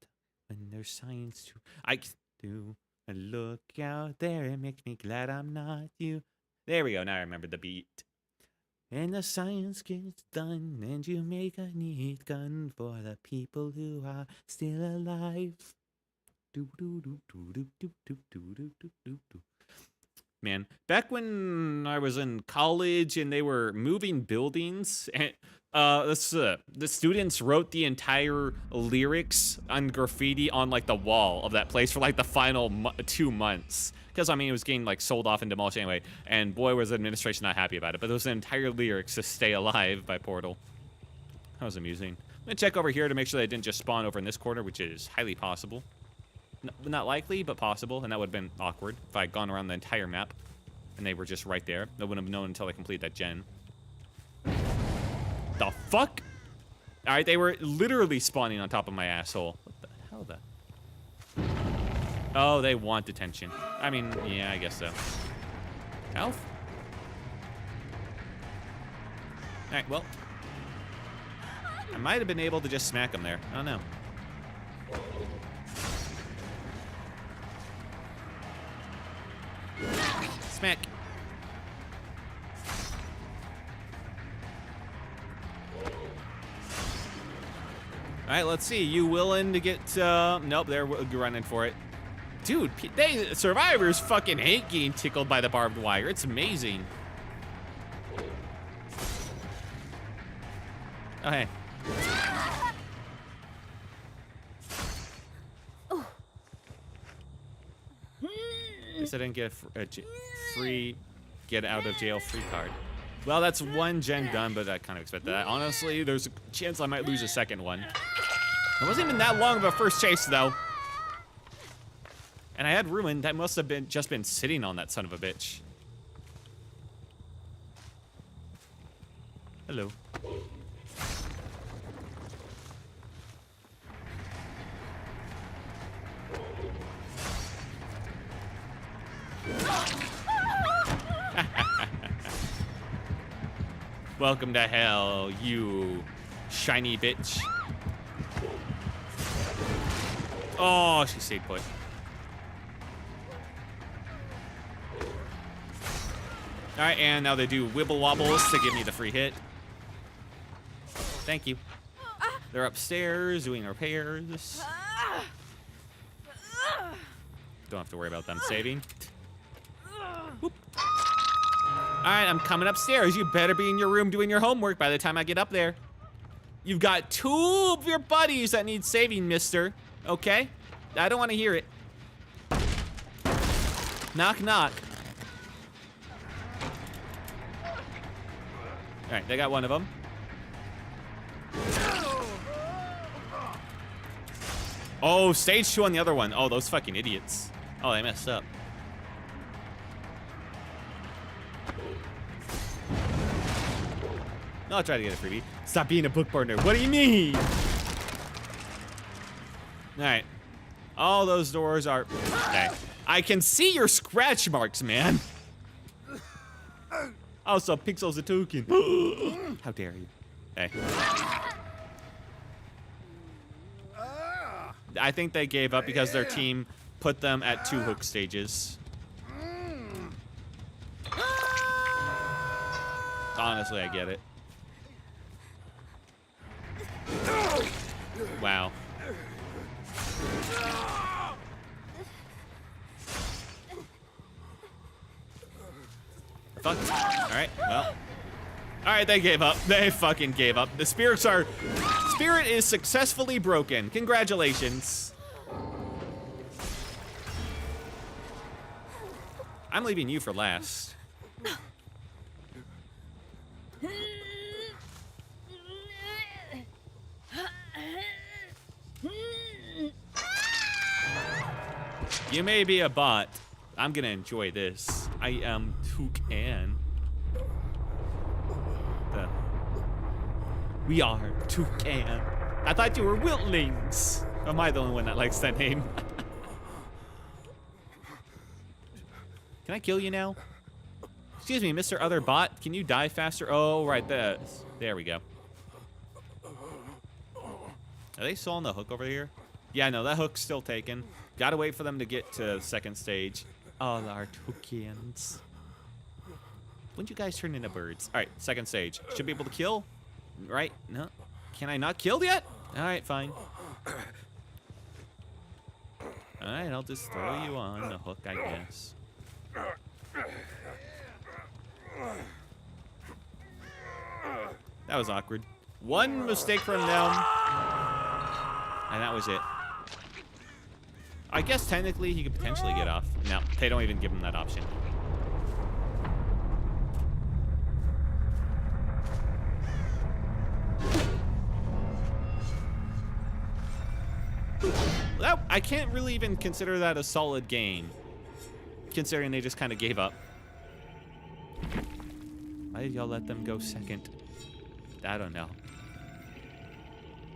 When there's science to I can do a look out there, it makes me glad I'm not you. There we go, now I remember the beat. And the science gets done, and you make a neat gun for the people who are still alive. Do do do do do do do do do do do do. Man, back when I was in college and they were moving buildings, and the students wrote the entire lyrics on graffiti on like the wall of that place for like the final 2 months. Because I mean, it was getting like sold off and demolished anyway, and boy was the administration not happy about it. But there was an entire lyrics to "Stay Alive" by Portal. That was amusing. I'm gonna check over here to make sure they didn't just spawn over in this corner, which is highly possible. Not likely, but possible, and that would have been awkward if I had gone around the entire map and they were just right there. I wouldn't have known until I completed that gen. The fuck? All right, they were literally spawning on top of my asshole. What the hell, Oh, they want detention. I mean, yeah, I guess so. Health? All right, well. I might have been able to just smack him there. I don't know. Smack. All right, let's see. You willing to get, nope, they're running for it. Dude, survivors fucking hate getting tickled by the barbed wire. It's amazing. Oh, hey. Guess I didn't get a free get out of jail free card. Well, that's 1 gen done, but I kind of expected that. Honestly, there's a chance I might lose a second one. It wasn't even that long of a first chase, though. And I had ruined. That must have been just been sitting on that son of a bitch. Hello. Welcome to hell, you shiny bitch. Oh, she stayed put. All right, and now they do wibble wobbles to give me the free hit. Thank you. They're upstairs doing repairs. Don't have to worry about them saving. Whoop. All right, I'm coming upstairs. You better be in your room doing your homework by the time I get up there. You've got 2 of your buddies that need saving, mister. Okay? I don't want to hear it. Knock, knock. All right, they got one of them. Oh, stage 2 on the other one. Oh, those fucking idiots. Oh, they messed up. No, I'll try to get a freebie. Stop being a book partner. What do you mean? All right. All those doors are... Okay. I can see your scratch marks, man. Also, Pixel's a token. How dare you? Hey. I think they gave up because their team put them at 2 hook stages. Honestly, I get it. Wow. Fuck. Alright, well. Alright, they gave up. They fucking gave up. The spirit is successfully broken. Congratulations. I'm leaving you for last. You may be a bot. I'm gonna enjoy this. I am Toucan. We are Toucan. I thought you were Wiltlings. Or am I the only one that likes that name? Can I kill you now? Excuse me, Mr. Other Bot. Can you die faster? Oh, right there. There we go. Are they still on the hook over here? Yeah, no, that hook's still taken. Gotta wait for them to get to second stage. All our toucans. When'd you guys turn into birds? All right, second stage. Should be able to kill. Right? No. Can I not kill yet? All right, fine. All right, I'll just throw you on the hook, I guess. That was awkward. One mistake from them, and that was it. I guess technically he could potentially get off. No, they don't even give him that option. Well, I can't really even consider that a solid game, considering they just kind of gave up. Why did y'all let them go second? I don't know.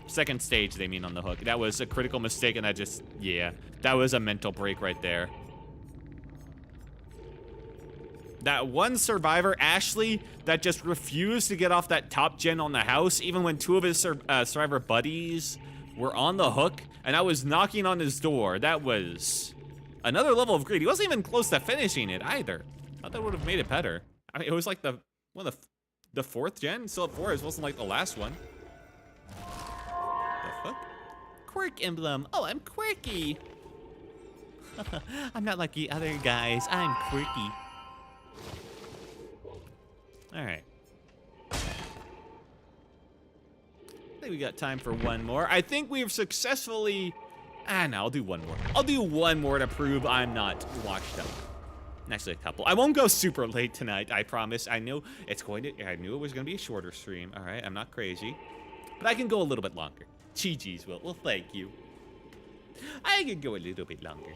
Second stage, they mean on the hook. That was a critical mistake, and yeah, that was a mental break right there. That one survivor, Ashley, that just refused to get off that top gen on the house, even when 2 of his survivor buddies were on the hook, and I was knocking on his door. That was another level of greed. He wasn't even close to finishing it either. I thought that would have made it better. I mean, it was like the 4th gen, still at 4. It wasn't like the last one. The fuck? Quirk emblem. Oh, I'm quirky. I'm not like the other guys. I'm quirky. All right. I think we got time for one more. I think we've successfully... no, I'll do one more. I'll do one more to prove I'm not washed up. Actually, a couple. I won't go super late tonight, I promise. I knew it was gonna be a shorter stream. All right, I'm not crazy. But I can go a little bit longer. GG's, Will. Well, thank you. I can go a little bit longer.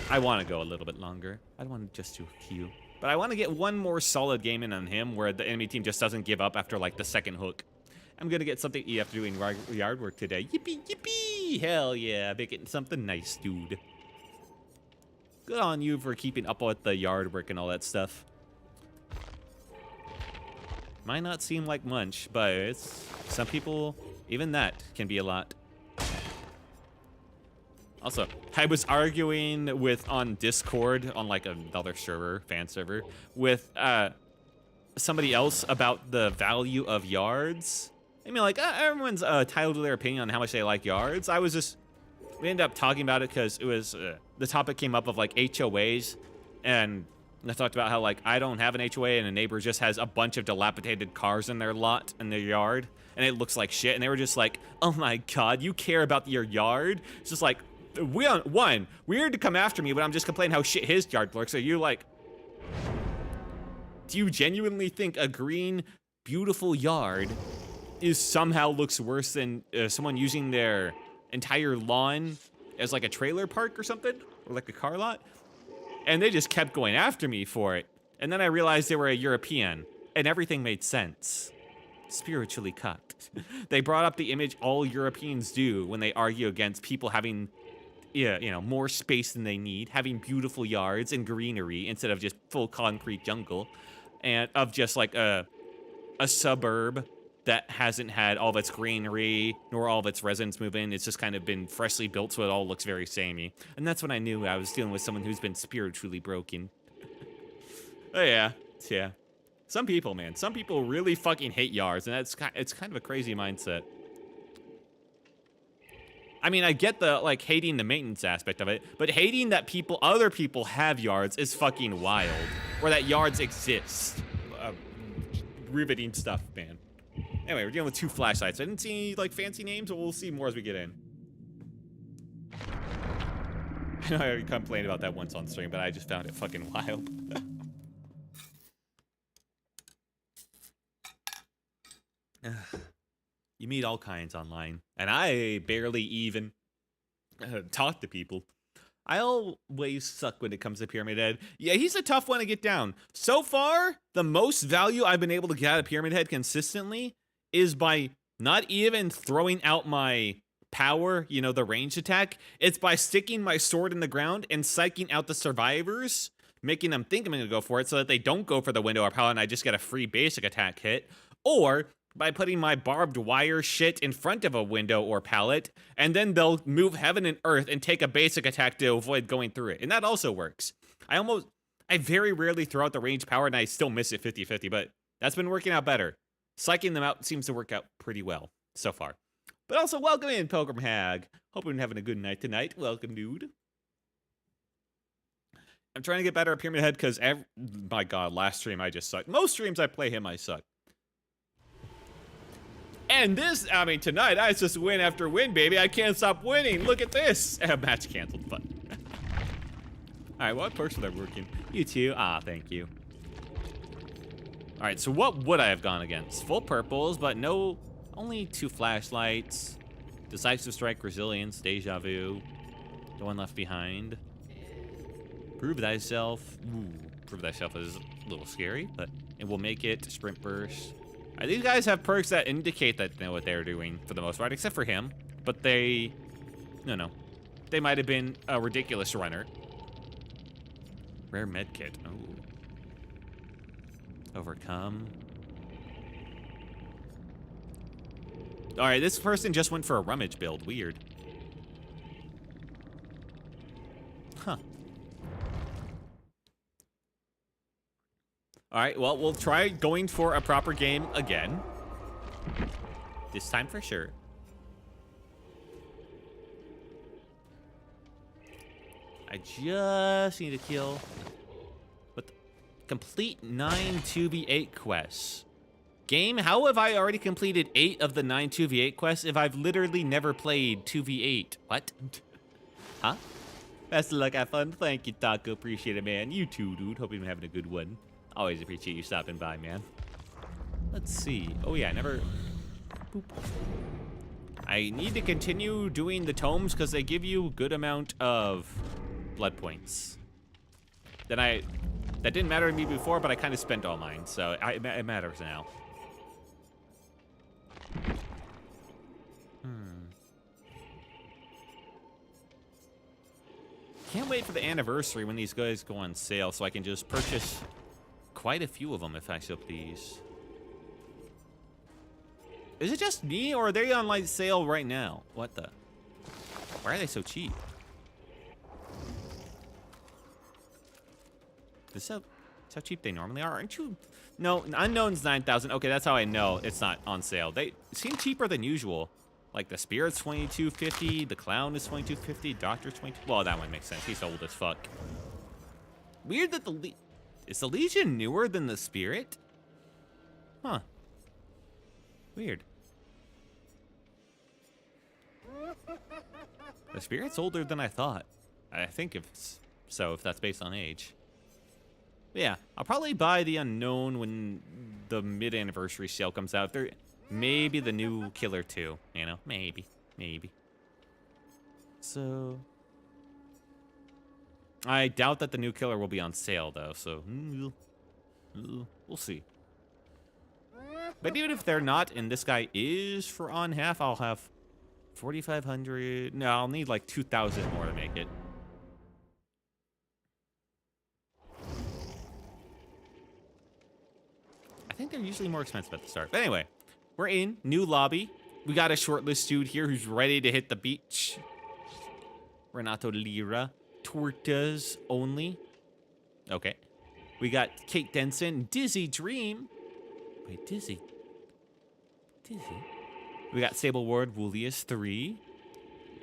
I want to go a little bit longer. I don't want to just do a few. But I want to get one more solid game in on him where the enemy team just doesn't give up after, like, the second hook. I'm going to get something after doing yard work today. Yippee, yippee! Hell yeah, making something nice, dude. Good on you for keeping up with the yard work and all that stuff. Might not seem like much, but it's, some people Even that can be a lot. Also, I was arguing on Discord, on like another server, fan server, with somebody else about the value of yards. I mean, like, everyone's entitled to their opinion on how much they like yards. We ended up talking about it because it was, the topic came up of like HOAs, and I talked about how like I don't have an HOA and a neighbor just has a bunch of dilapidated cars in their lot, in their yard, and it looks like shit, and they were just like, oh my god, you care about your yard? It's just like, weird to come after me, but I'm just complaining how shit his yard looks. So you like, do you genuinely think a green, beautiful yard somehow looks worse than someone using their entire lawn as like a trailer park or something? Or like a car lot? And they just kept going after me for it. And then I realized they were a European, and everything made sense. Spiritually cut. They brought up the image all Europeans do when they argue against people having, more space than they need, having beautiful yards and greenery instead of just full concrete jungle, and of just like a suburb that hasn't had all of its greenery nor all of its residents move in. It's just kind of been freshly built, so it all looks very samey. And that's when I knew I was dealing with someone who's been spiritually broken. Oh yeah. Some people, man, some people really fucking hate yards, and it's kind of a crazy mindset. I mean, I get the like hating the maintenance aspect of it, but hating that other people have yards is fucking wild. Or that yards exist. Riveting stuff, man. Anyway, we're dealing with 2 flashlights. I didn't see any like fancy names, but we'll see more as we get in. I know I already complained about that once on stream, but I just found it fucking wild. You meet all kinds online, and I barely even talk to people. I always suck when it comes to Pyramid Head. Yeah, he's a tough one to get down. So far, the most value I've been able to get out of Pyramid Head consistently is by not even throwing out my power, the range attack. It's by sticking my sword in the ground and psyching out the survivors, making them think I'm going to go for it so that they don't go for the window or pallet and I just get a free basic attack hit. Or by putting my barbed wire shit in front of a window or pallet, and then they'll move heaven and earth and take a basic attack to avoid going through it. And that also works. I very rarely throw out the range power, and I still miss it 50-50, but that's been working out better. Psyching them out seems to work out pretty well so far. But also, welcome in, Pilgrim Hag. Hope you're having a good night tonight. Welcome, dude. I'm trying to get better at Pyramid Head because, my god, last stream I just sucked. Most streams I play him, I suck. And tonight, I just win after win, baby. I can't stop winning. Look at this. Match canceled, but. All right, what perks are they working? You too. Ah, thank you. All right, so what would I have gone against? Full purples, but no, only 2 flashlights. Decisive strike, resilience, deja vu. No one left behind. Prove thyself. Ooh, prove thyself is a little scary, but it will make it. Sprint burst. These guys have perks that indicate that they know what they're doing for the most part, except for him. But they might have been a ridiculous runner. Rare medkit. Oh. Overcome. All right, this person just went for a rummage build. Weird. Huh. All right, well, we'll try going for a proper game again. This time for sure. I just need to kill. But complete 9 2v8 quests. Game, how have I already completed 8 of the 9 2v8 quests if I've literally never played 2v8? What? Huh? Best of luck, have fun. Thank you, Taco. Appreciate it, man. You too, dude. Hope you've been having a good one. Always appreciate you stopping by, man. Let's see. Oh, yeah, never... Boop. I need to continue doing the tomes because they give you a good amount of blood points. That didn't matter to me before, but I kind of spent all mine, so it matters now. Can't wait for the anniversary when these guys go on sale so I can just purchase quite a few of them if I so please. Is it just me, or are they on like sale right now? What the? Why are they so cheap? This is how cheap they normally are, aren't you? No, Unknown's 9,000. Okay, that's how I know it's not on sale. They seem cheaper than usual. Like the Spirit's 22.50, the Clown is 22.50, Doctor's 22. Well, that one makes sense. He's old as fuck. Weird that is the Legion newer than the Spirit? Huh. Weird. The Spirit's older than I thought. I think if that's based on age. But yeah, I'll probably buy the Unknown when the mid-anniversary sale comes out. Maybe the new Killer 2, you know? Maybe. So... I doubt that the new Killer will be on sale, though, so... we'll see. But even if they're not, and this guy is for on half, I'll have 4,500... No, I'll need like 2,000 more to make it. I think they're usually more expensive at the start. But anyway, we're in. New lobby. We got a shortlist dude here who's ready to hit the beach. Renato Lira. Tortas only. Okay. We got Kate Denson. Dizzy Dream. Wait, Dizzy. We got Sable Ward, Woolius 3.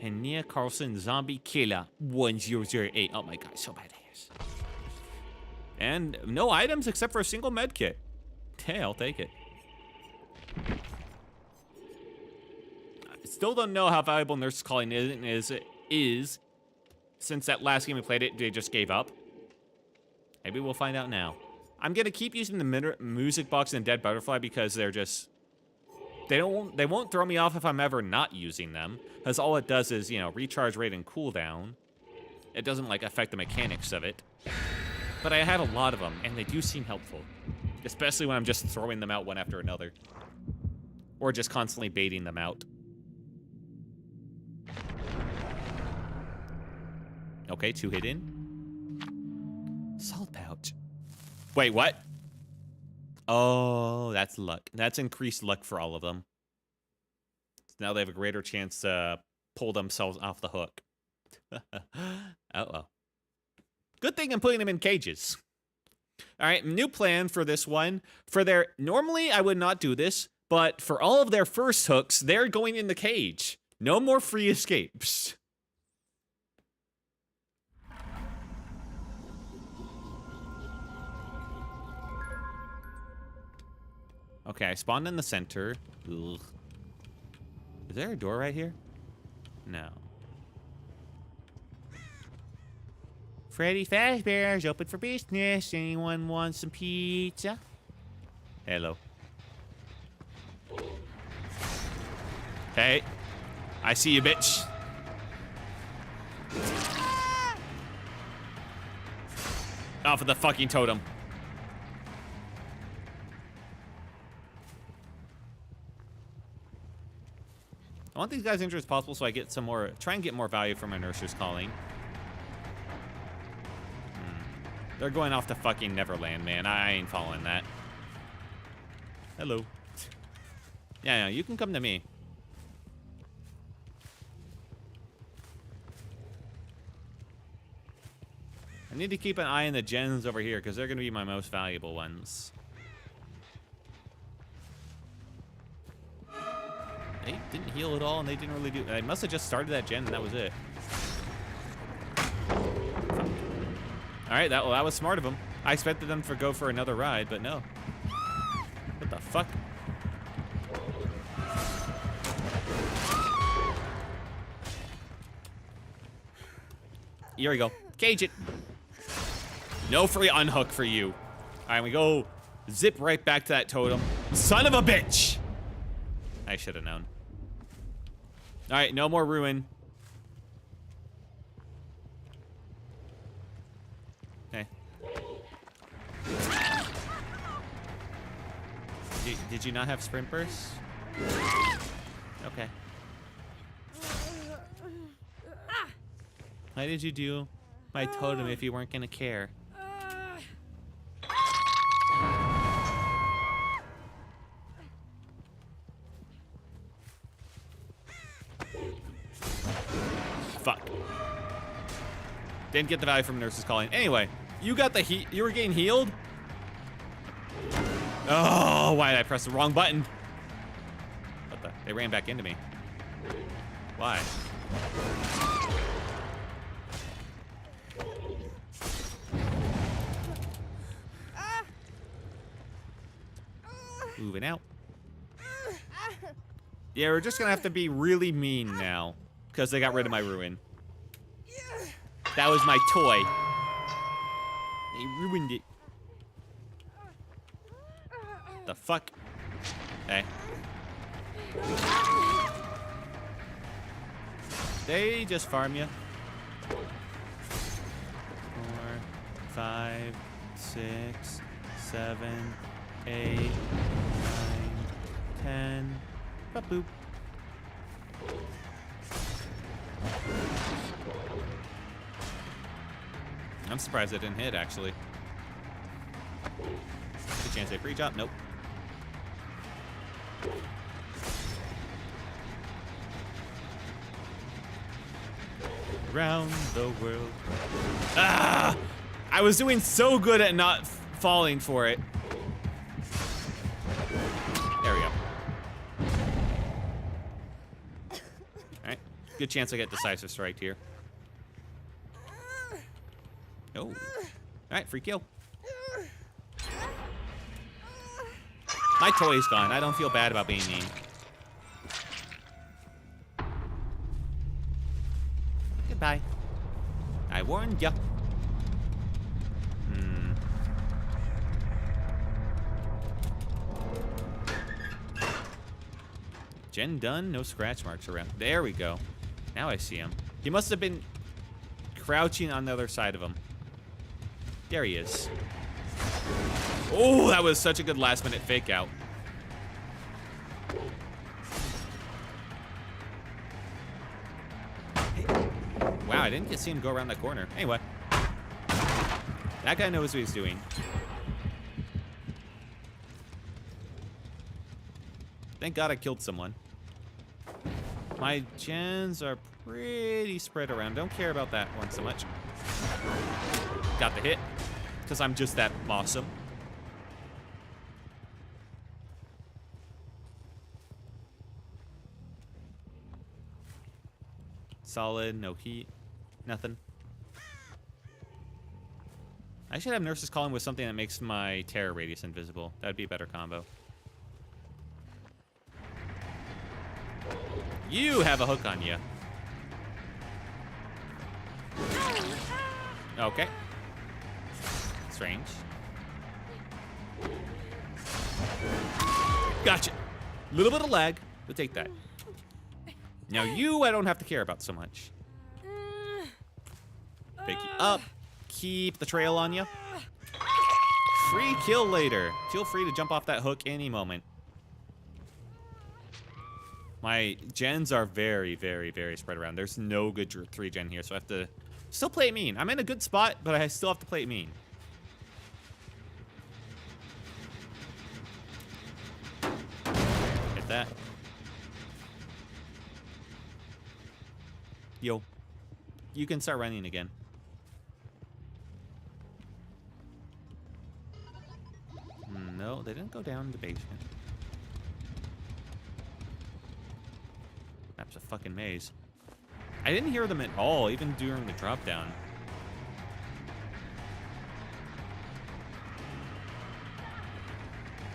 And Nia Carlson, Zombie Killer 1008. Oh my god, so badass. And no items except for a single med kit. Hey, I'll take it. I still don't know how valuable Nurse Calling is. Since that last game we played it, they just gave up. Maybe we'll find out now. I'm gonna keep using the music box and Dead Butterfly because they're just... They won't throw me off if I'm ever not using them. Because all it does is, you know, recharge rate and cooldown. It doesn't, like, affect the mechanics of it. But I have a lot of them, and they do seem helpful. Especially when I'm just throwing them out one after another. Or just constantly baiting them out. Okay, 2 hidden. Salt pouch. Wait, what? Oh, that's luck. That's increased luck for all of them. So now they have a greater chance to pull themselves off the hook. Uh-oh. Good thing I'm putting them in cages. All right, new plan for this one. Normally I would not do this, but for all of their first hooks, they're going in the cage. No more free escapes. Okay, I spawned in the center. Ugh. Is there a door right here? No. Freddy Fazbear's open for business. Anyone want some pizza? Hello. Hey. I see you, bitch. Off of the fucking totem. I want these guys injured as possible so I get some more, try and get more value from my Nurser's Calling. They're going off to fucking Neverland, man. I ain't following that. Hello. Yeah, you can come to me. I need to keep an eye on the gens over here because they're going to be my most valuable ones. They didn't heal at all, and they didn't really do... I must have just started that gen, and that was it. All right, that was smart of them. I expected them to go for another ride, but no. What the fuck? Here we go. Cage it. No free unhook for you. All right, we go zip right back to that totem. Son of a bitch! I should have known. All right, no more ruin. Okay. Did you not have sprint bursts? Okay. Why did you do my totem if you weren't gonna care? Didn't get the value from Nurse's Calling. Anyway, you got the heat. You were getting healed? Oh, why did I press the wrong button? What the? They ran back into me. Why? Moving out. Yeah, we're just gonna have to be really mean now, because they got rid of my ruin. That was my toy. They ruined it. The fuck? Hey. They just farm you. 4, 5, 6, 7, 8, 9, 10. Boop boop. I'm surprised I didn't hit, actually. Good chance they pre-jump. Nope. Around the world. Ah! I was doing so good at not falling for it. There we go. Alright. Good chance I get decisive strike here. Oh. Alright, free kill. My toy's gone. I don't feel bad about being mean. Goodbye. I warned ya. Gen done, no scratch marks around. There we go. Now I see him. He must have been crouching on the other side of him. There he is. Oh, that was such a good last minute fake out. Wow, I didn't get to see him go around that corner. Anyway. That guy knows what he's doing. Thank God I killed someone. My gens are pretty spread around. Don't care about that one so much. Got the hit. Because I'm just that awesome. Solid, no heat, nothing. I should have Nurse's Calling with something that makes my terror radius invisible. That'd be a better combo. You have a hook on you. Okay. Strange. Gotcha. Little bit of lag. We'll take that. Now you, I don't have to care about so much. Pick you up. Keep the trail on you. Free kill later. Feel free to jump off that hook any moment. My gens are very, very, very spread around. There's no good 3-gen here, so I have to still play it mean. I'm in a good spot, but I still have to play it mean. Hit that. Yo. You can start running again. No, they didn't go down the basement. That's a fucking maze. I didn't hear them at all, even during the drop down.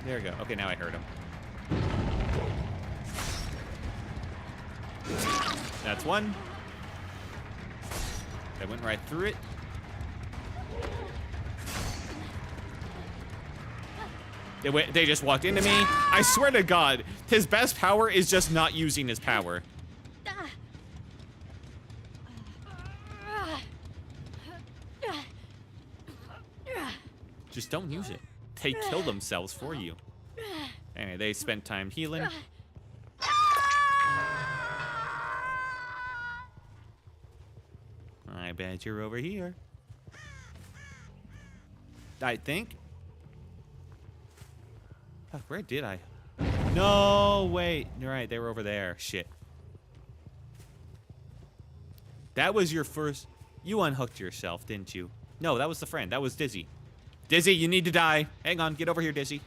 There we go. Okay, now I heard them. That's one. I went right through it. They just walked into me. I swear to God, his best power is just not using his power. Just don't use it. They kill themselves for you. Anyway, they spent time healing. I bet you're over here. I think. Oh, where did I? No, wait. You're right. They were over there. Shit. That was your first. You unhooked yourself, didn't you? No, that was the friend. That was Dizzy. Dizzy, you need to die. Hang on, get over here, Dizzy.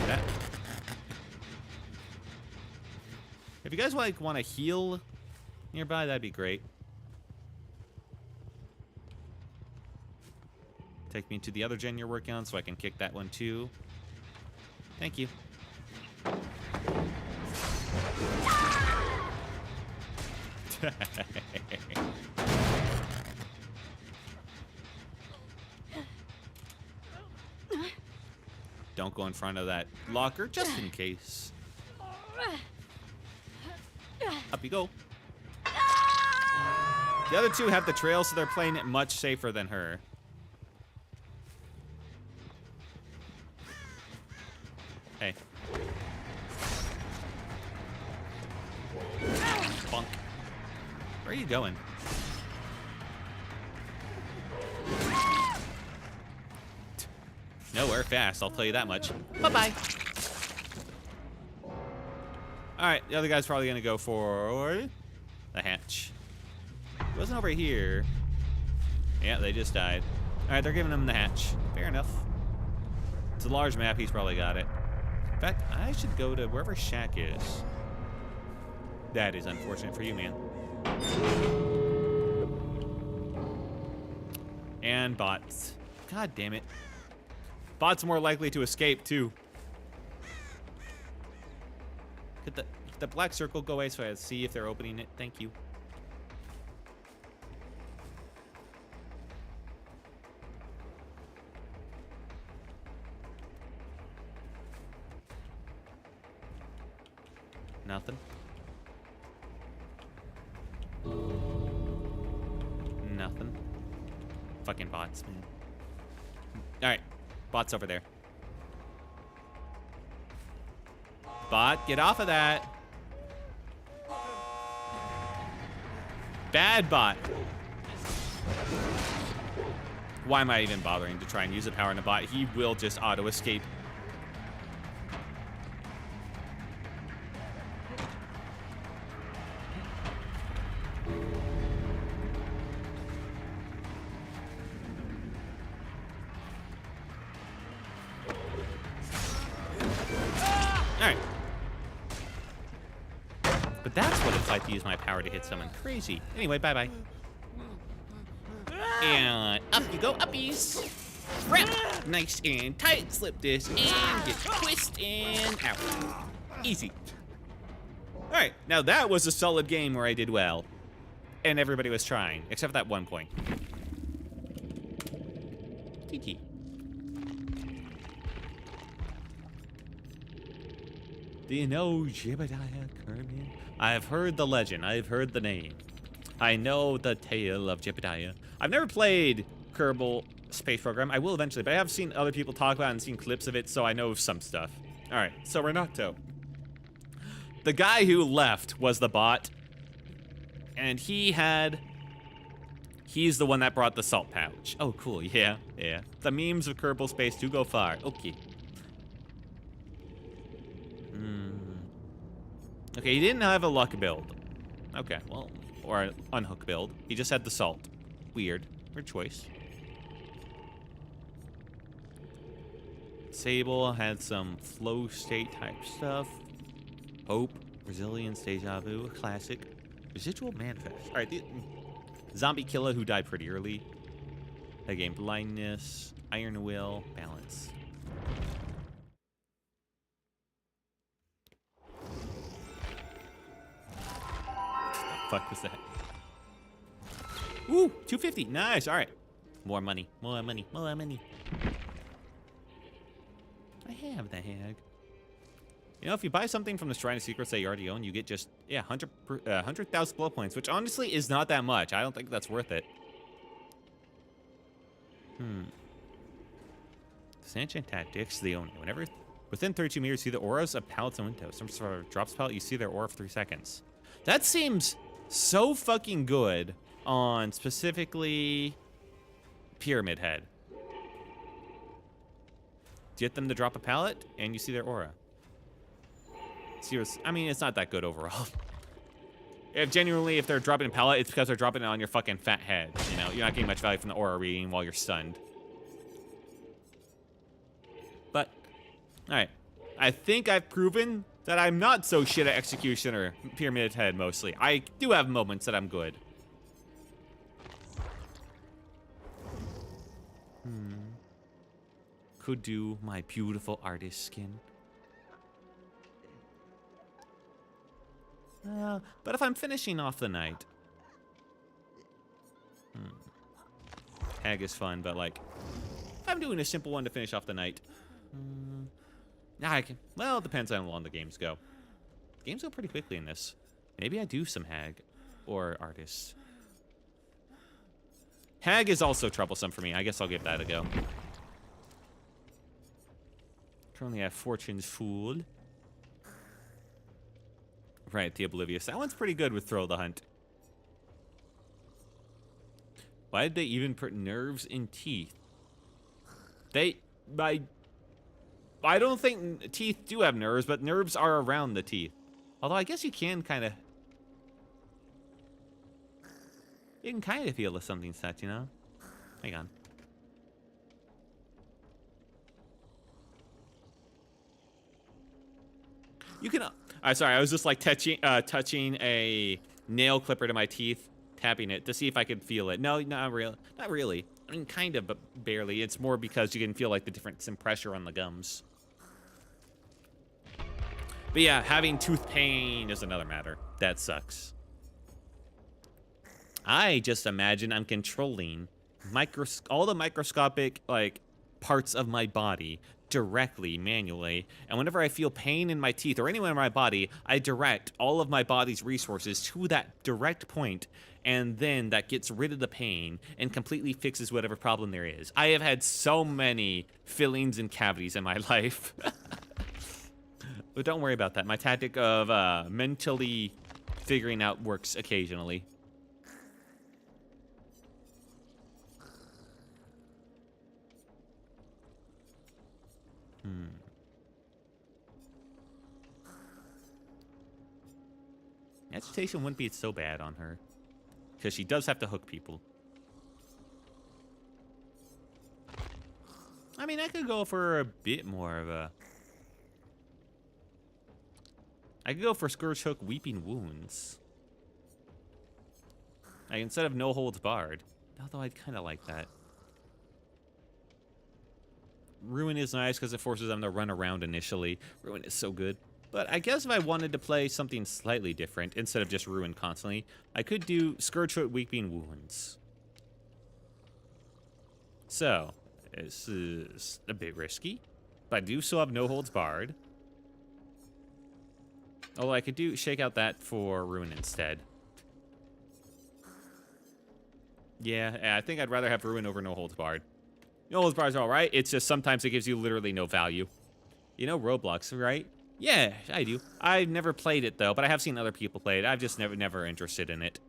That. If you guys like want to heal nearby, that'd be great. Take me to the other gen you're working on so I can kick that one too. Thank you. Don't go in front of that locker, just in case. Up you go. The other two have the trail, so they're playing it much safer than her. Hey. Bonk. Where are you going? Nowhere fast, I'll tell you that much. Bye-bye. Alright, the other guy's probably gonna go for the hatch. It wasn't over here. Yeah, they just died. Alright, they're giving him the hatch. Fair enough. It's a large map, he's probably got it. In fact, I should go to wherever Shack is. That is unfortunate for you, man. And bots. God damn it. Bots more likely to escape, too. Could the black circle go away so I can see if they're opening it? Thank you. Nothing. Nothing. Fucking bots, man. Alright. Bot's over there. Bot, get off of that. Bad bot. Why am I even bothering to try and use the power on a bot? He will just auto-escape. Alright. But that's what it's like to use my power to hit someone. Crazy. Anyway, bye-bye. And up you go, uppies. Wrap. Nice and tight. Slip this in. Get twist and out. Easy. Alright, now that was a solid game where I did well. And everybody was trying, except for that one point. TT. Do you know Jebediah Kerman? I've heard the legend. I've heard the name. I know the tale of Jebediah. I've never played Kerbal Space Program. I will eventually, but I have seen other people talk about it and seen clips of it, so I know some stuff. All right, so Renato. The guy who left was the bot, and he's the one that brought the salt pouch. Oh, cool. Yeah. The memes of Kerbal Space do go far. Okay. Okay, he didn't have a luck build. Okay, well, or an unhook build. He just had the salt. Weird choice. Sable had some flow state type stuff. Hope, resilience, deja vu, classic. Residual manifest. All right, the zombie killer who died pretty early. Again, blindness, iron will, balance. Fuck was that? Ooh, 250. Nice. All right. More money. I have the hag. You know, if you buy something from the Shrine of Secrets that you already own, you get just, 100,000 blood points, which honestly is not that much. I don't think that's worth it. Sanction Tactics, the owner. Whenever within 32 meters, see the auras of pallets and windows. Some sort of drops pallet, you see their aura for 3 seconds. That seems so fucking good on specifically Pyramid Head. Get them to drop a pallet, and you see their aura. See, I mean, it's not that good overall. If genuinely, if they're dropping a pellet, it's because they're dropping it on your fucking fat head. You know, you're not getting much value from the aura reading while you're stunned. But, all right. I think I've proven that I'm not so shit at execution or pyramid head mostly. I do have moments that I'm good. Could do my beautiful artist skin. But if I'm finishing off the night, hag is fun, but like, if I'm doing a simple one to finish off the night, I can. Well, it depends on how long the games go. Games go pretty quickly in this. Maybe I do some hag or artist. Hag is also troublesome for me. I guess I'll give that a go. Currently, I have Fortune's Fool. Right, the Oblivious. That one's pretty good with Thrill the Hunt. Why did they even put nerves in teeth? I don't think teeth do have nerves, but nerves are around the teeth. Although I guess you can kind of... You can kind of feel if something's set, you know? Hang on. You can... sorry, I was just like touching a nail clipper to my teeth, tapping it to see if I could feel it. No, not really. I mean, kind of, but barely. It's more because you can feel like the difference in pressure on the gums. But yeah, having tooth pain is another matter. That sucks. I just imagine I'm controlling all the microscopic like parts of my body directly, manually, and whenever I feel pain in my teeth or anywhere in my body, I direct all of my body's resources to that direct point, and then that gets rid of the pain and completely fixes whatever problem there is. I have had so many fillings and cavities in my life. But don't worry about that. My tactic of mentally figuring out works occasionally. Agitation wouldn't be so bad on her, because she does have to hook people. I mean, I could go for a bit more of a... I could go for Scourge Hook Weeping Wounds. Like, instead of No Holds Barred. Although I'd kind of like that. Ruin is nice because it forces them to run around initially. Ruin is so good. But I guess if I wanted to play something slightly different, instead of just Ruin constantly, I could do Scourge Hook Weeping Wounds. So, this is a bit risky, but I do still have No Holds Barred. Although I could shake out that for Ruin instead. Yeah, I think I'd rather have Ruin over No Holds Barred. No Holds Barred is alright, it's just sometimes it gives you literally no value. You know Roblox, right? Yeah, I do. I've never played it though, but I have seen other people play it. I've just never interested in it.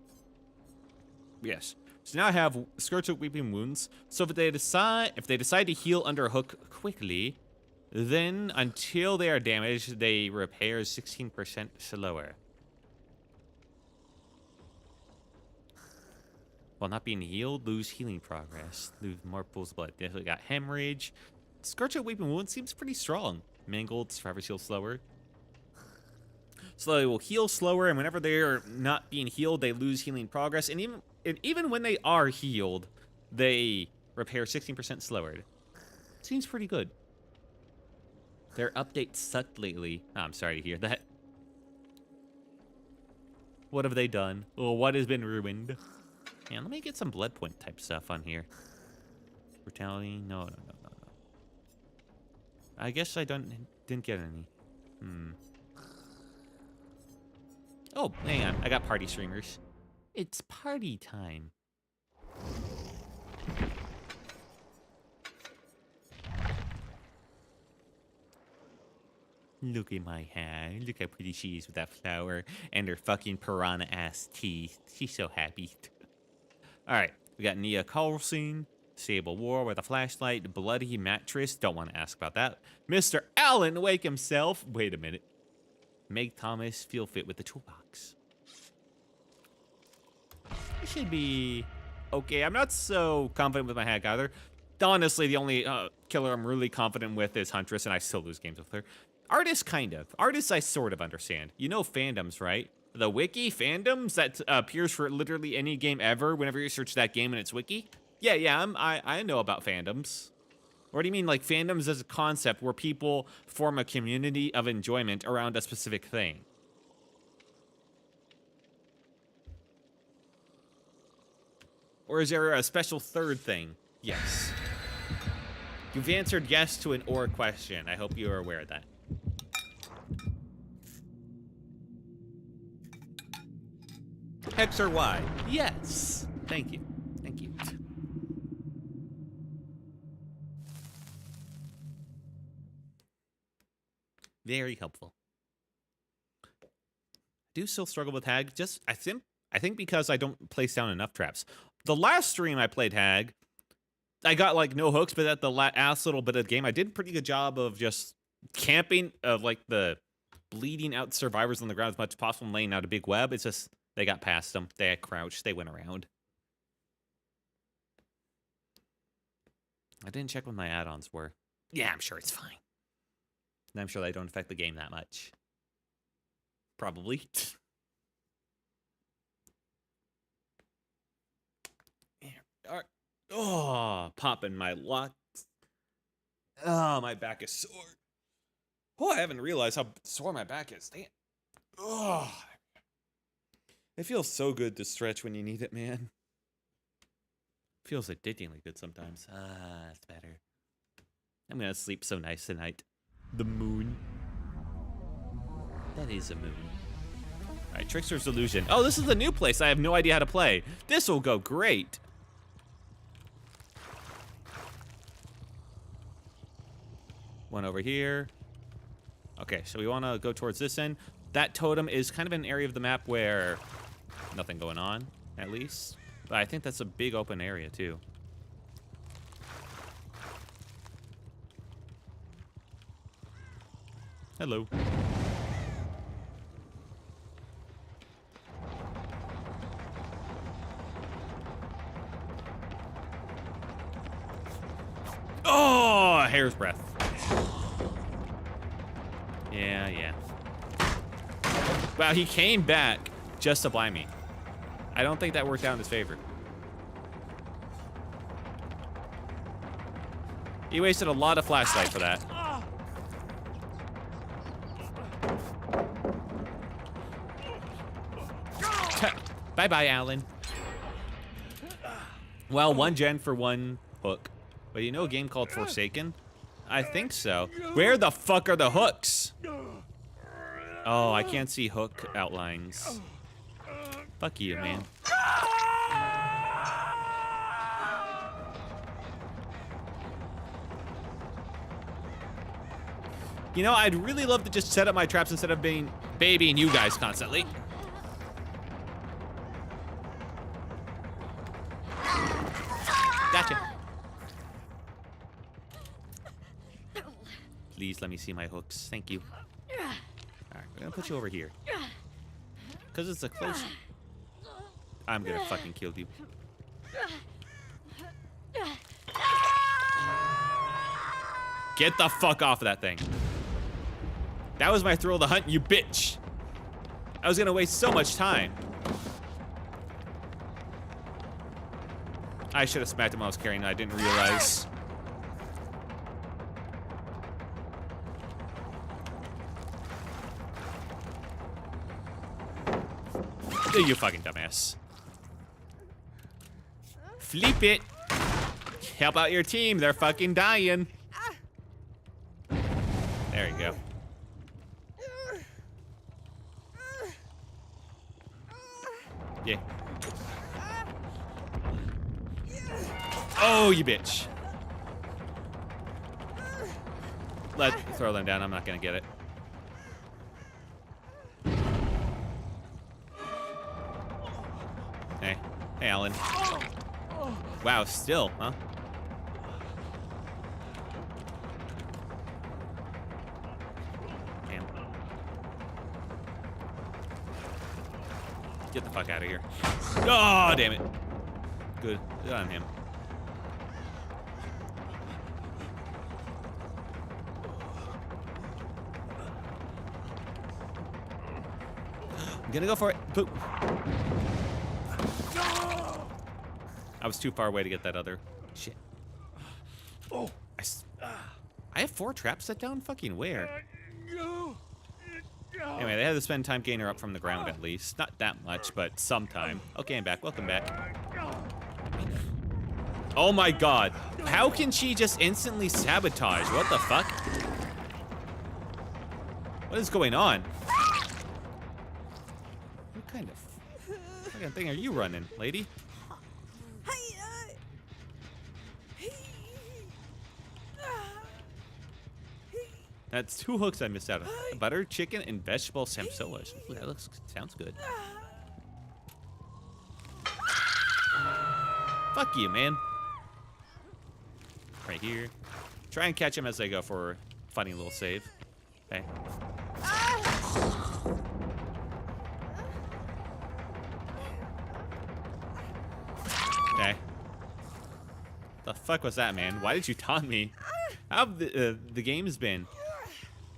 Yes. So now I have Scourge Hook Weeping Wounds. So if they decide to heal under a hook quickly, then until they are damaged, they repair 16% slower. While not being healed, lose healing progress. Lose more pools of blood. They got hemorrhage. Scourge Hook Weeping Wounds seems pretty strong. Mangled, survivors heal slower. So they will heal slower, and whenever they're not being healed, they lose healing progress. And even when they are healed, they repair 16% slower. Seems pretty good. Their updates sucked lately. Oh, I'm sorry to hear that. What have they done? Well, what has been ruined? Man, let me get some blood point type stuff on here. Brutality? No. I guess I didn't get any. Oh, hang on. I got party streamers. It's party time. Look at my hair. Look how pretty she is with that flower and her fucking piranha-ass teeth. She's so happy. Alright, we got Nia Carlson, Sable War with a flashlight, Bloody Mattress, don't want to ask about that. Mr. Alan Wake himself, wait a minute. Meg Thomas, Feel Fit with the toolbox. It should be okay. I'm not so confident with my hack either. Honestly, the only killer I'm really confident with is Huntress, and I still lose games with her. Artist, kind of. Artists, I sort of understand. You know fandoms, right? The wiki fandoms that appears for literally any game ever whenever you search that game in its wiki. Yeah, I know about fandoms. What do you mean, like fandoms as a concept where people form a community of enjoyment around a specific thing? Or is there a special third thing? Yes. You've answered yes to an or question. I hope you are aware of that. X or Y? Yes. Thank you. Thank you. Very helpful. I do still struggle with Hag. Just I think because I don't place down enough traps. The last stream I played Hag, I got like no hooks, but at the last little bit of the game, I did a pretty good job of just camping, of like the bleeding out survivors on the ground as much as possible and laying out a big web. It's just they got past them. They had crouched. They went around. I didn't check what my add-ons were. Yeah, I'm sure it's fine. And I'm sure they don't affect the game that much. Probably. Oh, popping my locks. Oh, my back is sore. Oh, I haven't realized how sore my back is. Damn. Oh. It feels so good to stretch when you need it, man. Feels addictingly good sometimes. Ah, it's better. I'm gonna sleep so nice tonight. The moon. That is a moon. Alright, Trickster's Illusion. Oh, this is a new place I have no idea how to play. This will go great. One over here. Okay, so we want to go towards this end. That totem is kind of an area of the map where nothing going on, at least. But I think that's a big open area, too. Hello. Oh, a hair's breadth. Yeah. Wow, he came back just to blind me. I don't think that worked out in his favor. He wasted a lot of flashlight for that. Bye-bye, Alan. Well, one gen for one hook. But you know a game called Forsaken? I think so. Where the fuck are the hooks? Oh, I can't see hook outlines. Fuck you, man. You know, I'd really love to just set up my traps instead of being babying you guys constantly. Gotcha. Please let me see my hooks. Thank you. Alright, we're gonna put you over here. Because it's a close... I'm gonna fucking kill you. Get the fuck off of that thing. That was my thrill of the hunt, you bitch. I was gonna waste so much time. I should have smacked him while I was carrying it. I didn't realize. You fucking dumbass. Flip it. Help out your team. They're fucking dying. There you go. Yeah. Oh, you bitch. Throw them down. I'm not gonna get it. Hey, Alan. Wow, still, huh? Damn. Get the fuck out of here. Oh, damn it. Good. Good on him. I'm gonna go for it. Boop. I was too far away to get that other shit. Oh, I have 4 traps set down? Fucking where? Anyway, they had to spend time getting her up from the ground at least. Not that much, but some time. Okay, I'm back. Welcome back. Oh my god. How can she just instantly sabotage? What the fuck? What is going on? What kind of fucking thing are you running, lady? That's 2 hooks I missed out on. Butter, chicken, and vegetable samsoas. Ooh, that sounds good. Fuck you, man. Right here. Try and catch him as I go for a funny little save. Okay. Okay. The fuck was that, man? Why did you taunt me? How have the game's been?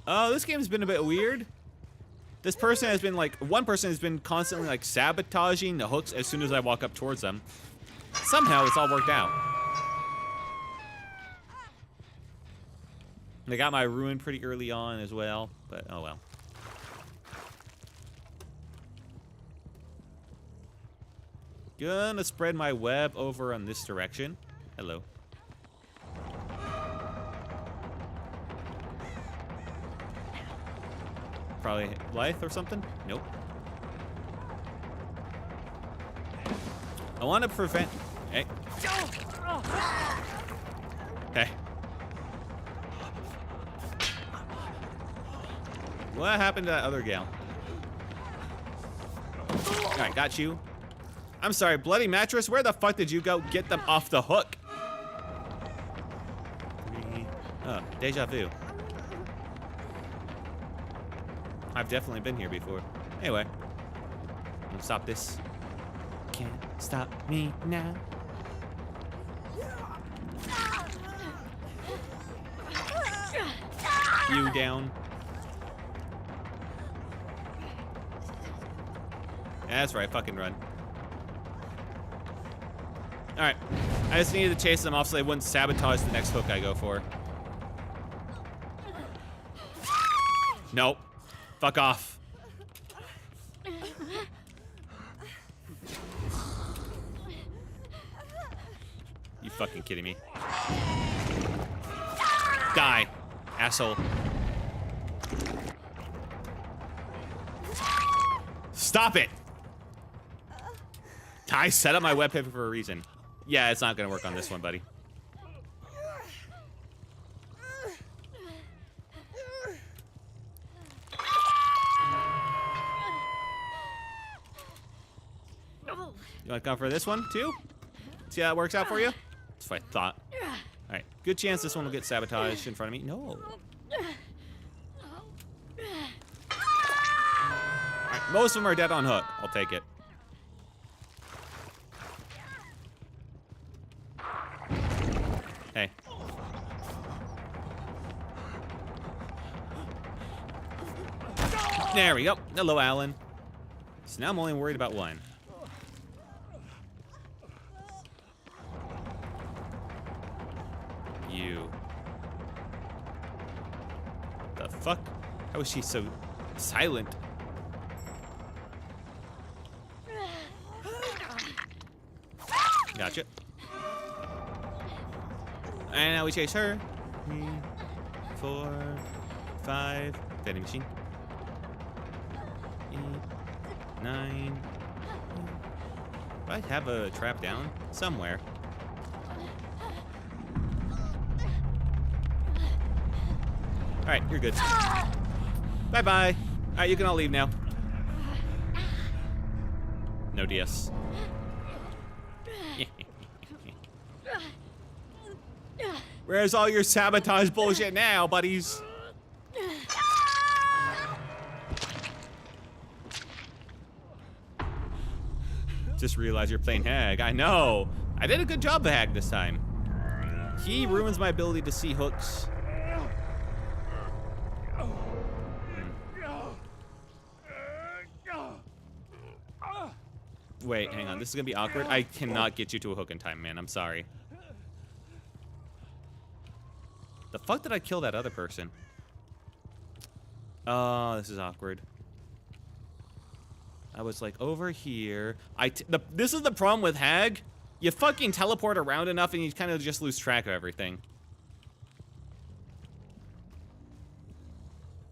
Oh, this game's been a bit weird. This person has been like, one person has been constantly like sabotaging the hooks as soon as I walk up towards them. Somehow it's all worked out. They got my ruin pretty early on as well, but oh well. Gonna spread my web over on this direction. Hello. Probably life or something? Nope. I want to prevent... Hey. Okay. What happened to that other gal? Alright, got you. I'm sorry, bloody mattress, where the fuck did you go? Get them off the hook. Oh, deja vu. I've definitely been here before. Anyway, I'm gonna stop this. Can't stop me now. You down. Yeah, that's right, fucking run. Alright, I just needed to chase them off so they wouldn't sabotage the next hook I go for. Nope. Fuck off. You fucking kidding me? Die, asshole. Stop it! I set up my web paper for a reason. Yeah, it's not gonna work on this one, buddy. You want to come for this one, too? See how it works out for you? That's what I thought. Alright, good chance this one will get sabotaged in front of me. No. Alright, most of them are dead on hook. I'll take it. Hey. There we go. Hello, Alan. So now I'm only worried about one. You. The fuck? How is she so silent? Gotcha. And now we chase her. 3, 4, 5. Vending machine. 8, 9. Do I have a trap down? Somewhere. Alright, you're good. Bye-bye. Alright, you can all leave now. No DS. Where's all your sabotage bullshit now, buddies? Just realize you're playing Hag. I know. I did a good job of Hag this time. He ruins my ability to see hooks. Wait, hang on. This is gonna be awkward. I cannot get you to a hook in time, man. I'm sorry. The fuck did I kill that other person? Oh, this is awkward. I was like over here. This is the problem with Hag. You fucking teleport around enough and you kind of just lose track of everything.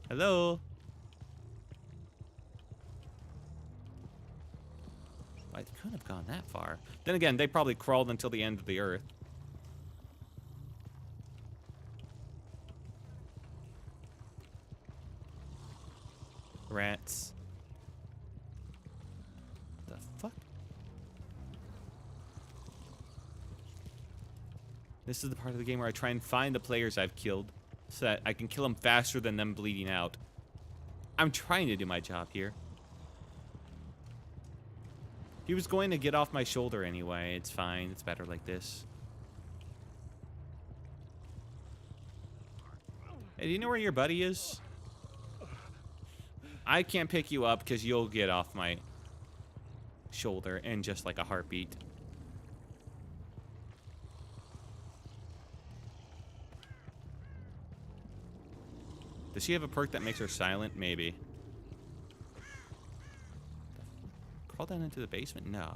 Hello? I couldn't have gone that far. Then again, they probably crawled until the end of the earth. Rats. The fuck? This is the part of the game where I try and find the players I've killed so that I can kill them faster than them bleeding out. I'm trying to do my job here. He was going to get off my shoulder anyway. It's fine. It's better like this. Hey, do you know where your buddy is? I can't pick you up because you'll get off my shoulder in just like a heartbeat. Does she have a perk that makes her silent? Maybe. Crawl down into the basement? No.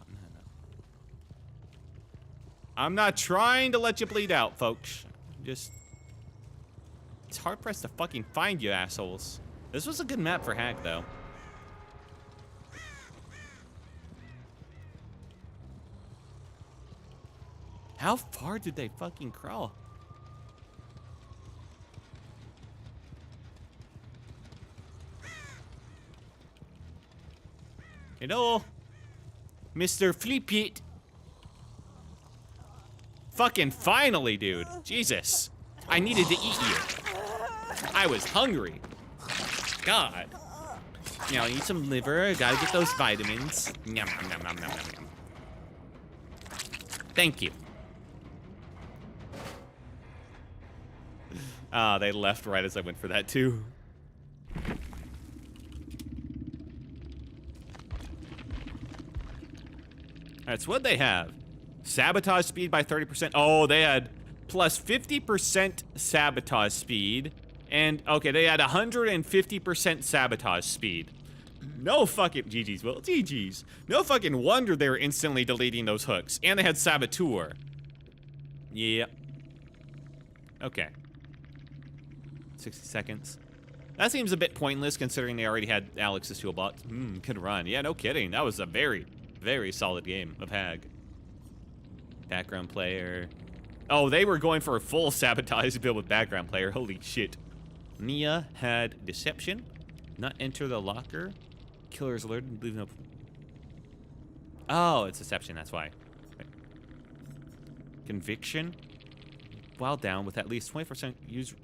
I'm not trying to let you bleed out, folks. Just... It's hard pressed to fucking find you assholes. This was a good map for Hag, though. How far did they fucking crawl? Hello? Mr. Flippit. Fucking finally, dude. Jesus. I needed to eat you. I was hungry. God. Now, eat some liver. Gotta get those vitamins. Yum, yum, yum, yum, yum, yum. Thank you. Ah, they left right as I went for that, too. That's what they have. Sabotage speed by 30%. Oh, they had plus 50% sabotage speed. And, okay, they had 150% sabotage speed. No fucking... GG's, well, GG's. No fucking wonder they were instantly deleting those hooks. And they had Saboteur. Yeah. Okay. 60 seconds. That seems a bit pointless considering they already had Alex's toolbox. Could run. Yeah, no kidding. That was a very, very solid game of Hag. Background player. Oh, they were going for a full sabotage build with background player. Holy shit. Nia had deception. Not enter the locker. Killer's alerted. Leave no... Oh, it's deception. That's why. Right. Conviction. While down with at least 20% use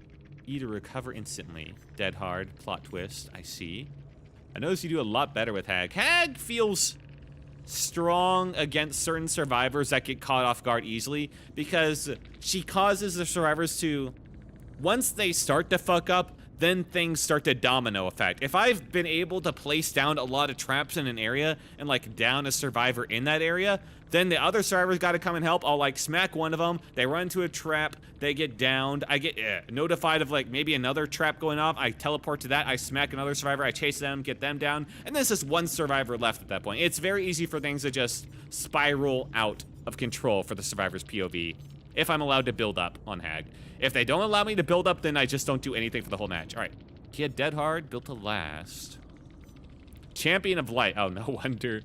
E to recover instantly. Dead hard. Plot twist. I see. I notice you do a lot better with Hag. Hag feels strong against certain survivors that get caught off guard easily because she causes the survivors to, once they start to fuck up, then things start to domino effect. If I've been able to place down a lot of traps in an area and like down a survivor in that area, then the other survivors got to come and help. I'll like smack one of them, they run into a trap, they get downed, I get notified of like maybe another trap going off, I teleport to that, I smack another survivor, I chase them, get them down, and there's just one survivor left at that point. It's very easy for things to just spiral out of control for the survivor's POV, if I'm allowed to build up on Hag. If they don't allow me to build up, then I just don't do anything for the whole match. All right, he had Dead Hard, built to last. Champion of Light, oh, no wonder.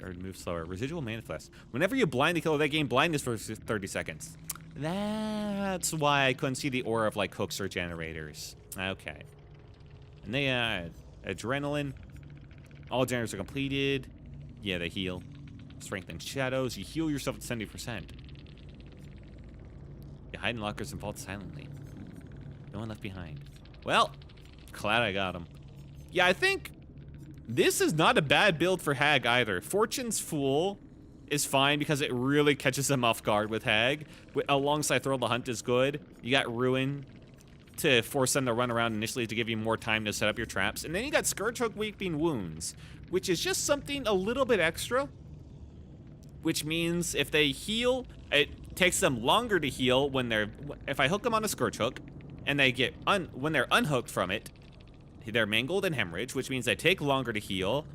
Or move slower. Residual manifest. Whenever you blind the killer, they gain blindness for 30 seconds. That's why I couldn't see the aura of like hooks or generators. Okay. And they adrenaline. All generators are completed. Yeah, they heal. Strength and shadows. You heal yourself at 70%. You hide in lockers and vault silently. No one left behind. Well, glad I got him. Yeah, I think This is not a bad build for Hag either. Fortune's Fool is fine because it really catches them off guard with Hag. Alongside Thrill the Hunt is good. You got Ruin to force them to run around initially to give you more time to set up your traps. And then you got Scourge Hook Weeping Wounds, which is just something a little bit extra. Which means if they heal, it takes them longer to heal when they're... If I hook them on a Scourge Hook, and they get... when they're unhooked from it, they're mangled and hemorrhage, which means they take longer to heal.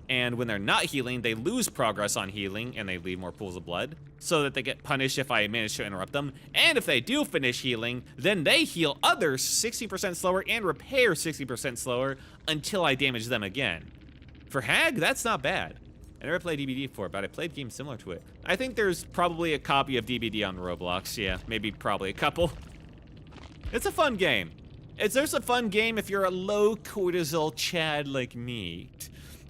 And when they're not healing, they lose progress on healing, and they leave more pools of blood, so that they get punished if I manage to interrupt them. And if they do finish healing, then they heal others 60% slower and repair 60% slower until I damage them again. For Hag, that's not bad. I never played DBD before, but I played games similar to it. I think there's probably a copy of DBD on Roblox. Yeah, maybe probably a couple. It's a fun game. There's a fun game if you're a low cortisol Chad like me.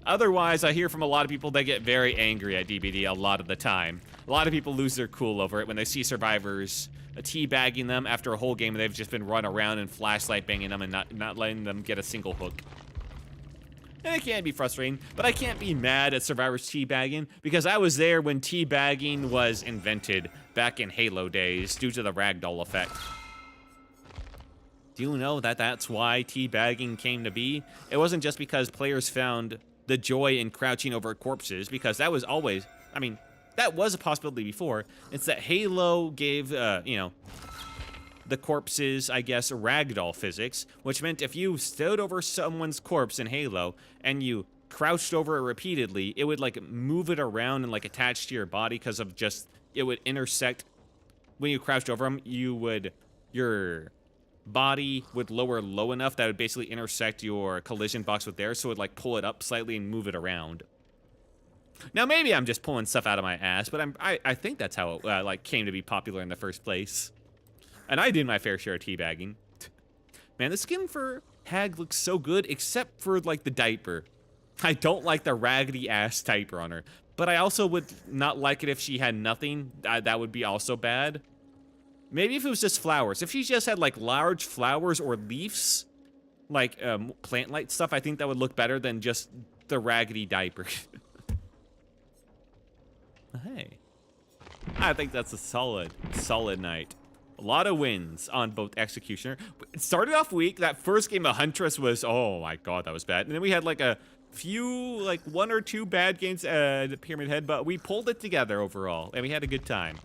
Otherwise, I hear from a lot of people they get very angry at DBD a lot of the time. A lot of people lose their cool over it when they see survivors teabagging them after a whole game and they've just been run around and flashlight banging them and not letting them get a single hook. And it can be frustrating, but I can't be mad at survivors teabagging because I was there when teabagging was invented back in Halo days due to the ragdoll effect. Do you know that that's why teabagging came to be? It wasn't just because players found the joy in crouching over corpses, because that was always, I mean, that was a possibility before. It's that Halo gave, you know, the corpses, I guess, ragdoll physics, which meant if you stood over someone's corpse in Halo and you crouched over it repeatedly, it would like move it around and like attach to your body because of just, it would intersect. When you crouched over them, your body would lower low enough that would basically intersect your collision box with theirs, so it would like pull it up slightly and move it around. Now maybe I'm just pulling stuff out of my ass, but I think that's how it like came to be popular in the first place. And I did my fair share of teabagging. Man, the skin for Hag looks so good, except for like the diaper. I don't like the raggedy ass diaper on her, but I also would not like it if she had nothing. That would be also bad. Maybe if it was just flowers. If she just had like large flowers or leaves, like plant light stuff, I think that would look better than just the raggedy diaper. Hey, I think that's a solid night. A lot of wins on both Executioner. It started off weak. That first game of Huntress was, oh my god, that was bad. And then we had like a few, like 1 or 2 bad games at Pyramid Head, but we pulled it together overall, and we had a good time.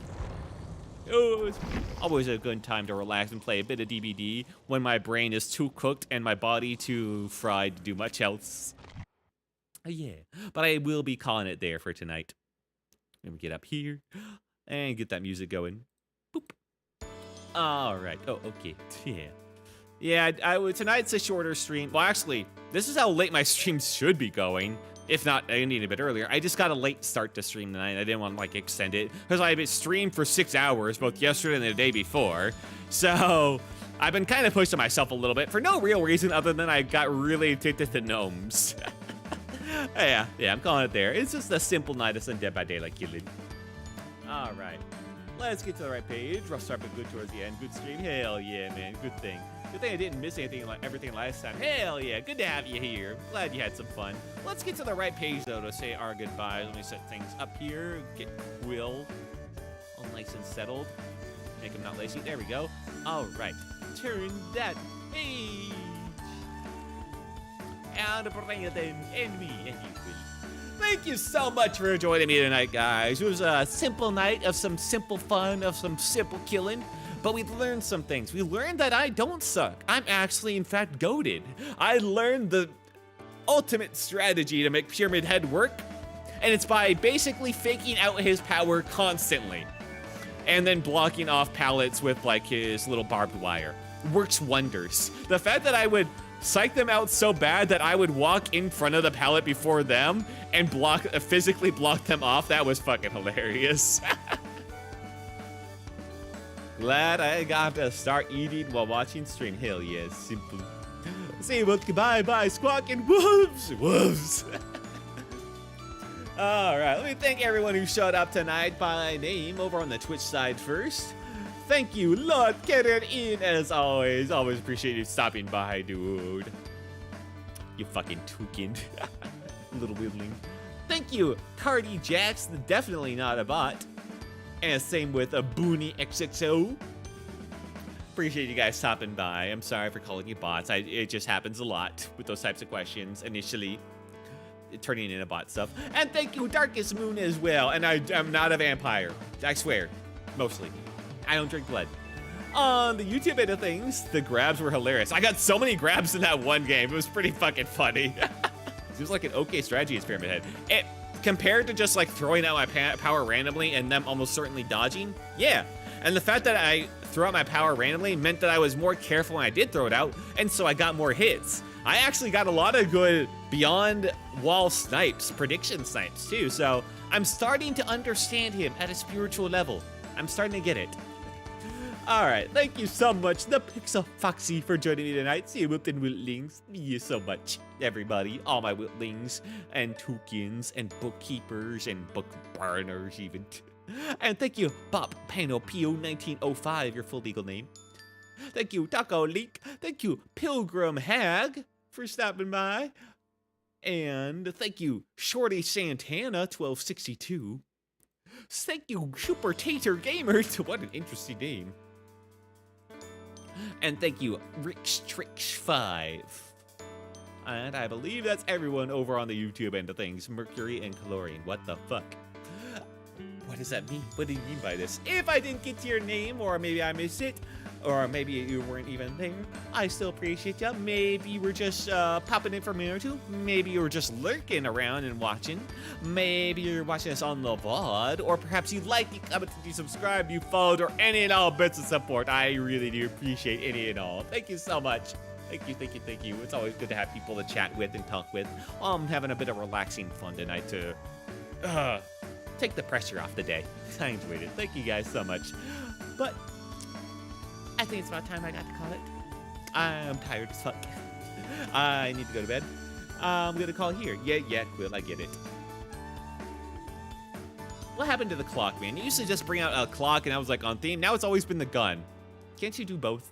Oh, it's always a good time to relax and play a bit of DBD when my brain is too cooked and my body too fried to do much else. Yeah, but I will be calling it there for tonight. Let me get up here and get that music going. Boop. All right. Oh, okay. Yeah. Yeah. Tonight's a shorter stream. Well, actually, this is how late my streams should be going. If not, ending a bit earlier. I just got a late start to stream tonight. I didn't want to like extend it because I've been streamed for 6 hours both yesterday and the day before. So I've been kind of pushing myself a little bit for no real reason other than I got really addicted to gnomes. Yeah, I'm calling it there. It's just a simple night of some Dead by Daylight killing. All right, let's get to the right page. Rough start, but good towards the end. Good stream. Hell yeah, man. Good thing. Good thing I didn't miss everything last time. Hell yeah, good to have you here. Glad you had some fun. Let's get to the right page, though, to say our goodbyes. Let me set things up here. Get Will all nice and settled. Make him not lazy. There we go. All right. Turn that page. And bring it in, and me, and you will. Thank you so much for joining me tonight, guys. It was a simple night of some simple fun, of some simple killing. But we learned some things. We learned that I don't suck. I'm actually, in fact, goated. I learned the ultimate strategy to make Pyramid Head work, and it's by basically faking out his power constantly, and then blocking off pallets with like his little barbed wire. Works wonders. The fact that I would psych them out so bad that I would walk in front of the pallet before them and physically block them off, that was fucking hilarious. Glad I got to start eating while watching stream. Hell yeah, simple. Say what goodbye, bye, squawking wolves, wolves. All right, let me thank everyone who showed up tonight by name over on the Twitch side first. Thank you, Lord Karen in as always. Always appreciate you stopping by, dude. You fucking toucan. little whittling. Thank you, Cardi Jax, definitely not a bot. And same with a Booney XXO. Appreciate you guys stopping by. I'm sorry for calling you bots. It just happens a lot with those types of questions initially. Turning into bot stuff. And thank you, Darkest Moon, as well. And I'm not a vampire. I swear. Mostly. I don't drink blood. On the YouTube end of things, the grabs were hilarious. I got so many grabs in that one game. It was pretty fucking funny. It was like an okay strategy experiment head. Compared to just like throwing out my power randomly and them almost certainly dodging, yeah. And the fact that I threw out my power randomly meant that I was more careful when I did throw it out, and so I got more hits. I actually got a lot of good beyond wall snipes, prediction snipes too, so I'm starting to understand him at a spiritual level. I'm starting to get it. All right, thank you so much, the Pixel Foxy, for joining me tonight. See you, Wilton Wiltlings. Thank you so much, everybody. All my Wiltlings and Tukins and bookkeepers and book burners even. And thank you, Bob Panopio 1905, your full legal name. Thank you, Taco Leak. Thank you, Pilgrim Hag, for stopping by. And thank you, Shorty Santana 1262. Thank you, Super Tater Gamers. What an interesting name. And thank you, Rix Trix 5. And I believe that's everyone over on the YouTube end of things. Mercury and Chlorine. What the fuck? What does that mean? What do you mean by this? If I didn't get to your name, or maybe I missed it, or maybe you weren't even there, I still appreciate you. Maybe you were just popping in for a minute or two. Maybe you were just lurking around and watching. Maybe you're watching us on the VOD, or perhaps you like, you commented, you subscribed, you followed, or any and all bits of support. I really do appreciate any and all. Thank you so much. Thank you, thank you, thank you. It's always good to have people to chat with and talk with. I'm having a bit of relaxing fun tonight to take the pressure off the day. I enjoyed it. Thank you guys so much. But I think it's about time I got to call it. I'm tired as fuck. I need to go to bed. I'm gonna call here. Yeah, Quill, I get it. What happened to the clock, man? You used to just bring out a clock and I was like on theme. Now it's always been the gun. Can't you do both?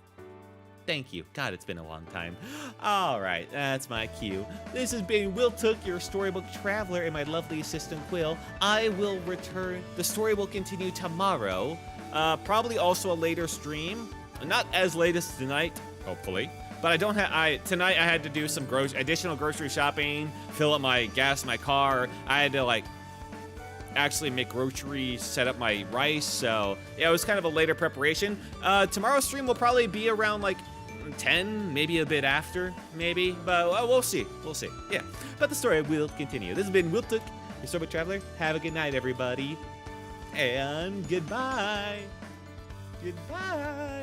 Thank you. God, it's been a long time. All right, that's my cue. This has been Will Took, your storybook traveler, and my lovely assistant Quill. I will return. The story will continue tomorrow. Probably also a later stream. Not as late as tonight, hopefully. But I don't have. Tonight I had to do some additional grocery shopping, fill up my gas, my car. I had to like actually make groceries, set up my rice. So yeah, it was kind of a later preparation. Tomorrow's stream will probably be around like 10, maybe a bit after, maybe, but we'll see. We'll see. Yeah, but the story will continue. This has been Will Took, your storybook traveler. Have a good night, everybody, and goodbye. Goodbye.